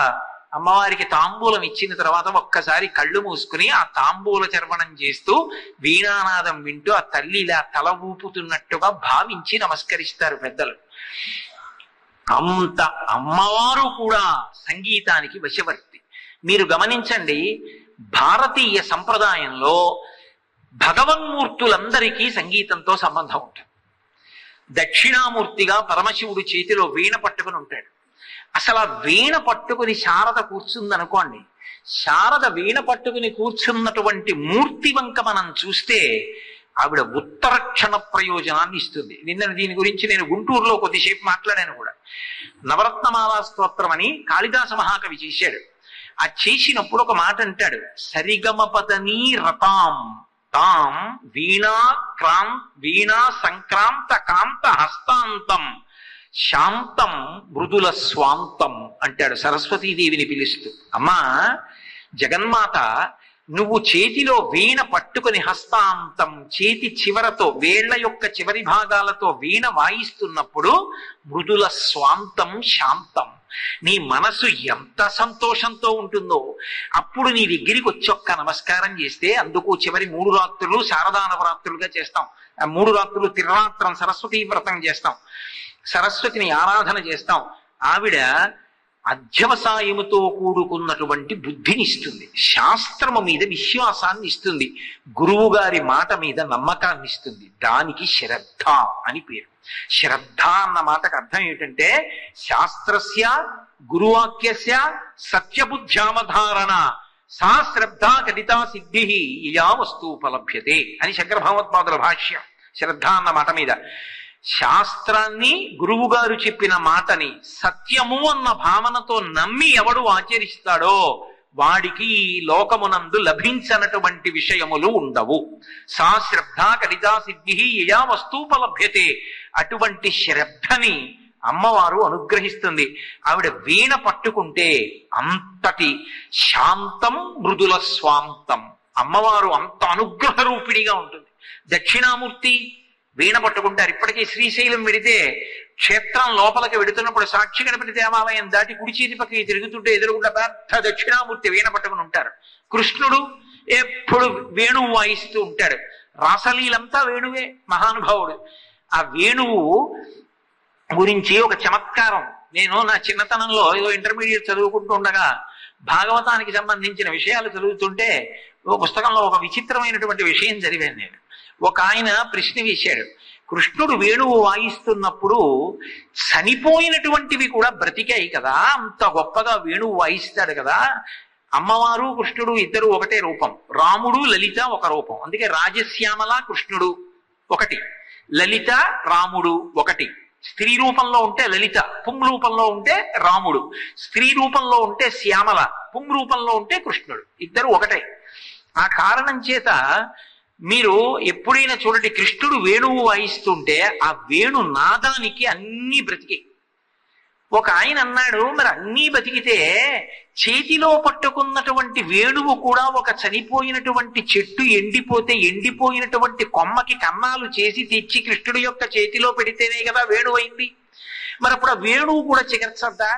అమ్మవారికి తాంబూలం ఇచ్చిన తర్వాత ఒక్కసారి కళ్ళు మూసుకుని ఆ తాంబూల చర్వణం చేస్తూ వీణానాదం వింటూ ఆ తల్లి ఇలా తల ఊపుతున్నట్టుగా భావించి నమస్కరిస్తారు పెద్దలు. అంత అమ్మవారు కూడా సంగీతానికి వశవర్తి. మీరు గమనించండి, భారతీయ సంప్రదాయంలో భగవన్మూర్తులందరికీ సంగీతంతో సంబంధం ఉంటుంది. దక్షిణామూర్తిగా పరమశివుడు చేతిలో వీణ పట్టుకుని ఉంటాడు. అసలు ఆ వీణ పట్టుకుని శారద కూర్చుందనుకోండి, శారద వీణ పట్టుకుని కూర్చున్నటువంటి మూర్తి వంక మనం చూస్తే ఆవిడ ఉత్తరక్షణ ప్రయోజనాన్ని ఇస్తుంది. దీని గురించి నేను గుంటూరులో కొద్దిసేపు మాట్లాడాను కూడా. నవరత్నమాలా స్తోత్రం అని కాళిదాస మహాకవి చేశాడు. ఆ చేసినప్పుడు ఒక మాట అంటాడు, సరిగమపదని రతాం తాం వీణా సంక్రాంత కాంత హస్తాంతం శాంతం మృదుల స్వాంతం అంటాడు సరస్వతీదేవిని పిలుస్తూ. అమ్మా జగన్మాత, నువ్వు చేతిలో వీణ పట్టుకుని హస్తాంతం చేతి చివరతో వేళ్ల యొక్క చివరి భాగాలతో వీణ వాయిస్తున్నప్పుడు మృదుల స్వాంతం శాంతం, నీ మనసు ఎంత సంతోషంతో ఉంటుందో. అప్పుడు నీ దగ్గరికి వచ్చి ఒక్క నమస్కారం చేస్తే, అందుకు చివరి 3 రాత్రులు శారదా నవరాత్రులుగా చేస్తాం. 3 రాత్రులు తిరురాత్రం సరస్వతీ వ్రతం చేస్తాం, సరస్వతిని ఆరాధన చేస్తాం. ఆవిడ అధ్యవసాయముతో కూడుకున్నటువంటి బుద్ధిని ఇస్తుంది, శాస్త్రము మీద విశ్వాసాన్ని ఇస్తుంది, గురువు గారి మాట మీద నమ్మకాన్ని ఇస్తుంది. దానికి శ్రద్ధ అని పేరు. శ్రద్ధ అన్న మాటకు అర్థం ఏమిటంటే శాస్త్రస్య గురువాక్యస్య సత్యబుద్ధ్యామధారణ సా శ్రద్ధ కదితా సిద్ధి యా వస్తూపలభ్యతే అని శంకర భగవత్పాదుల భాష్యం. శ్రద్ధ అన్న మాట మీద శాస్త్రాన్ని, గురువు గారు చెప్పిన మాటని సత్యము అన్న భావనతో నమ్మి ఎవడు ఆచరిస్తాడో వాడికి ఈ లోకమునందు లభించనటువంటి విషయములు ఉండవు. సా శ్రద్ధ కలితా సిద్ధి యా వస్తూపలభ్యతే. అటువంటి శ్రద్ధని అమ్మవారు అనుగ్రహిస్తుంది. ఆవిడ వీణ పట్టుకుంటే అంతటి శాంతం మృదుల స్వాంతం. అమ్మవారు అంత అనుగ్రహ రూపిణిగా ఉంటుంది. దక్షిణామూర్తి వీణ పట్టుకుంటారు. ఇప్పటికీ శ్రీశైలం వెడితే క్షేత్రం లోపలికి వెడుతున్నప్పుడు సాక్షి గణపతి దేవాలయం దాటి కుడి చేతి పక్కకి తిరుగుతుంటే ఎదురుగుండా పెద్ద దక్షిణామూర్తి వీణ పట్టుకుని ఉంటారు. కృష్ణుడు ఎప్పుడు వేణువు వాయిస్తూ ఉంటాడు. రాసలీలంతా వేణువే, మహానుభావుడు. ఆ వేణువు గురించి ఒక చమత్కారం, నేను నా చిన్నతనంలో ఏదో ఇంటర్మీడియట్ చదువుకుంటూ ఉండగా భాగవతానికి సంబంధించిన విషయాలు చదువుతుంటే ఓ పుస్తకంలో ఒక విచిత్రమైనటువంటి విషయం చదివాను నేను. ఒక ఆయన ప్రశ్న వేశాడు, కృష్ణుడు వేణువు వాయిస్తున్నప్పుడు చనిపోయినటువంటివి కూడా బ్రతికాయి కదా, అంత గొప్పగా వేణువు వాయిస్తాడు కదా, అమ్మవారు కృష్ణుడు ఇద్దరు ఒకటే రూపం, రాముడు లలిత ఒక రూపం, అందుకే రాజశ్యామల కృష్ణుడు ఒకటి, లలిత రాముడు ఒకటి. స్త్రీ రూపంలో ఉంటే లలిత, పుం రూపంలో ఉంటే రాముడు, స్త్రీ రూపంలో ఉంటే శ్యామల, పుం రూపంలో ఉంటే కృష్ణుడు, ఇద్దరు ఒకటే. ఆ కారణం చేత మీరు ఎప్పుడైనా చూడండి, కృష్ణుడు వేణువు వాయిస్తుంటే ఆ వేణు నాదానికి అన్ని బ్రతికే. ఒక ఆయన అన్నాడు, మరి అన్నీ బతికితే చేతిలో పట్టుకున్నటువంటి వేణువు కూడా ఒక చనిపోయినటువంటి చెట్టు ఎండిపోతే ఎండిపోయినటువంటి కొమ్మకి కన్నాలు చేసి తెచ్చి కృష్ణుడి యొక్క చేతిలో పెడితేనే కదా వేణువు అయింది. మరి అప్పుడు ఆ వేణువు కూడా చిగర్చద్దా?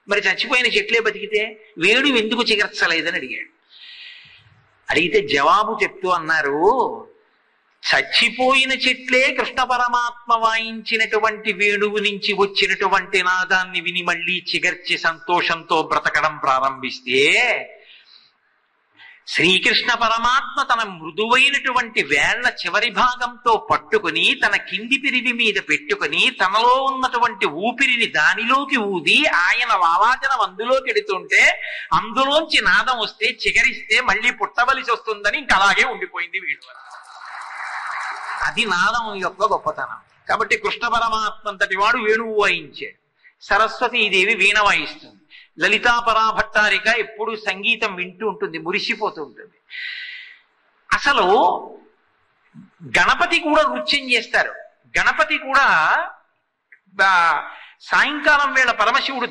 మరి చచ్చిపోయిన చెట్లే బతికితే వేణువు ఎందుకు చిగర్చలేదని అడిగాడు. అడిగితే జవాబు చెప్తూ అన్నారు, చచ్చిపోయిన చెట్లే కృష్ణ పరమాత్మ వాయించినటువంటి వేణువు నుంచి వచ్చినటువంటి నాదాన్ని విని మళ్ళీ చిగర్చి సంతోషంతో బ్రతకడం ప్రారంభిస్తే, శ్రీకృష్ణ పరమాత్మ తన మృదువైనటువంటి వేళ్ల చివరి భాగంతో పట్టుకుని తన కింది పిరివి మీద పెట్టుకుని తనలో ఉన్నటువంటి ఊపిరిని దానిలోకి ఊది ఆయన వావాచనం అందులోకి ఎడుతుంటే అందులోంచి నాదం వస్తే చిగరిస్తే మళ్ళీ పుట్టవలసి వస్తుందని ఇంక అలాగే ఉండిపోయింది వేణువు. అది నాదం యొక్క గొప్పతనం. కాబట్టి కృష్ణ పరమాత్మ అంతటి వాడు వేణువు వాయించాడు. సరస్వతీదేవి వీణ వాయిస్తుంది. లలితా పరాభట్టారిక ఎప్పుడు సంగీతం వింటూ ఉంటుంది, మురిసిపోతూ ఉంటుంది. అసలు గణపతి కూడా నృత్యం చేస్తారు. గణపతి కూడా సాయంకాలం వేళ పరమశివుడు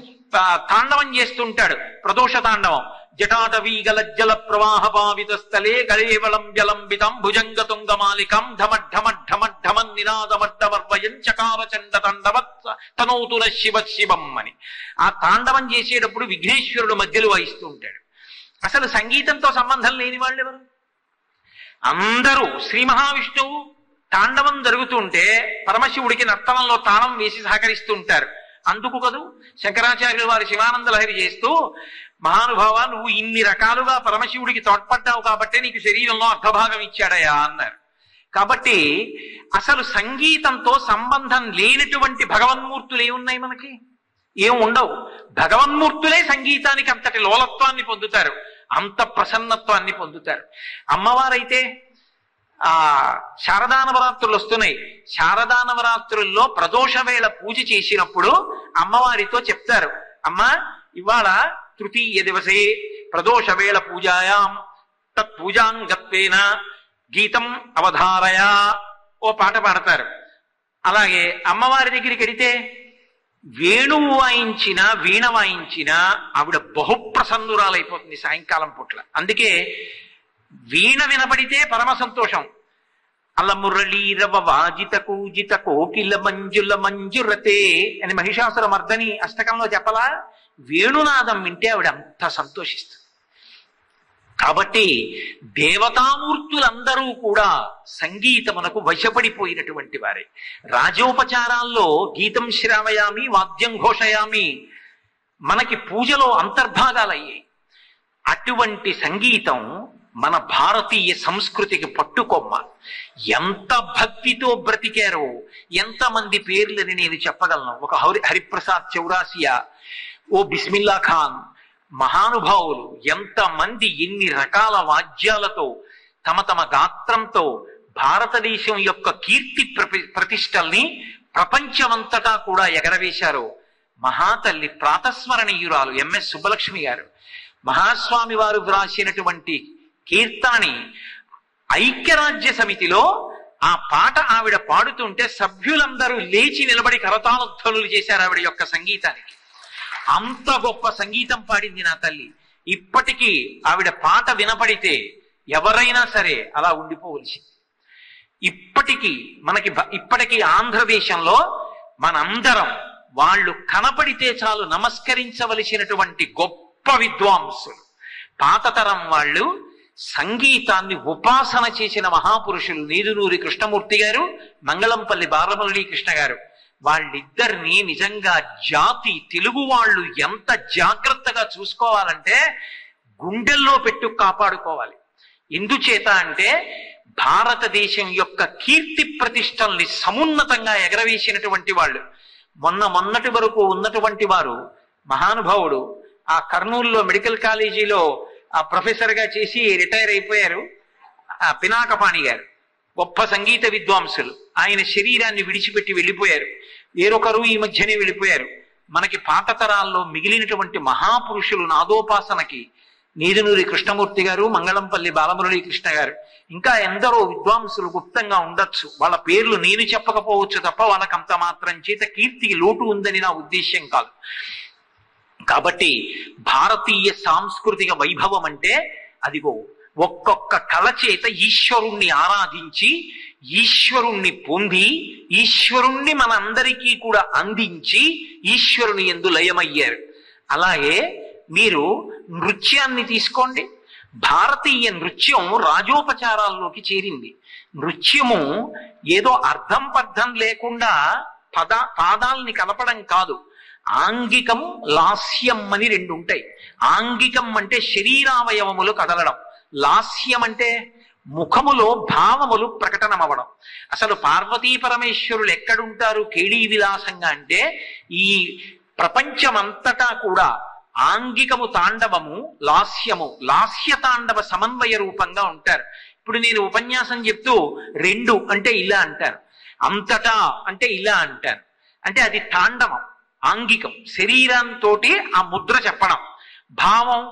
తాండవం చేస్తుంటాడు, ప్రదోష తాండవం. జటాటవీ గలజ్జల ప్రవాహ పావిత స్థలే గళేవళం జలంబితం భుజంగతుంగమాలికం ఢమఢమఢమఢమన్ నినాదమడ్డమర్వయం చకారచండ తండవత్ తనోతుల శివ శివం అని ఆ తాండవం చేసేటప్పుడు విఘ్నేశ్వరుడు మధ్యలో వాయిస్తూ ఉంటాడు. అసలు సంగీతంతో సంబంధం లేని వాళ్ళు ఎవరు? అందరూ శ్రీ మహావిష్ణువు తాండవం జరుగుతుంటే పరమశివుడికి నర్తనంలో తాళం వేసి సహకరిస్తూ ఉంటారు. అందుకు కదూ శంకరాచార్యులు వారి శివానంద లహరి చేస్తూ, మహానుభావ నువ్వు ఇన్ని రకాలుగా పరమశివుడికి తోడ్పడ్డావు కాబట్టే నీకు శరీరంలో అర్ధభాగం ఇచ్చాడయా అన్నారు. కాబట్టి అసలు సంగీతంతో సంబంధం లేనటువంటి భగవన్మూర్తులు ఏమున్నాయి మనకి? ఏం ఉండవు. భగవన్మూర్తులే సంగీతానికి అంతటి లోలత్వాన్ని పొందుతారు, అంత ప్రసన్నత్వాన్ని పొందుతారు. అమ్మవారైతే శారదా నవరాత్రులు వస్తున్నాయి. శారదా నవరాత్రుల్లో ప్రదోష వేళ పూజ చేసినప్పుడు అమ్మవారితో చెప్తారు, అమ్మా ఇవాళ తృతీయ దివసే ప్రదోష వేళ పూజాయాం తత్ పూజాంగత్వేన గీతం అవధారయా ఓ పాట పాడతారు. అలాగే అమ్మవారి దగ్గరికి వెడితే వేణువు వాయించిన వీణ వాయించిన ఆవిడ బహుప్రసన్నురాలైపోతుంది సాయంకాలం పూట్ల. అందుకే వీణ వినపడితే పరమ సంతోషం. అలమురళీరవ వాజిత కూజిత కోకిల మంజుల మంజురతే అని మహిషాసుర మర్దని అష్టకంలో చెప్పలా? వేణునాదం వింటే ఆవిడ అంత సంతోషిస్తుంది. కాబట్టి దేవతామూర్తులందరూ కూడా సంగీతమునకు వశపడిపోయినటువంటి వారే. రాజోపచారాల్లో గీతం శ్రావయామి వాద్యం ఘోషయామి మనకి పూజలో అంతర్భాగాలయ్యాయి. అటువంటి సంగీతం మన భారతీయ సంస్కృతికి పట్టుకొమ్మ. ఎంత భక్తితో బ్రతికారో ఎంతమంది పేర్లని నేను చెప్పగలను. ఒక హరిప్రసాద్ చౌరాసియా, ఓ బిస్మిల్లా ఖాన్, మహానుభావులు ఎంతమంది ఎన్ని రకాల వాద్యాలతో తమ తమ గాత్రంతో భారతదేశం యొక్క కీర్తి ప్రతిష్టల్ని ప్రపంచమంతటా కూడా ఎగరవేశారో. మహాతల్లి ప్రాతస్మరణీయురాలు ఎంఎస్ సుబ్బలక్ష్మి గారు మహాస్వామి వారు వ్రాసినటువంటి కీర్తనని ఐక్యరాజ్య సమితిలో ఆ పాట ఆవిడ పాడుతుంటే సభ్యులందరూ లేచి నిలబడి కరతాళధ్వనులు చేశారు ఆవిడ యొక్క సంగీతానికి. అంత గొప్ప సంగీతం పాడింది నా తల్లి. ఇప్పటికీ ఆవిడ పాట వినపడితే ఎవరైనా సరే అలా ఉండిపోవలసింది. ఇప్పటికీ ఆంధ్రదేశంలో మనందరం వాళ్ళు కనపడితే చాలు నమస్కరించవలసినటువంటి గొప్ప విద్వాంసులు. పాతతరం వాళ్ళు సంగీతాన్ని ఉపాసన చేసిన మహాపురుషులు నీదునూరి కృష్ణమూర్తి గారు, మంగళంపల్లి బాలమురళీ కృష్ణ గారు. వాళ్ళిద్దరినీ నిజంగా జాతి తెలుగు వాళ్ళు ఎంత జాగ్రత్తగా చూసుకోవాలంటే గుండెల్లో పెట్టు కాపాడుకోవాలి. ఎందుచేత అంటే భారతదేశం యొక్క కీర్తి ప్రతిష్టల్ని సమున్నతంగా ఎగరవేసినటువంటి వాళ్ళు. మొన్నటి వరకు ఉన్నటువంటి వారు మహానుభావుడు ఆ కర్నూలులో మెడికల్ కాలేజీలో ఆ ప్రొఫెసర్ గా చేసి రిటైర్ అయిపోయారు ఆ పినాకపాణి గారు. గొప్ప సంగీత విద్వాంసులు. ఆయన శరీరాన్ని విడిచిపెట్టి వెళ్ళిపోయారు. వేరొకరు ఈ మధ్యనే వెళ్ళిపోయారు. మనకి పాత తరాల్లో మిగిలినటువంటి మహాపురుషులు నాదోపాసనకి నీదునూరి కృష్ణమూర్తి గారు, మంగళంపల్లి బాలమురళీ కృష్ణ గారు, ఇంకా ఎందరో విద్వాంసులు గుప్తంగా ఉండొచ్చు. వాళ్ళ పేర్లు నేను చెప్పకపోవచ్చు తప్ప వాళ్ళకి అంత మాత్రం చేత కీర్తికి లోటు ఉందని నా ఉద్దేశ్యం కాదు. కాబట్టి భారతీయ సాంస్కృతిక వైభవం అంటే అదిగో ఒక్కొక్క కళ చేత ఈశ్వరుణ్ణి ఆరాధించి, ఈశ్వరుణ్ణి పొంది, ఈశ్వరుణ్ణి మనందరికీ కూడా అందించి ఈశ్వరుని యందు లయమయ్యారు. అలాగే మీరు నృత్యాన్ని తీసుకోండి. భారతీయ నృత్యం రాజోపచారాల్లోకి చేరింది. నృత్యము ఏదో అర్థం పర్థం లేకుండా పాదాలని కలపడం కాదు. ఆంగికం, లాస్యం అని రెండు ఉంటాయి. ఆంగికం అంటే శరీరావయవములు కదలడం, లాస్యం అంటే ముఖములో భావములు ప్రకటనమవడం. అసలు పార్వతీ పరమేశ్వరులు ఎక్కడుంటారు కేళీ విలాసంగా అంటే ఈ ప్రపంచమంతటా కూడా ఆంగికము తాండవము, లాస్యము, లాస్య తాండవ సమన్వయ రూపంగా ఉంటారు. ఇప్పుడు నేను ఉపన్యాసం చెప్తూ రెండు అంటే ఇలా అంటాను, అంతటా అంటే ఇలా అంటాను. అంటే అది తాండవం, ఆంగికం, శరీరంతో ఆ ముద్ర చెప్పడం. భావం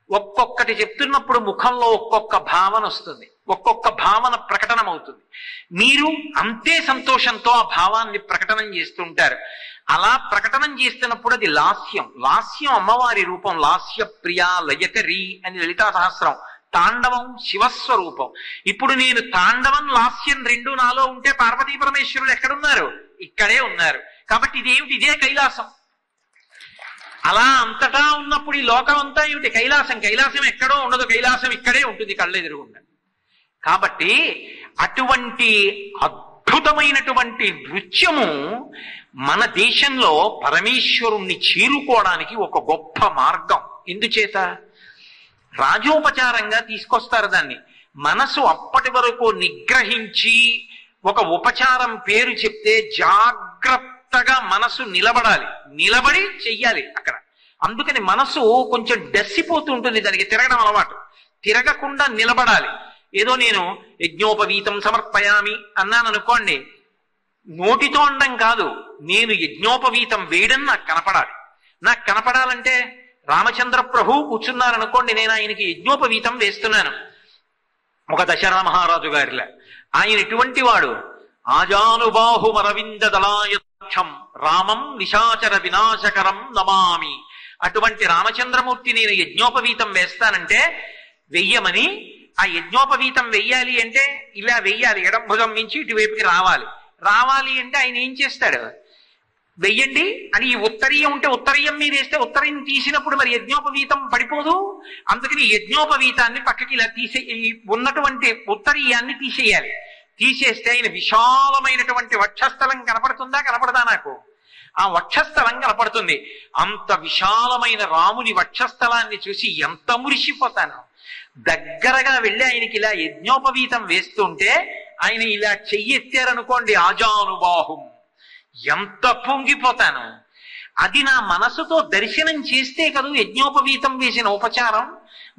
ఒక్కొక్కటి చెప్తున్నప్పుడు ముఖంలో ఒక్కొక్క భావన వస్తుంది, ఒక్కొక్క భావన ప్రకటనమవుతుంది. మీరు అంతే సంతోషంతో ఆ భావాన్ని ప్రకటనం చేస్తుంటారు. అలా ప్రకటనం చేస్తున్నప్పుడు అది లాస్యం. లాస్యం అమ్మవారి రూపం, లాస్య ప్రియా లయకరి అని లలితా సహస్రం. తాండవం శివస్వరూపం. ఇప్పుడు నేను తాండవం, లాస్యం రెండు నాలో ఉంటే పార్వతీ పరమేశ్వరులు ఎక్కడున్నారు? ఇక్కడే ఉన్నారు. కాబట్టి ఇదేమిటి? ఇదే కైలాసం. అలా అంతటా ఉన్నప్పుడు ఈ లోకం అంతా ఏమిటి? కైలాసం. కైలాసం ఎక్కడో ఉండదు, కైలాసం ఇక్కడే ఉంటుంది, కళ్ళెదురుగుండా. కాబట్టి అటువంటి అద్భుతమైనటువంటి నృత్యము మన దేశంలో పరమేశ్వరుణ్ణి చేరుకోవడానికి ఒక గొప్ప మార్గం. ఎందుచేత? రాజోపచారంగా తీసుకొస్తారు దాన్ని. మనసు అప్పటి వరకు నిగ్రహించి ఒక ఉపచారం పేరు చెప్తే జాగ్రత్తగా మనసు నిలబడాలి, నిలబడి చెయ్యాలి అక్కడ. అందుకని మనసు కొంచెం డస్సిపోతూ ఉంటుంది, దానికి తిరగడం అలవాటు. తిరగకుండా నిలబడాలి. ఏదో నేను యజ్ఞోపవీతం సమర్పయామి అన్నాను అనుకోండి, నోటితో అనడం కాదు, నేను యజ్ఞోపవీతం వేయడం నాకు కనపడాలి. నాకు కనపడాలంటే రామచంద్ర ప్రభు కూర్చున్నారనుకోండి, నేను ఆయనకి యజ్ఞోపవీతం వేస్తున్నాను. ఒక దశరథ మహారాజు గారిలా ఆయన ఇటువంటి వాడు. ఆజానుబాహుమరవింద దళాయక్షం రామం నిశాచర వినాశకరం నమామి. అటువంటి రామచంద్రమూర్తి నేను యజ్ఞోపవీతం వేస్తానంటే వెయ్యమని, ఆ యజ్ఞోపవీతం వెయ్యాలి అంటే ఇలా వెయ్యాలి, ఎడం భుజం నుంచి ఇటువైపుకి రావాలి. రావాలి అంటే ఆయన ఏం చేస్తాడు? వెయ్యండి అని ఈ ఉత్తరీయం ఉంటే ఉత్తరీయం మీద వేస్తే ఉత్తరీయం తీసినప్పుడు మరి యజ్ఞోపవీతం పడిపోదు. అందుకని యజ్ఞోపవీతాన్ని పక్కకి ఇలా ఉన్నటువంటి ఉత్తరీయాన్ని తీసేయాలి. తీసేస్తే ఆయన విశాలమైనటువంటి వక్షస్థలం కనపడుతుందా? కనపడదా? నాకు ఆ వక్షస్థలం కనపడుతుంది. అంత విశాలమైన రాముని వక్షస్థలాన్ని చూసి ఎంత మురిసిపోతాను. దగ్గరగా వెళ్ళి ఆయనకి ఇలా యజ్ఞోపవీతం వేస్తుంటే ఆయన ఇలా చెయ్యెత్తారనుకోండి, ఆజానుబాహుం, ఎంత పొంగిపోతాను. అది నా మనసుతో దర్శనం చేస్తే కదా యజ్ఞోపవీతం వేసిన ఉపచారం.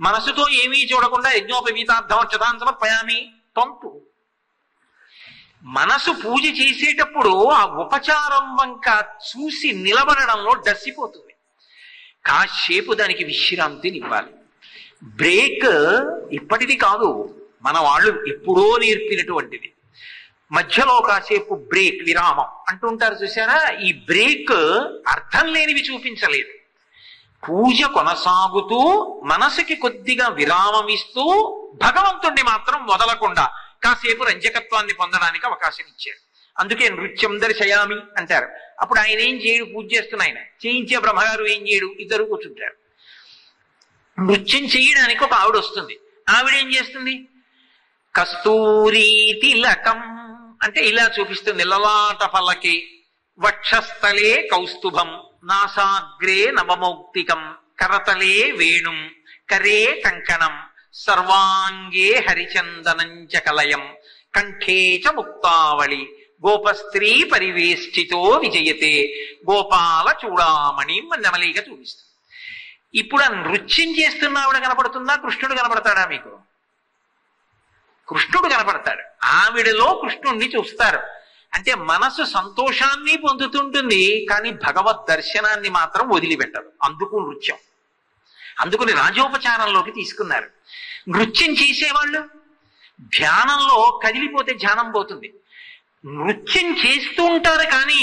మనసుతో ఏమీ చూడకుండా యజ్ఞోపవీతార్థం సమర్పయామి తొంతు. మనసు పూజ చేసేటప్పుడు ఆ ఉపచారం వంక చూసి నిలబడడంలో డస్సిపోతుంది. కాసేపు దానికి విశ్రాంతినివ్వాలి. బ్రేక్ ఇప్పటిది కాదు, మన వాళ్ళు ఎప్పుడో నేర్పినటువంటిది. మధ్యలో కాసేపు బ్రేక్, విరామం అంటుంటారు చూసారా? ఈ బ్రేక్ అర్థం లేనివి చూపించలేదు. పూజ కొనసాగుతూ మనసుకి కొద్దిగా విరామం ఇస్తూ భగవంతుణ్ణి మాత్రం వదలకుండా కాసేపు రంజకత్వాన్ని పొందడానికి అవకాశం ఇచ్చారు. అందుకే నృత్యం దర్శయామి అంటారు. అప్పుడు ఆయన ఏం చేయడు? పూజ చేస్తున్న ఆయన చేయించే బ్రహ్మగారు ఏం చేయడు? ఇద్దరు కూర్చుంటారు. నృత్యం చేయడానికి ఒక ఆవిడ వస్తుంది. ఆవిడ ఏం చేస్తుంది? కస్తూరి తిలకం అంటే ఇలా చూపిస్తుంది. లలాట పలకే వక్షస్థలే కౌస్తుభం నాసాగ్రే నవమౌక్తికం కరతలే వేణుం కరే కంకణం సర్వాంగే హరిచందనంచ కలయం కంఠే చ ముక్తావళి గోపస్త్రీ పరివేష్టితో విజయతే గోపాల చూడామణి నెమలిగా చూపిస్తుంది. ఇప్పుడు ఆ నృత్యం చేస్తున్న ఆవిడ కనపడుతుందా? కృష్ణుడు కనపడతాడా మీకు? కృష్ణుడు కనపడతాడు. ఆవిడలో కృష్ణుణ్ణి చూస్తారు. అంటే మనసు సంతోషాన్ని పొందుతుంటుంది, కానీ భగవద్ దర్శనాన్ని మాత్రం వదిలిపెట్టదు. అందుకు నృత్యం. అందుకని రాజోపచారంలోకి తీసుకున్నారు. నృత్యం చేసేవాళ్ళు ధ్యానంలో కదిలిపోతే ధ్యానం పోతుంది. నృత్యం చేస్తూ ఉంటారు కానీ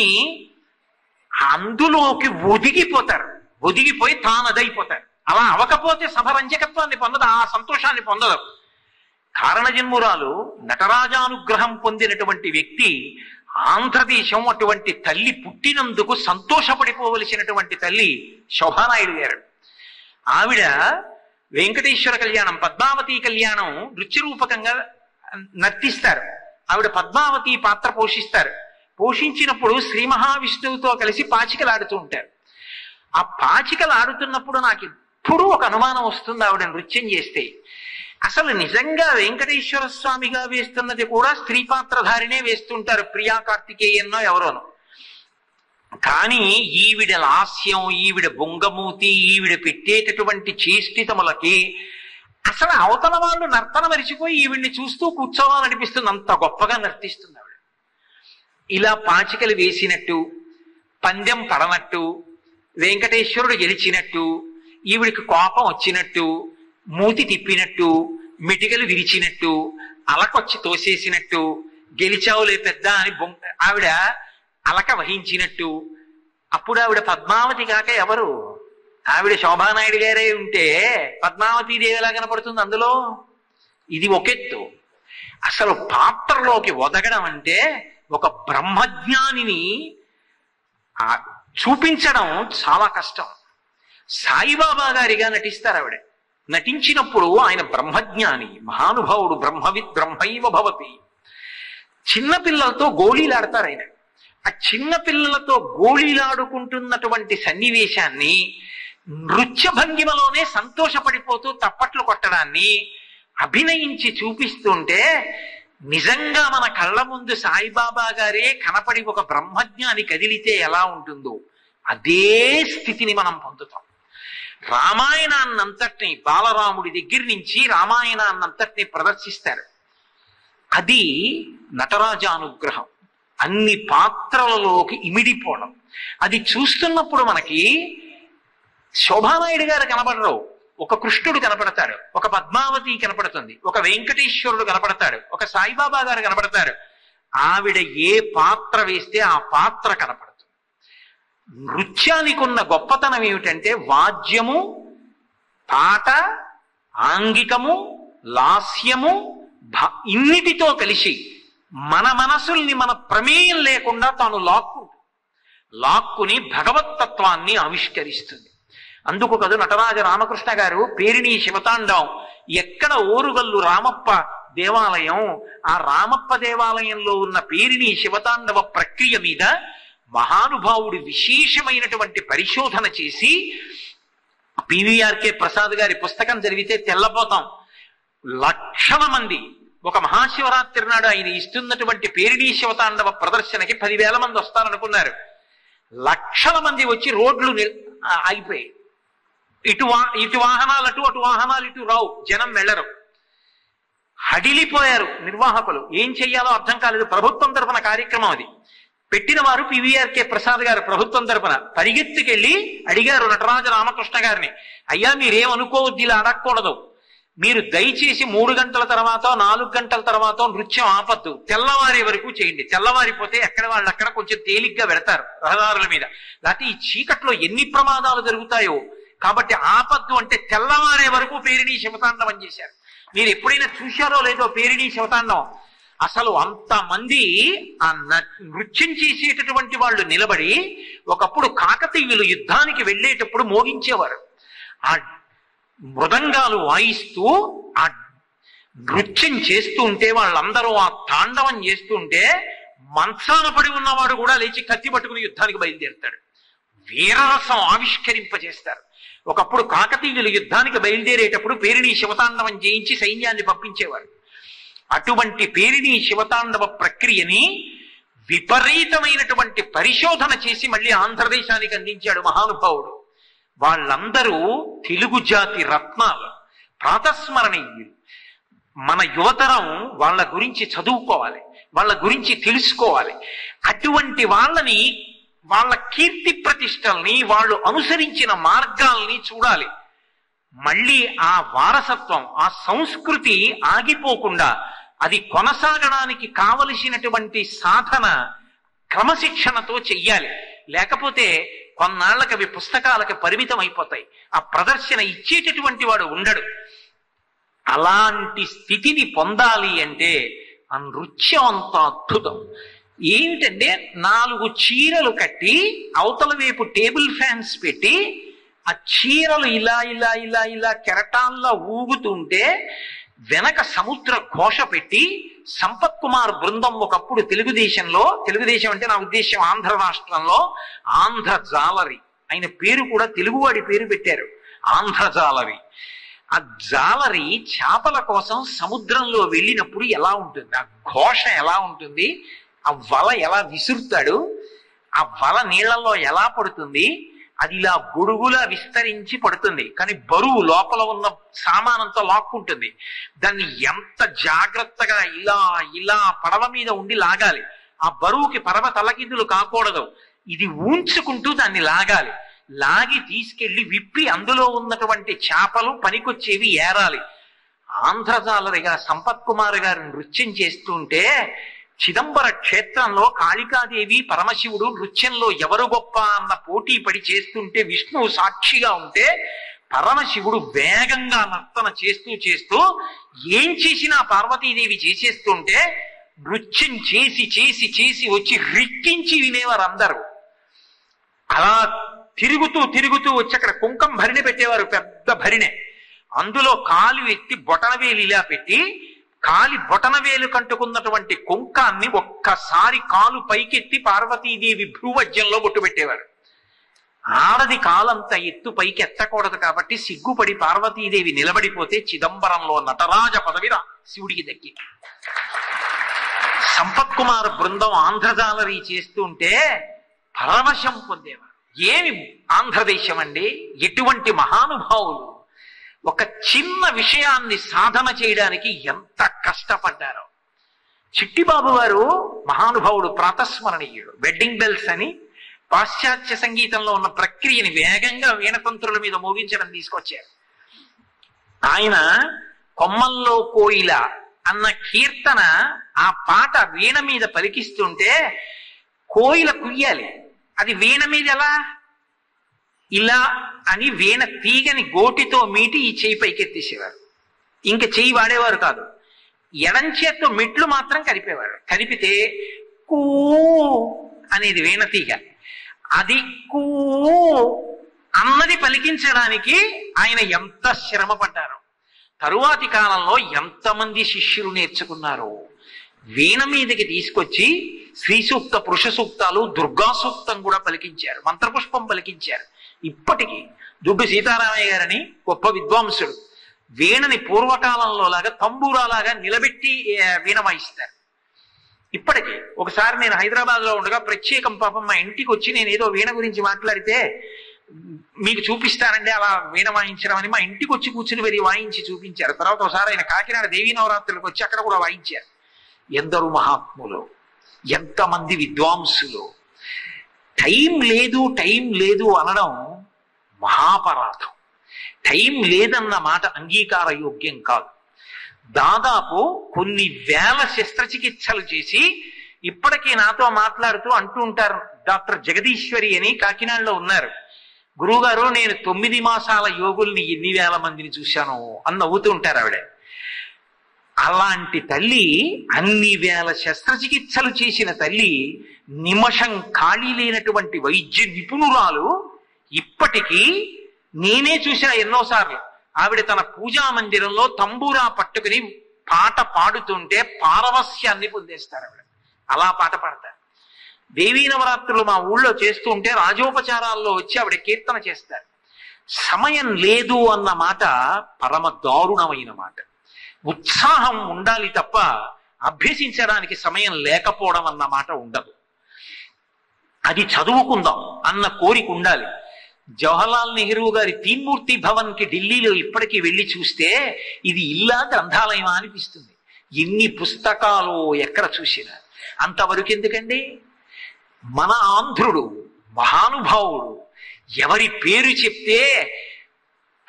అందులోకి ఒదిగిపోతారు, ఒదిగిపోయి తానదైపోతారు. అలా అవకపోతే సభరంజకత్వాన్ని పొందదు, ఆ సంతోషాన్ని పొందదు. కారణజన్మురాలు నటరాజానుగ్రహం పొందినటువంటి వ్యక్తి, ఆంధ్రదేశం అటువంటి తల్లి పుట్టినందుకు సంతోషపడిపోవలసినటువంటి తల్లి శోభానాయుడు గారు. ఆవిడ వెంకటేశ్వర కళ్యాణం, పద్మావతి కళ్యాణం నృత్యరూపకంగా నర్తిస్తారు. ఆవిడ పద్మావతి పాత్ర పోషిస్తారు. పోషించినప్పుడు శ్రీ మహావిష్ణువుతో కలిసి పాచికలాడుతూ ఉంటారు. ఆ పాచికలు ఆడుతున్నప్పుడు నాకు ఎప్పుడూ ఒక అనుమానం వస్తుంది, ఆవిడ నృత్యం చేస్తే అసలు నిజంగా వెంకటేశ్వర స్వామిగా వేస్తున్నది కూడా స్త్రీ పాత్రధారినే వేస్తుంటారు, ప్రియా కార్తికేయన్నో ఎవరోనో. కానీ ఈవిడ లాస్యం, ఈవిడ బొంగమూతి, ఈవిడ పెట్టేటటువంటి చేష్టితములకి అసలు అవతల వాళ్ళు నర్తన మరిచిపోయి ఈవిడ్ని చూస్తూ కూర్చోవాలనిపిస్తుంది, అంత గొప్పగా నర్తిస్తుంది ఆవిడ. ఇలా పాచికలు వేసినట్టు, పందెం పడనట్టు, వెంకటేశ్వరుడు గెలిచినట్టు, ఈవిడికి కోపం వచ్చినట్టు, మూతి తిప్పినట్టు, మిటికలు విరిచినట్టు, అలకొచ్చి తోసేసినట్టు, గెలిచావులే పెద్ద అని ఆవిడ అలక వహించినట్టు. అప్పుడు ఆవిడ పద్మావతి కాక ఎవరు? ఆవిడ శోభానాయుడు గారే ఉంటే పద్మావతీదేవి ఎలా కనపడుతుంది అందులో? ఇది ఒకెత్తు. అసలు పాత్రలోకి ఒదగడం అంటే ఒక బ్రహ్మజ్ఞానిని చూపించడం చాలా కష్టం. సాయిబాబా గారిగా నటిస్తారు ఆవిడ. నటించినప్పుడు ఆయన బ్రహ్మజ్ఞాని, మహానుభావుడు, బ్రహ్మవిద్ బ్రహ్మైవ భవతి. చిన్నపిల్లలతో గోళీలాడతారు ఆయన. ఆ చిన్నపిల్లలతో గోళీలాడుకుంటున్నటువంటి సన్నివేశాన్ని నృత్య భంగిమలోనే సంతోషపడిపోతూ తప్పట్లు కొట్టడాన్ని అభినయించి చూపిస్తుంటే నిజంగా మన కళ్ళ ముందు సాయిబాబా గారే కనపడి ఒక బ్రహ్మజ్ఞాని కదిలితే ఎలా ఉంటుందో అదే స్థితిని మనం పొందుతాం. రామాయణాన్నంతటినీ, బాలరాముడి దగ్గర నుంచి రామాయణాన్నంతటినీ ప్రదర్శిస్తారు. అది నటరాజానుగ్రహం. అన్ని పాత్రలలోకి ఇమిడిపోవడం. అది చూస్తున్నప్పుడు మనకి శోభానాయుడు గారు కనపడరు, ఒక కృష్ణుడు కనపడతాడు, ఒక పద్మావతి కనపడుతుంది, ఒక వెంకటేశ్వరుడు కనపడతాడు, ఒక సాయిబాబా గారు కనపడతారు. ఆవిడ ఏ పాత్ర వేస్తే ఆ పాత్ర కనపడుతుంది. నృత్యానికి ఉన్న గొప్పతనం ఏమిటంటే వాద్యము, పాట, ఆంగికము, లాస్యము ఇన్నిటితో కలిసి మన మనసుల్ని మన ప్రమేయం లేకుండా తాను లాక్కుని భగవత్తత్వాన్ని ఆవిష్కరిస్తుంది. అందుకు కదు నటరాజ రామకృష్ణ గారు పేరిణి శివతాండవం ఎక్కడ ఓరుగల్లు రామప్ప దేవాలయం, ఆ రామప్ప దేవాలయంలో ఉన్న పేరిణి శివతాండవ ప్రక్రియ మీద మహానుభావుడు విశేషమైనటువంటి పరిశోధన చేసి, పివిఆర్కే ప్రసాద్ గారి పుస్తకం చదివితే తెల్లపోతాం. లక్షల మంది ఒక మహాశివరాత్రి నాడు ఆయన ఇస్తున్నటువంటి పేరిణీ శివతాండవ ప్రదర్శనకి 10,000 మంది వస్తారనుకున్నారు. లక్షల మంది వచ్చి రోడ్లు ఆగిపోయాయి. ఇటు వాహనాలు అటు వాహనాలు ఇటు రావు, జనం వెళ్ళరు. హడిలిపోయారు నిర్వాహకులు. ఏం చెయ్యాలో అర్థం కాలేదు. ప్రభుత్వం తరఫున కార్యక్రమం అది. పెట్టిన వారు పివిఆర్కే ప్రసాద్ గారు ప్రభుత్వం తరఫున పరిగెత్తుకెళ్ళి అడిగారు నటరాజ రామకృష్ణ గారిని, అయ్యా మీరేమనుకోవద్దు, ఇలా అడగకూడదు, మీరు దయచేసి 3 గంటల తర్వాత 4 గంటల తర్వాత నృత్యం ఆపద్దు, తెల్లవారి వరకు చేయండి. తెల్లవారిపోతే ఎక్కడ వాళ్ళు అక్కడ కొంచెం తేలిగ్గా వెడతారు రహదారుల మీద, లేకపోతే ఈ చీకట్లో ఎన్ని ప్రమాదాలు జరుగుతాయో, కాబట్టి ఆపద్దు అంటే తెల్లవారే వరకు పేరిణీ శివతాండవం చేశారు. మీరు ఎప్పుడైనా చూశారో లేదో పేరిణీ శివతాండవం. అసలు అంతమంది ఆ నృత్యం చేసేటటువంటి వాళ్ళు నిలబడి, ఒకప్పుడు కాకతీయులు యుద్ధానికి వెళ్ళేటప్పుడు మోగించేవారు. ఆ మృదంగాలు వాయిస్తూ ఆ నృత్యం చేస్తూ ఉంటే, వాళ్ళందరూ ఆ తాండవం చేస్తుంటే మంచాన పడి ఉన్నవాడు కూడా లేచి కత్తి పట్టుకుని యుద్ధానికి బయలుదేరుతాడు. వీరరసం ఆవిష్కరింపజేస్తారు. ఒకప్పుడు కాకతీయులు యుద్ధానికి బయలుదేరేటప్పుడు పేరిణీ శివతాండవం చేయించి సైన్యాన్ని పంపించేవారు. అటువంటి పేరిణీ శివతాండవ ప్రక్రియని విపరీతమైనటువంటి పరిశోధన చేసి మళ్ళీ ఆంధ్రదేశానికి అందించాడు మహానుభావుడు. వాళ్ళందరూ తెలుగు జాతి రత్నాలు, ప్రాతస్మరణీయులు. మన యువతరం వాళ్ళ గురించి చదువుకోవాలి, వాళ్ళ గురించి తెలుసుకోవాలి. అటువంటి వాళ్ళని, వాళ్ళ కీర్తి ప్రతిష్టల్ని, వాళ్ళు అనుసరించిన మార్గాల్ని చూడాలి. మళ్ళీ ఆ వారసత్వం, ఆ సంస్కృతి ఆగిపోకుండా అది కొనసాగడానికి కావలసినటువంటి సాధన క్రమశిక్షణతో చెయ్యాలి. లేకపోతే కొన్నాళ్ళకి అవి పుస్తకాలకు పరిమితం అయిపోతాయి. ఆ ప్రదర్శన ఇచ్చేటటువంటి వాడు ఉండడు. అలాంటి స్థితిని పొందాలి అంటే ఆ నృత్యం అంత అద్భుతం. ఏమిటంటే 4 చీరలు కట్టి అవతల వైపు టేబుల్ ఫ్యాన్స్ పెట్టి ఆ చీరలు ఇలా ఇలా ఇలా ఇలా కెరటాల్లో ఊగుతుంటే వెనక సముద్ర ఘోష పెట్టి సంపత్ కుమార్ బృందం ఒకప్పుడు తెలుగుదేశంలో, తెలుగుదేశం అంటే నా ఉద్దేశం ఆంధ్ర రాష్ట్రంలో, ఆంధ్ర జాలరి, ఆయన పేరు కూడా తెలుగువాడి పేరు పెట్టారు, ఆంధ్ర జాలరి. ఆ జాలరి చేపల కోసం సముద్రంలో వెళ్ళినప్పుడు ఎలా ఉంటుంది, ఆ ఘోష ఎలా ఉంటుంది, ఆ వల ఎలా విసురుతాడు, ఆ వల నీళ్లలో ఎలా పడుతుంది, అది ఇలా గొడుగులా విస్తరించి పడుతుంది. కానీ బరువు లోపల ఉన్న సామానంతో లాక్కుంటుంది. దాన్ని ఎంత జాగ్రత్తగా ఇలా ఇలా పడవ మీద ఉండి లాగాలి. ఆ బరువుకి పడవ తలకిందులు కాకూడదు. ఇది ఊంచుకుంటూ దాన్ని లాగాలి. లాగి తీసుకెళ్లి విప్పి అందులో ఉన్నటువంటి చేపలు పనికొచ్చేవి ఏరాలి. ఆంధ్రజాలరిగా సంపత్ కుమార్ గారు నృత్యం చేస్తుంటే చిదంబర క్షేత్రంలో కాళికాదేవి పరమశివుడు నృత్యంలో ఎవరు గొప్ప అన్న పోటీ పడి చేస్తుంటే విష్ణువు సాక్షిగా ఉంటే పరమశివుడు వేగంగా నర్తన చేస్తూ చేస్తూ ఏం చేసినా పార్వతీదేవి చేసేస్తుంటే నృత్యం చేసి చేసి చేసి వచ్చి రిక్కించి వినేవారు అందరూ. అలా తిరుగుతూ తిరుగుతూ వచ్చి అక్కడ కుంకం భరిణి పెట్టేవారు, పెద్ద భరిణె. అందులో కాలు ఎత్తి బొటనవేలు ఇలా పెట్టి కాలి బొటనవేలు కంటుకున్నటువంటి కుంకాన్ని ఒక్కసారి కాలు పైకెత్తి పార్వతీదేవి భ్రూవజ్యంలో బొట్టు పెట్టేవారు. ఆడది కాలంత ఎత్తు పైకి ఎత్తకూడదు కాబట్టి సిగ్గుపడి పార్వతీదేవి నిలబడిపోతే చిదంబరంలో నటరాజ పదవి శివుడికి దక్కి. సంపత్ కుమార్ బృందం ఆంధ్రజాలరీ చేస్తుంటే పరవశం పొందేవారు. ఏమి ఆంధ్రదేశం అండి, ఎటువంటి మహానుభావులు ఒక చిన్న విషయాన్ని సాధన చేయడానికి ఎంత కష్టపడ్డారో. చిట్టిబాబు గారు మహానుభావుడు, ప్రాతస్మరణీయుడు. వెడ్డింగ్ బెల్స్ అని పాశ్చాత్య సంగీతంలో ఉన్న ప్రక్రియని వేగంగా వీణతంత్రుల మీద మోగించడం తీసుకొచ్చారు. ఆయన కొమ్మల్లో కోయిల అన్న కీర్తన, ఆ పాట వీణ మీద పలికిస్తుంటే కోయిల కుయ్యాలి, అది వీణ మీద ఎలా, ఇలా అని వీణ తీగని గోటితో మీటి ఈ చేయి పైకెత్తేసేవారు. ఇంక చేయి వాడేవారు కాదు. ఎడం చేత్తో మెట్లు మాత్రం కదిపేవారు. కదిపితే కూ అనేది వీణ తీగ, అది కూ అన్నది పలికించడానికి ఆయన ఎంత శ్రమ పడ్డారో. తరువాతి కాలంలో ఎంతమంది శిష్యులు నేర్చుకున్నారో. వీణ మీదకి తీసుకొచ్చి శ్రీ సూక్త, పురుష సూక్తాలు, దుర్గా సూక్తం కూడా పలికించారు, మంత్రపుష్పం పలికించారు. ఇప్పటికీ దుడ్డు సీతారామయ్య గారని గొప్ప విద్వాంసుడు వీణని పూర్వకాలంలో లాగా తంబూరాలాగా నిలబెట్టి వీణ వాయిస్తారు. ఇప్పటికీ ఒకసారి నేను హైదరాబాద్ లో ఉండగా ప్రత్యేకం పాపం మా ఇంటికి వచ్చి నేను ఏదో వీణ గురించి మాట్లాడితే మీకు చూపిస్తానండి అలా వీణ వాయించడం అని మా ఇంటికి వచ్చి కూర్చుని వెరీ వాయించి చూపించారు. తర్వాత ఒకసారి ఆయన కాకినాడ దేవీ నవరాత్రులకు వచ్చి అక్కడ కూడా వాయించారు. ఎందరు మహాత్ములు, ఎంతమంది విద్వాంసులు. టైం లేదు టైం లేదు అనడం మహాపరాధం. టైం లేదన్న మాట అంగీకార యోగ్యం కాదు. దాదాపు కొన్ని వేల శస్త్రచికిత్సలు చేసి ఇప్పటికీ నాతో మాట్లాడుతూ అంటూ ఉంటారు, డాక్టర్ జగదీశ్వరి అని కాకినాడలో ఉన్నారు, గురువుగారు నేను 9 మాసాల యోగుల్ని ఎన్ని వేల మందిని చూశాను అని నవ్వుతూ ఉంటారు ఆవిడ. అలాంటి తల్లి, అన్ని వేల శస్త్రచికిత్సలు చేసిన తల్లి, నిమిషం ఖాళీ లేనటువంటి వైద్య నిపుణురాలు. ఇప్పటికీ నేనే చూసిన ఎన్నోసార్లు ఆవిడ తన పూజా మందిరంలో తంబూరా పట్టుకుని పాట పాడుతుంటే పారవస్యాన్ని పొందేస్తారు ఆవిడ. అలా పాట పాడతారు. దేవీ నవరాత్రులు మా ఊళ్ళో చేస్తూ ఉంటే రాజోపచారాల్లో వచ్చి ఆవిడ కీర్తన చేస్తారు. సమయం లేదు అన్న మాట పరమ దారుణమైన మాట. ఉత్సాహం ఉండాలి తప్ప అభ్యసించడానికి సమయం లేకపోవడం అన్న మాట ఉండదు. అది చదువుకుందాం అన్న కోరిక ఉండాలి. జవహర్లాల్ నెహ్రూ గారి తీన్మూర్తి భవన్ కి ఢిల్లీలో ఇప్పటికీ వెళ్ళి చూస్తే ఇది ఇల్లా గ్రంథాలయమా అనిపిస్తుంది. ఎన్ని పుస్తకాలు ఎక్కడ చూసినా. అంతవరకు ఎందుకండి? మన ఆంధ్రుడు మహానుభావుడు ఎవరి పేరు చెప్తే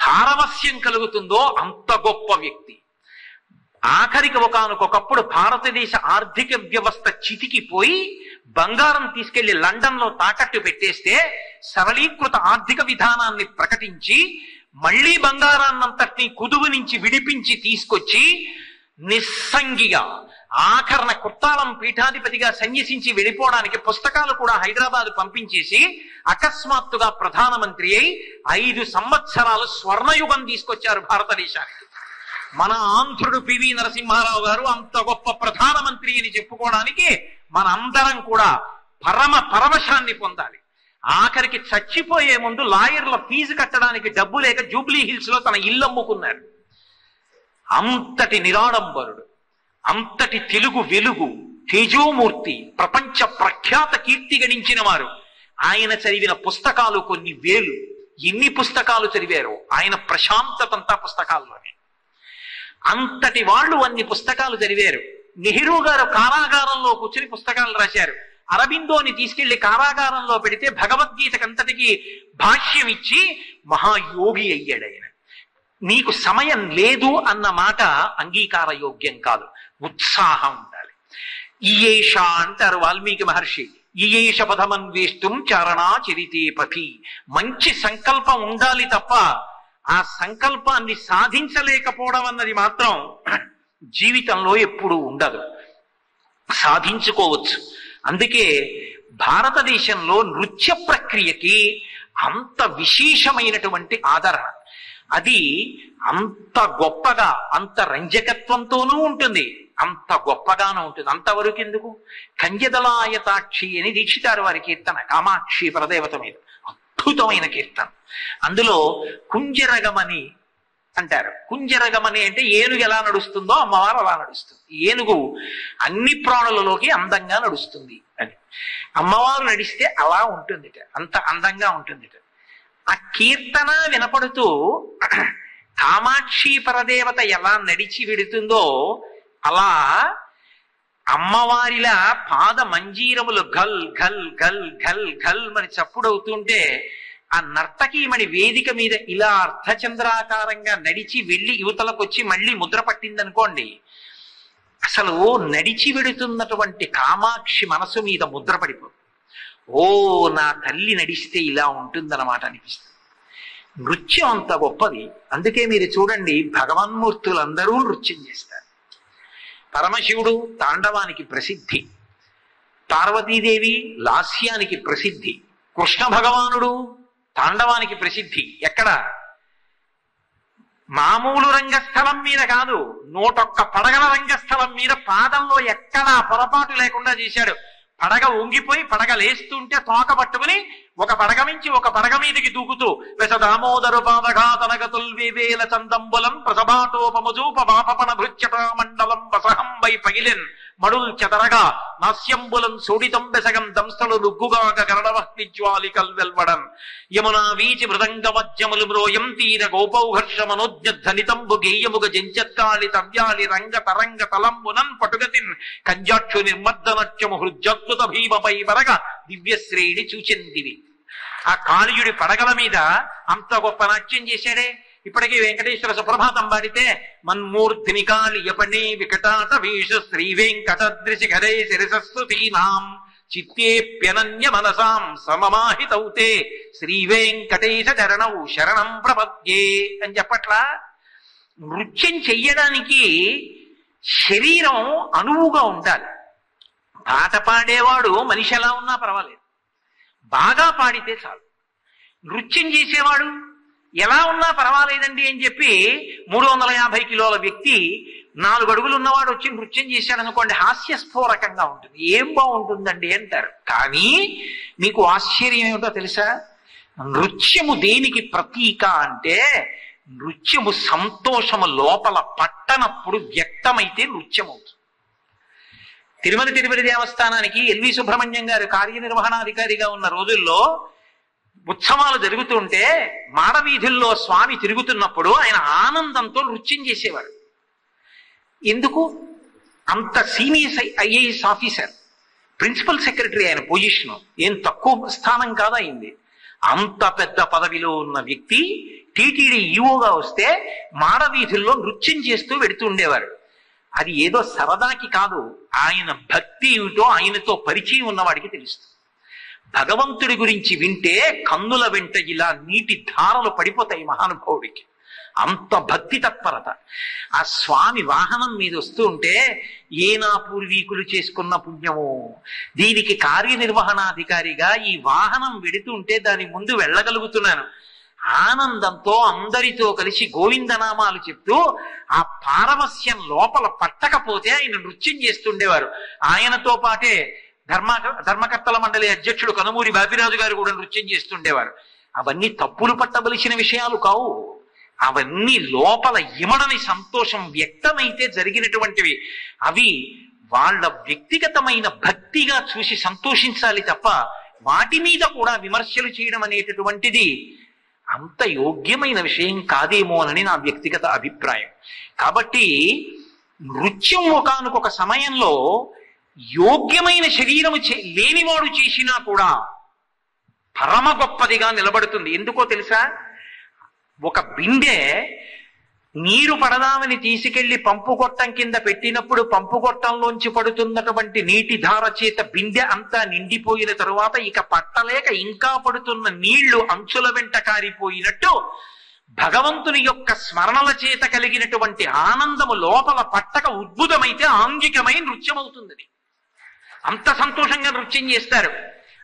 పారవస్యం కలుగుతుందో అంత గొప్ప వ్యక్తి. ఆఖరికి ఒకానొకప్పుడు భారతదేశ ఆర్థిక వ్యవస్థ చితికిపోయి బంగారం తీసుకెళ్లి లండన్ లో తాకట్టు పెట్టేస్తే సరళీకృత ఆర్థిక విధానాన్ని ప్రకటించి మళ్లీ బంగారాన్నంతటినీ కుదువు నుంచి విడిపించి తీసుకొచ్చి నిస్సంగిగా ఆఖరణ కుర్తాలం పీఠాధిపతిగా సన్యసించి వెళ్ళిపోవడానికి పుస్తకాలు కూడా హైదరాబాద్ పంపించేసి అకస్మాత్తుగా ప్రధానమంత్రి అయి 5 సంవత్సరాలు స్వర్ణయుగం తీసుకొచ్చారు భారతదేశానికి. మన ఆంధ్రుడు పివి నరసింహారావు గారు అంత గొప్ప ప్రధానమంత్రి అని చెప్పుకోవడానికి మనందరం కూడా పరవశాన్ని పొందాలి. ఆఖరికి చచ్చిపోయే ముందు లాయర్ల ఫీజు కట్టడానికి డబ్బు లేక జూబ్లీ హిల్స్ లో తన ఇల్లు అమ్ముకున్నారు. అంతటి నిరాడంబరుడు, అంతటి తెలుగు వెలుగు, తేజోమూర్తి, ప్రపంచ ప్రఖ్యాత కీర్తి గణించిన వారు. ఆయన చదివిన పుస్తకాలు కొన్ని వేలు. ఎన్ని పుస్తకాలు చదివారో ఆయన ప్రశాంతతంతా పుస్తకాల్లోనే. అంతటి వాళ్ళు అన్ని పుస్తకాలు చదివారు. నెహ్రూ గారు కారాగారంలో కూర్చుని పుస్తకాలు రాశారు. అరబిందోని తీసుకెళ్లి కారాగారంలో పెడితే భగవద్గీతకంతటికి భాష్యం ఇచ్చి మహాయోగి అయ్యాడు ఆయన. నీకు సమయం లేదు అన్న మాట అంగీకార యోగ్యం కాదు. ఉత్సాహం ఉండాలి. ఈయేష అంటారు వాల్మీకి మహర్షి. ఈయేష పదమన్వేష్టం చారణా చరితే పథి. మంచి సంకల్పం ఉండాలి తప్ప ఆ సంకల్పాన్ని సాధించలేకపోవడం అన్నది మాత్రం జీవితంలో ఎప్పుడూ ఉండదు. సాధించుకోవచ్చు. అందుకే భారతదేశంలో నృత్య ప్రక్రియకి అంత విశేషమైనటువంటి ఆదరణ. అది అంత గొప్పగా, అంత రంజకత్వంతోనూ ఉంటుంది, అంత గొప్పగానూ ఉంటుంది. అంతవరకు ఎందుకు? కంజదలాయతాక్షి అని దీక్షితారు వారి కీర్తన, కామాక్షి పరదేవత మీద. అద్భుతమైన కీర్తన. అందులో కుంజరగమని అంటారు. కుంజరగమని అంటే ఏనుగు ఎలా నడుస్తుందో అమ్మవారు అలా నడుస్తుంది. ఏనుగు అన్ని ప్రాణులలోకి అందంగా నడుస్తుంది అని. అమ్మవారు నడిస్తే అలా ఉంటుందిట, అంత అందంగా ఉంటుందిట. ఆ కీర్తన వినపడుతూ కామాక్షి పరదేవత ఎలా నడిచి వెడుతుందో అలా అమ్మవారిలా పాద మంజీరములు గల్ గల్ గల్ గల్ గల్ మరి చప్పుడవుతుంటే ఆ నర్తకీమణి వేదిక మీద ఇలా అర్ధచంద్రాకారంగా నడిచి వెళ్ళి యువతలకు వచ్చి మళ్ళీ ముద్ర పట్టిందనుకోండి, అసలు నడిచి వెడుతున్నటువంటి కామాక్షి మనసు మీద ముద్ర పడిపోతుంది. ఓ నా తల్లి నడిస్తే ఇలా ఉంటుందన్నమాట అనిపిస్తుంది. నృత్యం అంత గొప్పది. అందుకే మీరు చూడండి, భగవన్మూర్తులందరూ నృత్యం చేస్తారు. పరమశివుడు తాండవానికి ప్రసిద్ధి, పార్వతీదేవి లాస్యానికి ప్రసిద్ధి, కృష్ణ భగవానుడు తాండవానికి ప్రసిద్ధి. ఎక్కడ? మామూలు రంగస్థలం మీద కాదు, 101 పడగల రంగస్థలం మీద పాదంలో ఎక్కడా పొరపాటు లేకుండా చేశాడు. పడగ వంగిపోయి పడగ లేస్తుంటే తోక పట్టుకుని ఒక పడగ నుంచి ఒక పడగ మీదకి దూకుతూ వెస దామోదరు పాదఘాతనగతుల్ వేవేల చందంబులం ప్రసభాటోపముజూప వాపపణ భృత్యట మండలం వసహంబై పగిలెన్ మడుల్ చెదరగా నాస్యంబులం సోడితం బెసగం దంస్తలు రుగ్గుగాక గరడవహ్నిజ్వాలికల్ వెల్వడం యమునా వీచి మృదంగ మధ్యములు మ్రోయం తీర గోపౌహర్ష మనోజ్ఞనితంబు గేయముగ జంచత్కాళి తవ్యాలి రంగ తరంగ తలంబునన్ పటుగతిన్ కంజాక్షు నిర్మర్దనత్యము హృజ్జత్తుత భీమపై వరగ దివ్యశ్రేణి చూచెందివి. ఆ కాళీయుడి పడగల మీద అంత గొప్ప నాట్యం చేశాడే. ఇప్పటికీ వెంకటేశ్వర సుప్రభాతం పాడితే మన్మూర్ధిని కాళీయపణే వికటాట వీష శ్రీ వెంకటద్రిశిఖరే శిరసస్సుతీనాం చిత్తేప్యనన్య మనసాం సమమాహితౌతే శ్రీ వెంకటేశ చరణౌ శరణం ప్రపద్యే అని చెప్పట్లా. నృత్యం చెయ్యడానికి శరీరం అనువుగా ఉండాలి. పాట పాడేవాడు మనిషి ఎలా ఉన్నా పర్వాలేదు, బాగా పాడితే చాలు. నృత్యం చేసేవాడు ఎలా ఉన్నా పర్వాలేదండి అని చెప్పి 350 కిలోల వ్యక్తి 4 అడుగులు ఉన్నవాడు వచ్చి నృత్యం చేశాడు అనుకోండి, హాస్యస్ఫోరకంగా ఉంటుంది. ఏం బాగుంటుందండి అంటారు. కానీ మీకు ఆశ్చర్యం ఏమిటో తెలుసా? నృత్యము దేనికి ప్రతీక అంటే, నృత్యము సంతోషము లోపల పట్టనప్పుడు వ్యక్తమైతే నృత్యం అవుతుంది. తిరుపతి దేవస్థానానికి ఎల్వి సుబ్రహ్మణ్యం గారు కార్యనిర్వహణాధికారిగా ఉన్న రోజుల్లో ఉత్సవాలు జరుగుతుంటే మాడవీధుల్లో స్వామి తిరుగుతున్నప్పుడు ఆయన ఆనందంతో నృత్యం చేసేవాడు. ఎందుకు? అంత senior IAS officer, principal secretary ఆయన పొజిషన్, ఏం తక్కువ స్థానం కాదయింది. అంత పెద్ద పదవిలో ఉన్న వ్యక్తి టీటీడీ ఈవోగా వస్తే మాడవీధుల్లో నృత్యం చేస్తూ వెడుతూ ఉండేవారు. అది ఏదో సరదాకి కాదు, ఆయన భక్తి ఏమిటో ఆయనతో పరిచయం ఉన్నవాడికి తెలుస్తుంది. భగవంతుడి గురించి వింటే కన్నుల వెంట ఇలా నీటి ధారలు పడిపోతాయి మహానుభావుడికి, అంత భక్తి తత్పరత. ఆ స్వామి వాహనం మీద వస్తూ ఉంటే ఏ నా పూర్వీకులు చేసుకున్న పుణ్యమో, దీనికి కార్యనిర్వహణాధికారిగా ఈ వాహనం వెడుతుంటే దాని ముందు వెళ్ళగలుగుతున్నాను, ఆనందంతో అందరితో కలిసి గోవిందనామాలు చెప్తూ ఆ పారవస్యం లోపల పట్టకపోతే ఆయన నృత్యం చేస్తుండేవారు. ఆయనతో పాటే ధర్మకర్తల మండలి అధ్యక్షుడు కనుమూరి బాపిరాజు గారు కూడా నృత్యం చేస్తుండేవారు. అవన్నీ తప్పులు పట్టవలసిన విషయాలు కావు, అవన్నీ లోపల ఇమడని సంతోషం వ్యక్తమైతే జరిగినటువంటివి. అవి వాళ్ళ వ్యక్తిగతమైన భక్తిగా చూసి సంతోషించాలి తప్ప వాటి మీద కూడా విమర్శలు చేయడం అనేటటువంటిది అంత యోగ్యమైన విషయం కాదేమోనని నా వ్యక్తిగత అభిప్రాయం. కాబట్టి నృత్యం ఒకానొక సమయంలో యోగ్యమైన శరీరము లేనివాడు చేసినా కూడా పరమ గొప్పదిగా నిలబడుతుంది. ఎందుకో తెలుసా? ఒక బిందె నీరు పడదామని తీసుకెళ్లి పంపు గొట్టం కింద పెట్టినప్పుడు పంపు గొట్టంలోంచి పడుతున్నటువంటి నీటి ధార చేత బిందె అంతా నిండిపోయిన తరువాత ఇక పట్టలేక ఇంకా పడుతున్న నీళ్లు అంచుల వెంట కారిపోయినట్టు భగవంతుని యొక్క స్మరణల చేత కలిగినటువంటి ఆనందము లోపల పట్టక ఉద్భుతమైతే ఆంగికమై నృత్యం అవుతుంది. అంత సంతోషంగా నృత్యం చేస్తారు.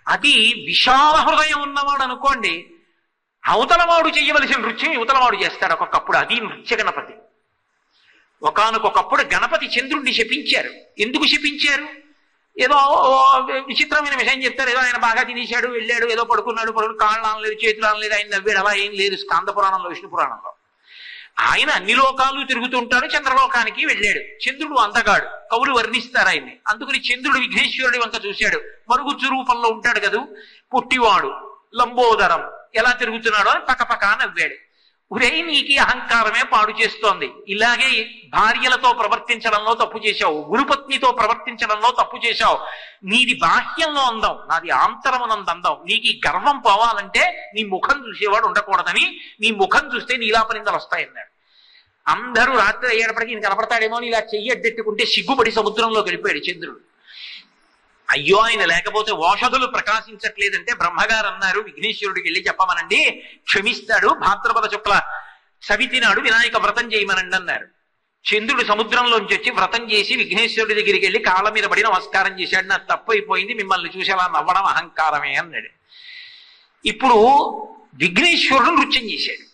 అది విశాల హృదయం ఉన్నవాడు అనుకోండి, అవతలవాడు చేయవలసిన నృత్యం యువతలవాడు చేస్తాడు ఒక్కొక్కప్పుడు. అది నృత్య గణపతి. ఒకానొకప్పుడు గణపతి చంద్రుణ్ణి శపించారు. ఎందుకు శపించారు? ఏదో విచిత్రమైన విషయం చెప్తారు. ఏదో ఆయన బాగా తినేశాడు, వెళ్ళాడు, ఏదో పడుకున్నాడు, కాళ్ళు అనలేదు, చేతులు అనలేదు, ఆయన నవ్వాడు, అలా ఏం లేదు. స్కాంద పురాణంలో, విష్ణు పురాణంలో ఆయన అన్ని లోకాలు తిరుగుతుంటాడు, చంద్రలోకానికి వెళ్ళాడు. చంద్రుడు అందగాడు, కవులు వర్ణిస్తారు ఆయన్ని. అందుకని చంద్రుడు విఘ్నేశ్వరుడి వంక చూశాడు. మరుగుజ్జు రూపంలో ఉంటాడు కదూ, పొట్టివాడు, లంబోదరం, ఎలా తిరుగుతున్నాడో అని పక్కపక్క నవ్వాడు. ఉరే, నీకు అహంకారమే పాడు చేస్తోంది, ఇలాగే భార్యలతో ప్రవర్తించడంలో తప్పు చేశావు, గురుపత్నితో ప్రవర్తించడంలో తప్పు చేశావు. నీది బాహ్యంలో అందం, నాది ఆంతరమునందు అందం. నీకు ఈ గర్వం పోవాలంటే నీ ముఖం చూసేవాడు ఉండకూడదని, నీ ముఖం చూస్తే నీలాపనిందలు వస్తాయన్నాడు. అందరూ రాత్రి అయ్యేటప్పటికీ ఈయన కనపడతాడేమో అని ఇలా చెయ్యి అడ్డెట్టుకుంటే సిగ్గుపడి సముద్రంలో గడిపాడు చంద్రుడు. అయ్యో, ఆయన లేకపోతే ఓషధులు ప్రకాశించట్లేదంటే బ్రహ్మగారు అన్నారు, విఘ్నేశ్వరుడికి వెళ్ళి చెప్పమనండి, క్షమిస్తాడు, భాద్రపద శుక్ల చవితి నాడు వినాయక వ్రతం చేయమనండి అన్నారు. చంద్రుడు సముద్రంలోంచి వచ్చి వ్రతం చేసి విఘ్నేశ్వరుడి దగ్గరికి వెళ్ళి కాళ్ళ మీద పడి నమస్కారం చేశాడు. నాకు తప్పు అయిపోయింది, మిమ్మల్ని చూసి అలా నవ్వడం అహంకారమే అన్నాడు. ఇప్పుడు విఘ్నేశ్వరుడు నృత్యం చేశాడు.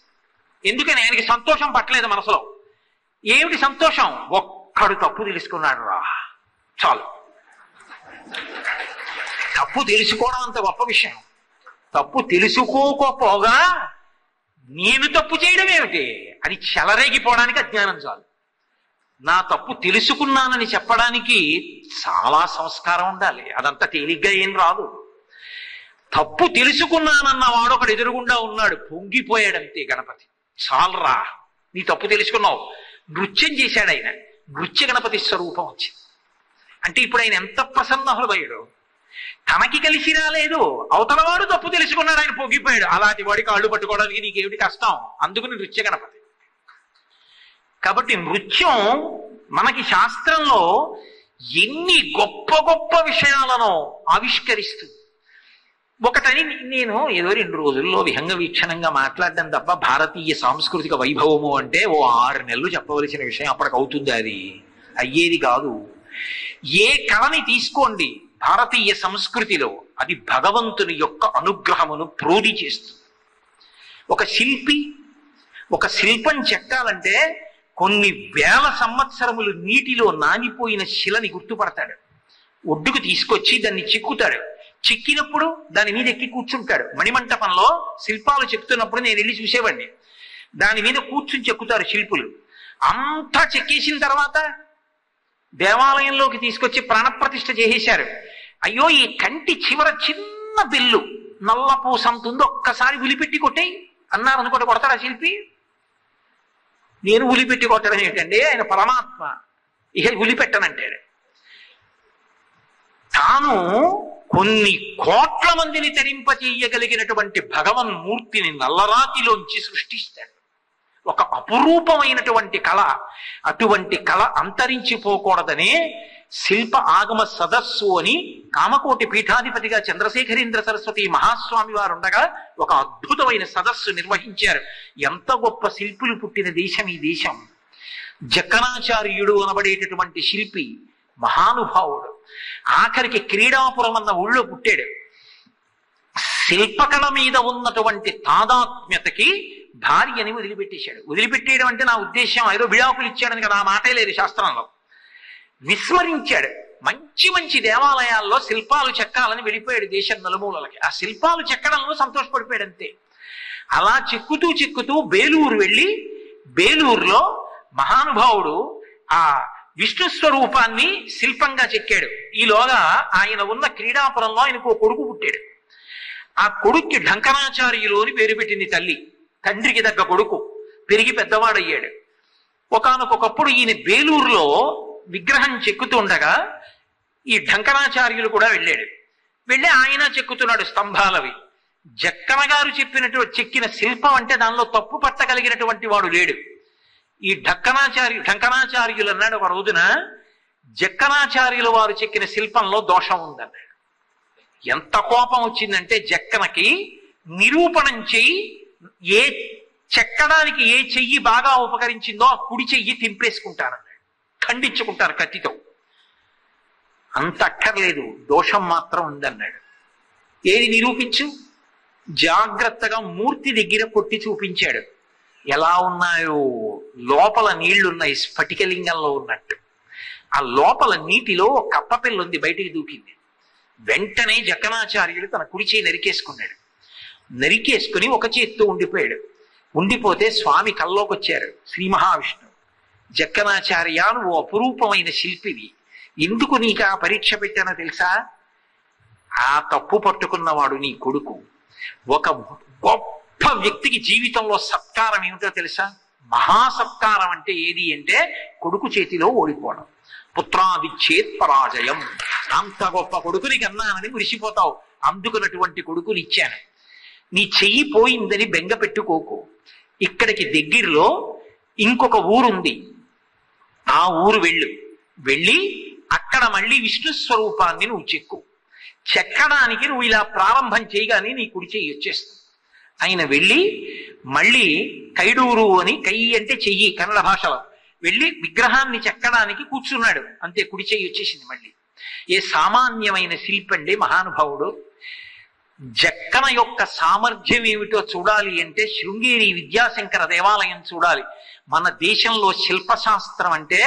ఎందుకని? ఆయనకి సంతోషం పట్టలేదు మనసులో. ఏమిటి సంతోషం? ఒక్కడు తప్పు తెలుసుకున్నాడు రా, చాలు. తప్పు తెలుసుకోవడం అంత గొప్ప విషయం. తప్పు తెలుసుకోకపోగా నేను తప్పు చేయడం ఏమిటి? అది చెలరేగిపోవడానికి అజ్ఞానం చాలు. నా తప్పు తెలుసుకున్నానని చెప్పడానికి చాలా సంస్కారం ఉండాలి, అదంతా తేలిగ్గా ఏం రాదు. తప్పు తెలుసుకున్నానన్న వాడు ఒకడు ఎదురుగుండా ఉన్నాడు, పొంగిపోయాడంతే గణపతి. చాలరా, నీ తప్పు తెలుసుకున్నావు. నృత్యం చేశాడు ఆయన, నృత్య గణపతి స్వరూపం వచ్చింది. అంటే ఇప్పుడు ఆయన ఎంత ప్రసన్నహృదయుడు. తనకి కలిసి రాలేదు, అవతలవాడు తప్పు తెలుసుకున్నాడు, ఆయన పొంగిపోయాడు. అలాంటి వాడి కాళ్ళు పట్టుకోవడానికి నీకేమిటి కష్టం? అందుకని నృత్య గణపతి. కాబట్టి నృత్యం మనకి శాస్త్రంలో ఎన్ని గొప్ప గొప్ప విషయాలను ఆవిష్కరిస్తుంది. ఒకటని నేను ఏదో 2 రోజుల్లో విహంగ వీక్షణంగా మాట్లాడడం తప్ప భారతీయ సాంస్కృతిక వైభవము అంటే ఓ 6 నెలలు చెప్పవలసిన విషయం అప్పటికవుతుంది. అది అయ్యేది కాదు. ఏ కళని తీసుకోండి భారతీయ సంస్కృతిలో, అది భగవంతుని యొక్క అనుగ్రహమును ప్రోది చేస్తుంది. ఒక శిల్పి ఒక శిల్పం చెక్కాలంటే కొన్ని వేల సంవత్సరములు నీటిలో నానిపోయిన శిలని గుర్తుపడతాడు, ఒడ్డుకు తీసుకొచ్చి దాన్ని చెక్కుతాడు. చెక్కినప్పుడు దాని మీద ఎక్కి కూర్చుంటాడు. మణిమంటపంలో శిల్పాలు చెక్కుతున్నప్పుడు నేను వెళ్ళి చూసేవాడిని. దాని మీద కూర్చుని చెక్కుతారు శిల్పులు. అంతా చెక్కేసిన తర్వాత దేవాలయంలోకి తీసుకొచ్చి ప్రాణప్రతిష్ఠ చేసేశారు. అయ్యో, ఈ కంటి చివర చిన్న బిల్లు నల్లపూసంత ఉంది, ఒక్కసారి ఉలిపెట్టి కొట్టేయి అన్నారు అనుకోండి, కొడతాడా శిల్పి? నేను ఉలిపెట్టి కొట్టడం ఏంటండి, ఆయన పరమాత్మ, ఇక ఉలిపెట్టనంటాడు. తాను కొన్ని కోట్ల మందిని తరింపచేయగలిగినటువంటి భగవన్మూర్తిని నల్లరాతిలోంచి సృష్టిస్తాడు. ఒక అపురూపమైనటువంటి కళ. అటువంటి కళ అంతరించిపోకూడదనే శిల్ప ఆగమ సదస్సు అని కామకోటి పీఠాధిపతిగా చంద్రశేఖరేంద్ర సరస్వతి మహాస్వామి వారు ఉండగా ఒక అద్భుతమైన సదస్సు నిర్వహించారు. ఎంత గొప్ప శిల్పులు పుట్టిన దేశం ఈ దేశం. జక్కనాచార్యుడు అనబడేటటువంటి శిల్పి మహానుభావుడు. ఆఖరికి క్రీడాపురం అన్న ఊళ్ళో పుట్టాడు. శిల్పకళ మీద ఉన్నటువంటి తాదాత్మ్యతకి భార్యని వదిలిపెట్టేశాడు. వదిలిపెట్టేయడం అంటే నా ఉద్దేశం ఏదో విడాకులు ఇచ్చాడని కదా, ఆ మాటే లేదు శాస్త్రంలో. విస్మరించాడు. మంచి మంచి దేవాలయాల్లో శిల్పాలు చెక్కాలని వెళ్ళిపోయాడు దేశం నలుమూలలకి. ఆ శిల్పాలు చెక్కడంలో సంతోషపడిపోయాడు అంతే. అలా చెక్కుతూ చెక్కుతూ బేలూరు వెళ్ళి బేలూరులో మహానుభావుడు ఆ విష్ణు స్వరూపాన్ని శిల్పంగా చెక్కాడు. ఈలోగా ఆయన ఉన్న క్రీడాపురంలో ఆయనకు ఓ కొడుకు పుట్టాడు. ఆ కొడుక్కి ఢంకనాచార్యులు అని పేరు పెట్టింది తల్లి. తండ్రికి దగ్గ కొడుకు పెరిగి పెద్దవాడయ్యాడు. ఒకానొకప్పుడు ఈయన బేలూరులో విగ్రహం చెక్కుతుండగా ఈ ఢంకనాచార్యులు కూడా వెళ్ళాడు. వెళ్ళి ఆయన చెక్కుతున్నాడు స్తంభాలవి. జక్కన గారు చెక్కిన శిల్పం అంటే దానిలో తప్పు పట్టగలిగినటువంటి వాడు లేడు. ఈ ఢంకనాచార్యులు అన్నాడు ఒక రోజున, జక్కనాచార్యుల వారు చెక్కిన శిల్పంలో దోషం ఉందన్నాడు. ఎంత కోపం వచ్చిందంటే జక్కనకి నిరూపణం చెయ్యి, ఏ చెక్కడానికి ఏ చెయ్యి బాగా ఉపకరించిందో ఆ కుడి చెయ్యి తింపేసుకుంటారన్నాడు. ఖండించుకుంటారు కత్తితో. అంత అక్కర్లేదు, దోషం మాత్రం ఉందన్నాడు. ఏది నిరూపించు? జాగ్రత్తగా మూర్తి దగ్గర కొట్టి చూపించాడు. ఎలా ఉన్నాయో లోపల నీళ్లున్నాయి, స్ఫటికలింగంలో ఉన్నట్టు. ఆ లోపల నీటిలో కప్పపిల్ల ఉంది, బయటికి దూకింది. వెంటనే జక్కనాచార్యుడు తన కుడి చేయి నరికేసుకున్నాడు. నరికేసుకుని ఒక చేత్తో ఉండిపోయాడు. ఉండిపోతే స్వామి కల్లోకి వచ్చారు శ్రీ మహావిష్ణువు. జక్కనాచార్య, నువ్వు అపురూపమైన శిల్పివి, ఎందుకు నీకు ఆ పరీక్ష పెట్టానో తెలుసా? ఆ తప్పు పట్టుకున్నవాడు నీ కొడుకు. ఒక గొప్ప వ్యక్తికి జీవితంలో సత్కారం ఏమిటో తెలుసా? మహాసత్కారం అంటే ఏది అంటే కొడుకు చేతిలో ఓడిపోవడం. పుత్రాదిచ్చేత్ పరాజయం. అంత గొప్ప కొడుకుని కన్నానని మురిసిపోతావు. అందుకున్నటువంటి కొడుకుని ఇచ్చాను. నీ చెయ్యి పోయిందని బెంగ పెట్టుకోకు. ఇక్కడికి దగ్గరలో ఇంకొక ఊరుంది, ఆ ఊరు వెళ్ళి అక్కడ మళ్ళీ విష్ణు స్వరూపాన్ని నువ్వు చెక్కడానికి నువ్వు ఇలా ప్రారంభం చేయగానే నీ కుడి చెయ్యి వచ్చేస్తుంది. ఆయన వెళ్ళి మళ్ళీ కైడూరు అని, కై అంటే చెయ్యి కన్నడ భాషలో, వెళ్ళి విగ్రహాన్ని చెక్కడానికి కూర్చున్నాడు. అంతే, కుడి చెయ్యి వచ్చేసింది మళ్ళీ. ఏ సామాన్యమైన శిల్పండి మహానుభావుడు. జక్కన యొక్క సామర్థ్యం ఏమిటో చూడాలి అంటే శృంగేరి విద్యాశంకర దేవాలయం చూడాలి. మన దేశంలో శిల్పశాస్త్రం అంటే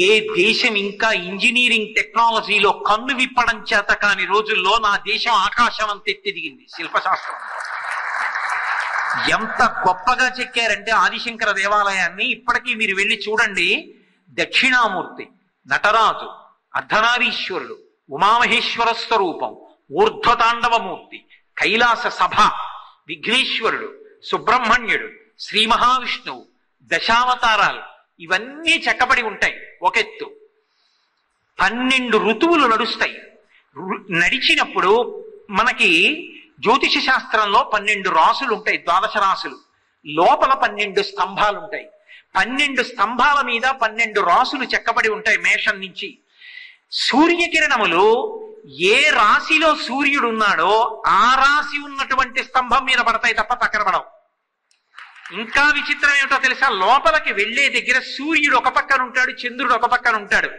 ఏ దేశం ఇంకా ఇంజనీరింగ్ టెక్నాలజీలో కన్ను విప్పడం చేత కాని రోజుల్లో నా దేశం ఆకాశం అంత ఎత్తి దిగింది శిల్పశాస్త్రం. ఎంత గొప్పగా చెక్కారంటే ఆదిశంకర దేవాలయాన్ని. ఇప్పటికీ మీరు వెళ్ళి చూడండి. దక్షిణామూర్తి, నటరాజు, అర్ధనారీశ్వరుడు, ఉమామహేశ్వర స్వరూపం, ఊర్ధ్వతాండవమూర్తి, కైలాస సభ, విఘ్నేశ్వరుడు, సుబ్రహ్మణ్యుడు, శ్రీ మహావిష్ణువు, దశావతారాలు ఇవన్నీ చెక్కబడి ఉంటాయి. ఒక ఎత్తు 12 ఋతువులు నడుస్తాయి. నడిచినప్పుడు మనకి జ్యోతిష శాస్త్రంలో 12 రాసులు ఉంటాయి, ద్వాదశ రాసులు. లోపల 12 స్తంభాలు ఉంటాయి. 12 స్తంభాల మీద 12 రాసులు చెక్కబడి ఉంటాయి. మేషం నుంచి సూర్యకిరణములు ఏ రాశిలో సూర్యుడు ఉన్నాడో ఆ రాశి ఉన్నటువంటి స్తంభం మీద పడతాయి తప్ప పక్కన పడవు. ఇంకా విచిత్రం ఏమిటో తెలుసా? లోపలికి వెళ్లే దగ్గర సూర్యుడు ఒక పక్కన ఉంటాడు, చంద్రుడు ఒక పక్కన ఉంటాడు.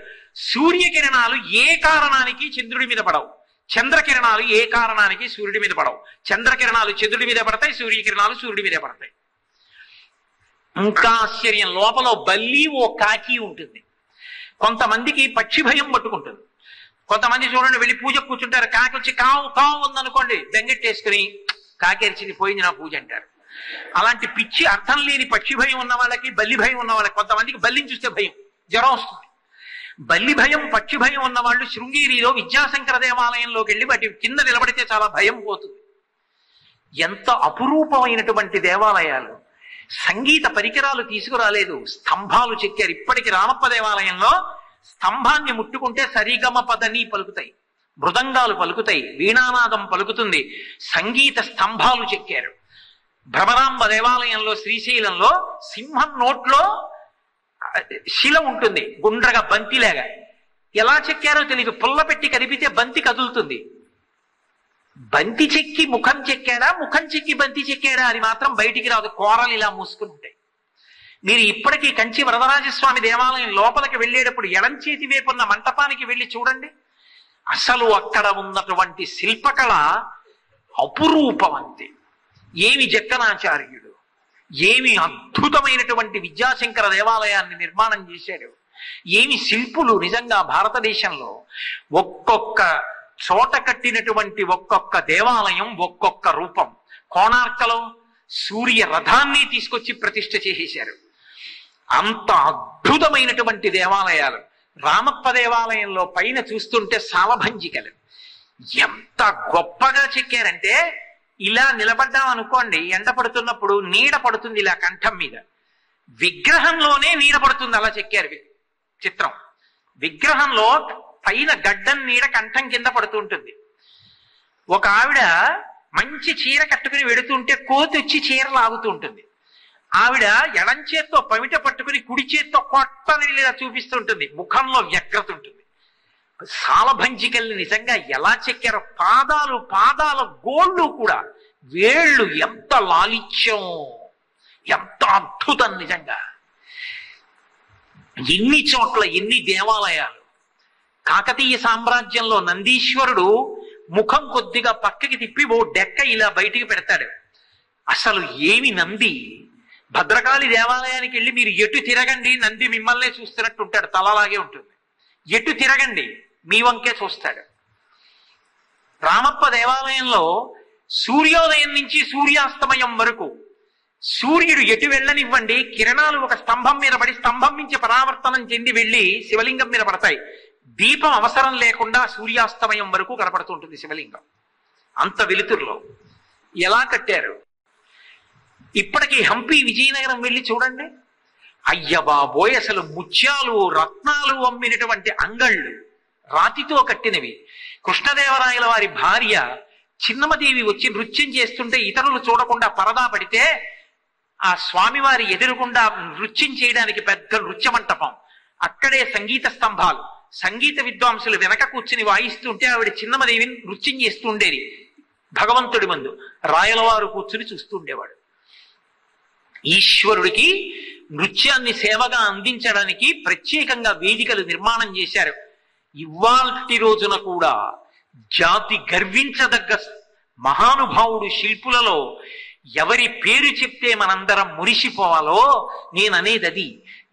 సూర్యకిరణాలు ఏ కారణానికి చంద్రుడి మీద పడవు, చంద్రకిరణాలు ఏ కారణానికి సూర్యుడి మీద పడవు. చంద్రకిరణాలు చంద్రుడి మీద పడతాయి, సూర్యకిరణాలు సూర్యుడి మీద పడతాయి. ఇంకా ఆశ్చర్యం, లోపల బల్లి ఓ కాకి ఉంటుంది. కొంతమందికి పక్షి భయం పట్టుకుంటుంది. కొంతమంది చూడండి వెళ్ళి పూజ కూర్చుంటారు, కాకి వచ్చి కావు కావు ఉందనుకోండి, బెంగెట్టేసుకుని కాకేరిచింది పోయింది నా పూజ అంటారు. అలాంటి పిచ్చి అర్థం లేని పక్షి భయం ఉన్న వాళ్ళకి, బల్లి భయం ఉన్న వాళ్ళకి, కొంతమందికి బల్లిని చూస్తే భయం, జ్వరం వస్తుంది. బల్లి భయం, పక్షి భయం ఉన్న వాళ్ళు శృంగేరిలో విద్యాశంకర దేవాలయంలోకి వెళ్ళి వాటి కింద నిలబడితే చాలా భయం పోతుంది. ఎంత అపురూపమైనటువంటి దేవాలయాలు. సంగీత పరికరాలు తీసుకురాలేదు, స్తంభాలు చెక్కారు. ఇప్పటికి రామప్ప దేవాలయంలో స్తంభాన్ని ముట్టుకుంటే సరిగమ పదని పలుకుతాయి. మృదంగాలు పలుకుతాయి, వీణానాదం పలుకుతుంది, సంగీత స్తంభాలు చెక్కారు. భ్రమరాంబ దేవాలయంలో శ్రీశైలంలో సింహం నోట్లో శిల ఉంటుంది, గుండ్రగా బంతిలాగా. ఎలా చెక్కారో తెలియదు, పుల్ల పెట్టి కదిపితే బంతి కదులుతుంది. బంతి చెక్కి ముఖం చెక్కాడా, ముఖం చెక్కి బంతి చెక్కాడా అని మాత్రం బయటికి రాదు, కోరలు ఇలా మూసుకుని ఉంటాయి. మీరు ఇప్పటికీ కంచి వరదరాజస్వామి దేవాలయం లోపలికి వెళ్ళేటప్పుడు ఎడం చేతి వైపున్న మంటపానికి వెళ్ళి చూడండి. అసలు అక్కడ ఉన్నటువంటి శిల్పకళ అపురూపమంతే. ఏమి జక్కనాచార్యుడు, ఏమి అద్భుతమైనటువంటి విద్యాశంకర దేవాలయాన్ని నిర్మాణం చేశాడు, ఏమి శిల్పులు. నిజంగా భారతదేశంలో ఒక్కొక్క చోట కట్టినటువంటి ఒక్కొక్క దేవాలయం ఒక్కొక్క రూపం. కోణార్కలో సూర్య రథాన్ని తీసుకొచ్చి ప్రతిష్ఠ చేసేశారు. అంత అద్భుతమైనటువంటి దేవాలయాలు. రామప్ప దేవాలయంలో పైన చూస్తుంటే సాలభంజికలు ఎంత గొప్పగా చెక్కారంటే, ఇలా నిలబడ్డాం అనుకోండి, ఎండ పడుతున్నప్పుడు నీడ పడుతుంది ఇలా కంఠం మీద, విగ్రహంలోనే నీడ పడుతుంది, అలా చెక్కారు చిత్రం. విగ్రహంలో పైన గడ్డం నీడ కంఠం కింద పడుతూ ఉంటుంది. ఒక ఆవిడ మంచి చీర కట్టుకుని వెడుతుంటే కోతి వచ్చి చీర లాగుతూ ఉంటుంది. ఆవిడ ఎడం చేత్తో పమిట పట్టుకుని కుడి చేత్తో కొట్టని లేదా చూపిస్తుంటుంది, ముఖంలో వ్యగ్రత ఉంటుంది. సాలభంజికల్ని నిజంగా ఎలా చెక్కారో, పాదాల గోళ్ళు కూడా, వేళ్ళు ఎంత లాలిత్యం, ఎంత అద్భుతం నిజంగా. ఎన్ని చోట్ల ఎన్ని దేవాలయాలు. కాకతీయ సామ్రాజ్యంలో నందీశ్వరుడు ముఖం కొద్దిగా పక్కకి తిప్పి ఓ డెక్క ఇలా బయటికి పెడతాడు. అసలు ఏమి నంది. భద్రకాళి దేవాలయానికి వెళ్ళి మీరు ఎటు తిరగండి నంది మిమ్మల్నే చూస్తున్నట్టు ఉంటాడు, తలలాగే ఉంటుంది. ఎటు తిరగండి మీ వంకే చూస్తాడు. రామప్ప దేవాలయంలో సూర్యోదయం నుంచి సూర్యాస్తమయం వరకు సూర్యుడు ఎటు వెళ్ళనివ్వండి, కిరణాలు ఒక స్తంభం మీద పడి స్తంభం నుంచి పరావర్తనం చెంది వెళ్ళి శివలింగం మీద పడతాయి. దీపం అవసరం లేకుండా సూర్యాస్తమయం వరకు కనపడుతుంటుంది శివలింగం, అంత వెలుతురులో. ఎలా కట్టారు. ఇప్పటికీ హంపి విజయనగరం వెళ్ళి చూడండి, అయ్య బాబోయ్, అసలు ముత్యాలు రత్నాలు అమ్మినటువంటి అంగళ్ళు, రాతితో కట్టినవి. కృష్ణదేవరాయల వారి భార్య చిన్నమదేవి వచ్చి నృత్యం చేస్తుంటే ఇతరులు చూడకుండా పరదా పడితే, ఆ స్వామివారి ఎదురుగుండా నృత్యం చేయడానికి పెద్ద నృత్య మంటపం, అక్కడే సంగీత స్తంభాలు, సంగీత విద్వాంసులు వెనక కూర్చుని వాయిస్తుంటే ఆవిడ చిన్నమదేవిని నృత్యం చేస్తూ ఉండేది భగవంతుడి ముందు. రాయలవారు కూర్చుని చూస్తూ ఉండేవాడు. ఈశ్వరుడికి నృత్యాన్ని సేవగా అందించడానికి ప్రత్యేకంగా వేదికలు నిర్మాణం చేశారు. ఇవాల్టి రోజున కూడా జాతి గర్వించదగ్గ మహానుభావుడు శిల్పులలో ఎవరి పేరు చెప్తే మనందరం మురిసిపోవాలో నేననేది అది.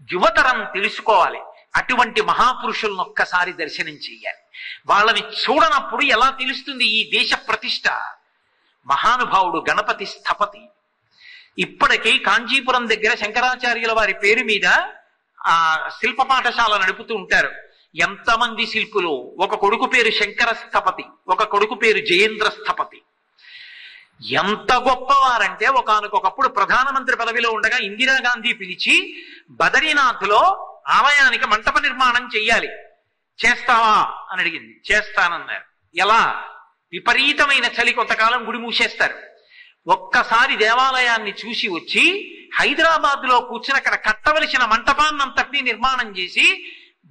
యువతరం తెలుసుకోవాలి, అటువంటి మహాపురుషులను ఒక్కసారి దర్శనం చెయ్యాలి. వాళ్ళని చూడనప్పుడు ఎలా తెలుస్తుంది ఈ దేశ ప్రతిష్ట. మహానుభావుడు గణపతి స్థపతి. ఇప్పటికీ కాంచీపురం దగ్గర శంకరాచార్యుల వారి పేరు మీద ఆ శిల్ప పాఠశాల నడుపుతూ ఉంటారు. ఎంతమంది శిల్పులు. ఒక కొడుకు పేరు శంకర స్థపతి, ఒక కొడుకు పేరు జయేంద్ర స్థపతి. ఎంత గొప్పవారంటే, ఒకానొకప్పుడు ప్రధానమంత్రి పదవిలో ఉండగా ఇందిరాగాంధీ పిలిచి బదరీనాథ్లో ఆలయానికి మంటప నిర్మాణం చెయ్యాలి, చేస్తావా అని అడిగింది. చేస్తానన్నారు. ఎలా? విపరీతమైన చలి, కొంతకాలం గుడి మూసేస్తారు. ఒక్కసారి దేవాలయాన్ని చూసి వచ్చి హైదరాబాద్ లో కూర్చుని అక్కడ కట్టవలసిన మంటపాన్నంతటినీ నిర్మాణం చేసి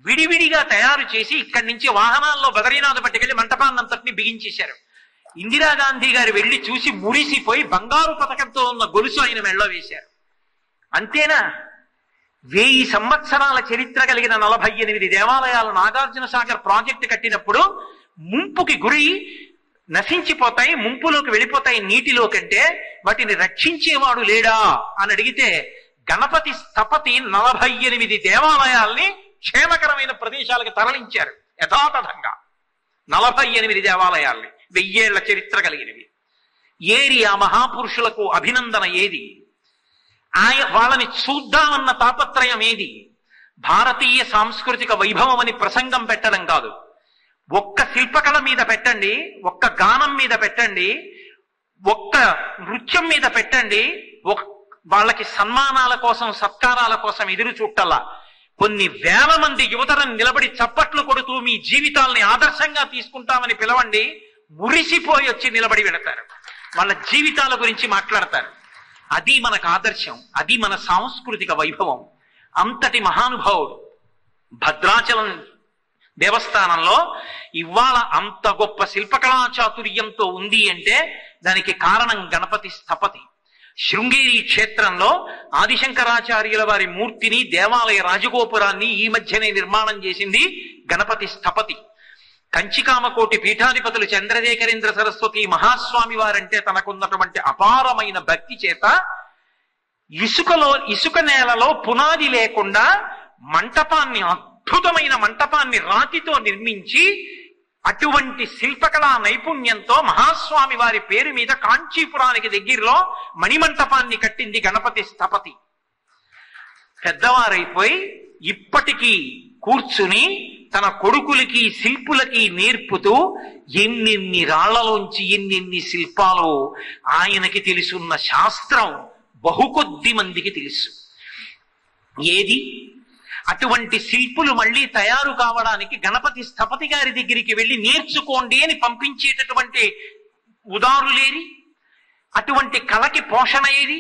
విడివిడిగా తయారు చేసి ఇక్కడి నుంచి వాహనాల్లో బదరీనాథ్ పట్టుకెళ్లి మంటపాన్నంతటినీ బిగించేశారు. ఇందిరాగాంధీ గారు వెళ్లి చూసి మురిసిపోయి బంగారు పథకంతో ఉన్న గొలుసు ఆయన మెళ్ళో వేశారు. అంతేనా? 1000 సంవత్సరాల చరిత్ర కలిగిన 48 దేవాలయాలు నాగార్జున సాగర్ ప్రాజెక్టు కట్టినప్పుడు ముంపుకి గురి నశించిపోతాయి, ముంపులోకి వెళ్ళిపోతాయి నీటిలో కంటే, వాటిని రక్షించేవాడు లేడా అని అడిగితే గణపతి స్థపతి 48 దేవాలయాల్ని క్షేమకరమైన ప్రదేశాలకు తరలించారు యథాతథంగా. 48 దేవాలయాల్ని, 1000 ఏళ్ల చరిత్ర కలిగినవి. ఏరి ఆ మహాపురుషులకు అభినందన ఏది? వాళ్ళని చూద్దామన్న తాపత్రయం ఏది? భారతీయ సాంస్కృతిక వైభవం అని ప్రసంగం పెట్టడం కాదు. ఒక్క శిల్పకళ మీద పెట్టండి, ఒక్క గానం మీద పెట్టండి, ఒక్క నృత్యం మీద పెట్టండి, వాళ్ళకి సన్మానాల కోసం సత్కారాల కోసం ఎదురు చూట్టల్లా కొన్ని వేల మంది యువతరం నిలబడి చప్పట్లు కొడుతూ మీ జీవితాలని ఆదర్శంగా తీసుకుంటామని పిలవండి, మురిసిపోయి వచ్చి నిలబడి వెళతారు, వాళ్ళ జీవితాల గురించి మాట్లాడతారు. అది మనకు ఆదర్శం, అది మన సాంస్కృతిక వైభవం. అంతటి మహానుభావుడు భద్రాచలం దేవస్థానంలో ఇవాళ అంత గొప్ప శిల్పకళా చాతుర్యంతో ఉంది అంటే దానికి కారణం గణపతి స్థపతి. శృంగేరి క్షేత్రంలో ఆదిశంకరాచార్యుల వారి మూర్తిని, దేవాలయ రాజగోపురాన్ని ఈ మధ్యనే నిర్మాణం చేసింది గణపతి స్థపతి. కంచికామకోటి పీఠాధిపతులు చంద్రశేఖరేంద్ర సరస్వతి మహాస్వామి వారంటే తనకున్నటువంటి అపారమైన భక్తి చేత ఇసుక నేలలో పునాది లేకుండా మంటపాన్ని, అద్భుతమైన మంటపాన్ని రాతితో నిర్మించి అటువంటి శిల్పకళా నైపుణ్యంతో మహాస్వామి వారి పేరు మీద కాంచీపురానికి దగ్గరలో మణిమంటపాన్ని కట్టింది గణపతి స్థపతి. పెద్దవారైపోయి ఇప్పటికీ కూర్చుని తన కొడుకులకి శిల్పులకి నేర్పుతూ ఎన్నెన్ని రాళ్లలోంచి ఎన్నెన్ని శిల్పాలు ఆయనకి తెలుసున్న శాస్త్రం బహుకొద్ది మందికి తెలుసు. ఏది అటువంటి శిల్పులు మళ్ళీ తయారు కావడానికి గణపతి స్థపతి గారి దగ్గరికి వెళ్ళి నేర్చుకోండి అని పంపించేటటువంటి ఉదారులేది? అటువంటి కళకి పోషణ ఏది?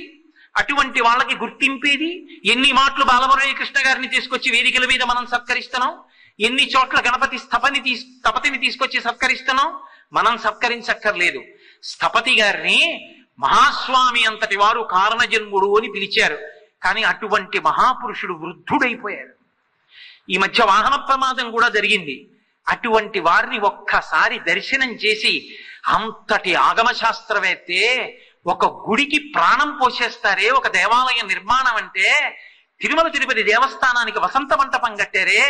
అటువంటి వాళ్ళకి గుర్తింపేది? ఎన్ని మాటలు బాలమురళీ కృష్ణ గారిని తీసుకొచ్చి వేదికల మీద మనం సత్కరిస్తున్నాం, ఎన్ని చోట్ల గణపతి స్థపతిని తీసుకొచ్చి సత్కరిస్తున్నాం. మనం సత్కరించక్కర్లేదు. స్థపతి గారిని మహాస్వామి అంతటి వారు కారణజన్ముడు అని పిలిచారు. కానీ అటువంటి మహాపురుషుడు వృద్ధుడైపోయారు. ఈ మధ్య వాహన ప్రమాదం కూడా జరిగింది. అటువంటి వారిని ఒక్కసారి దర్శనం చేసి, అంతటి ఆగమ శాస్త్రవేత్తే ఒక గుడికి ప్రాణం పోసేస్తారే, ఒక దేవాలయ నిర్మాణం అంటే, తిరుమల తిరుపతి దేవస్థానానికి వసంత మంటపం కట్టారే,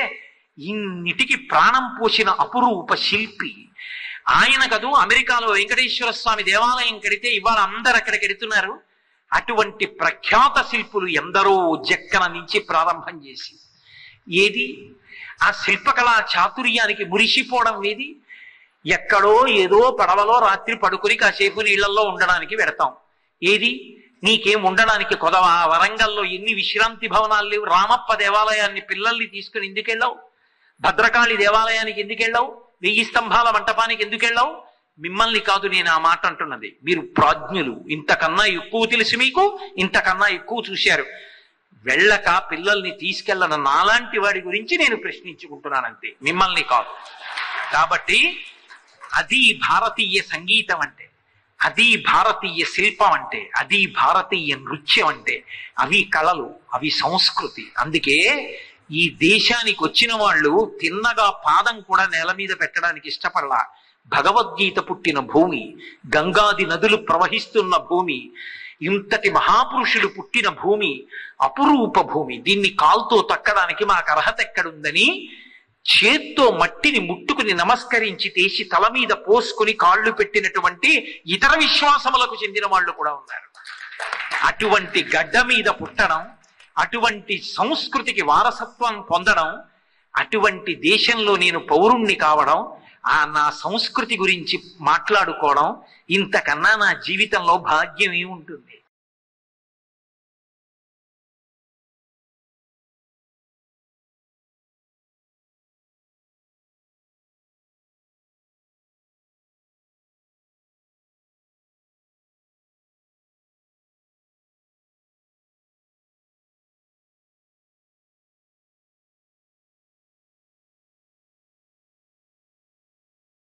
ఇన్నిటికి ప్రాణం పోసిన అపురూప శిల్పి ఆయన కదూ. అమెరికాలో వెంకటేశ్వర స్వామి దేవాలయం కడితే ఇవాళ అందరు అక్కడికి ఎడుతున్నారు. అటువంటి ప్రఖ్యాత శిల్పులు ఎందరో జక్కన నుంచి ప్రారంభం చేసి ఏది ఆ శిల్పకళా చాతుర్యానికి మురిసిపోవడం ఏది? ఎక్కడో ఏదో పడవలో రాత్రి పడుకుని కాసేపు నీళ్లలో ఉండడానికి వెడతాం. ఏది నీకేం ఉండడానికి కొదవా? వరంగల్లో ఎన్ని విశ్రాంతి భవనాలు లేవు? రామప్ప దేవాలయాన్ని పిల్లల్ని తీసుకుని ఎందుకెళ్ళావు? భద్రకాళి దేవాలయానికి ఎందుకెళ్ళావు? 1000 స్తంభాల మంటపానికి ఎందుకెళ్ళావు? మిమ్మల్ని కాదు నేను ఆ మాట అంటున్నది. మీరు ప్రాజ్ఞులు, ఇంతకన్నా ఎక్కువ తెలుసు మీకు, ఇంతకన్నా ఎక్కువ చూశారు. వెళ్ళక పిల్లల్ని తీసుకెళ్ళన నాలాంటి వాడి గురించి నేను ప్రశ్నించుకుంటున్నానంతే, మిమ్మల్ని కాదు. కాబట్టి అది భారతీయ సంగీతం అంటే, అది భారతీయ శిల్పం అంటే, అది భారతీయ నృత్యం అంటే. అవి కళలు, అవి సంస్కృతి. అందుకే ఈ దేశానికి వచ్చిన వాళ్ళు తిన్నగా పాదం కూడా నేల మీద పెట్టడానికి ఇష్టపడలా. భగవద్గీత పుట్టిన భూమి, గంగాది నదులు ప్రవహిస్తున్న భూమి, ఇంతటి మహాపురుషులు పుట్టిన భూమి, అపురూప భూమి. దీన్ని కాల్తో తక్కడానికి మాకు అర్హత ఎక్కడుందని చేత్తో మట్టిని ముట్టుకుని నమస్కరించి తీసి తల మీద పోసుకుని కాళ్ళు పెట్టినటువంటి ఇతర విశ్వాసములకు చెందిన వాళ్ళు కూడా ఉన్నారు. అటువంటి గడ్డ మీద పుట్టడం, అటువంటి సంస్కృతికి వారసత్వం పొందడం, అటువంటి దేశంలో నేను పౌరుణ్ణి కావడం, నా సంస్కృతి గురించి మాట్లాడుకోవడం, ఇంతకన్నా నా జీవితంలో భాగ్యం ఏముంటుంది?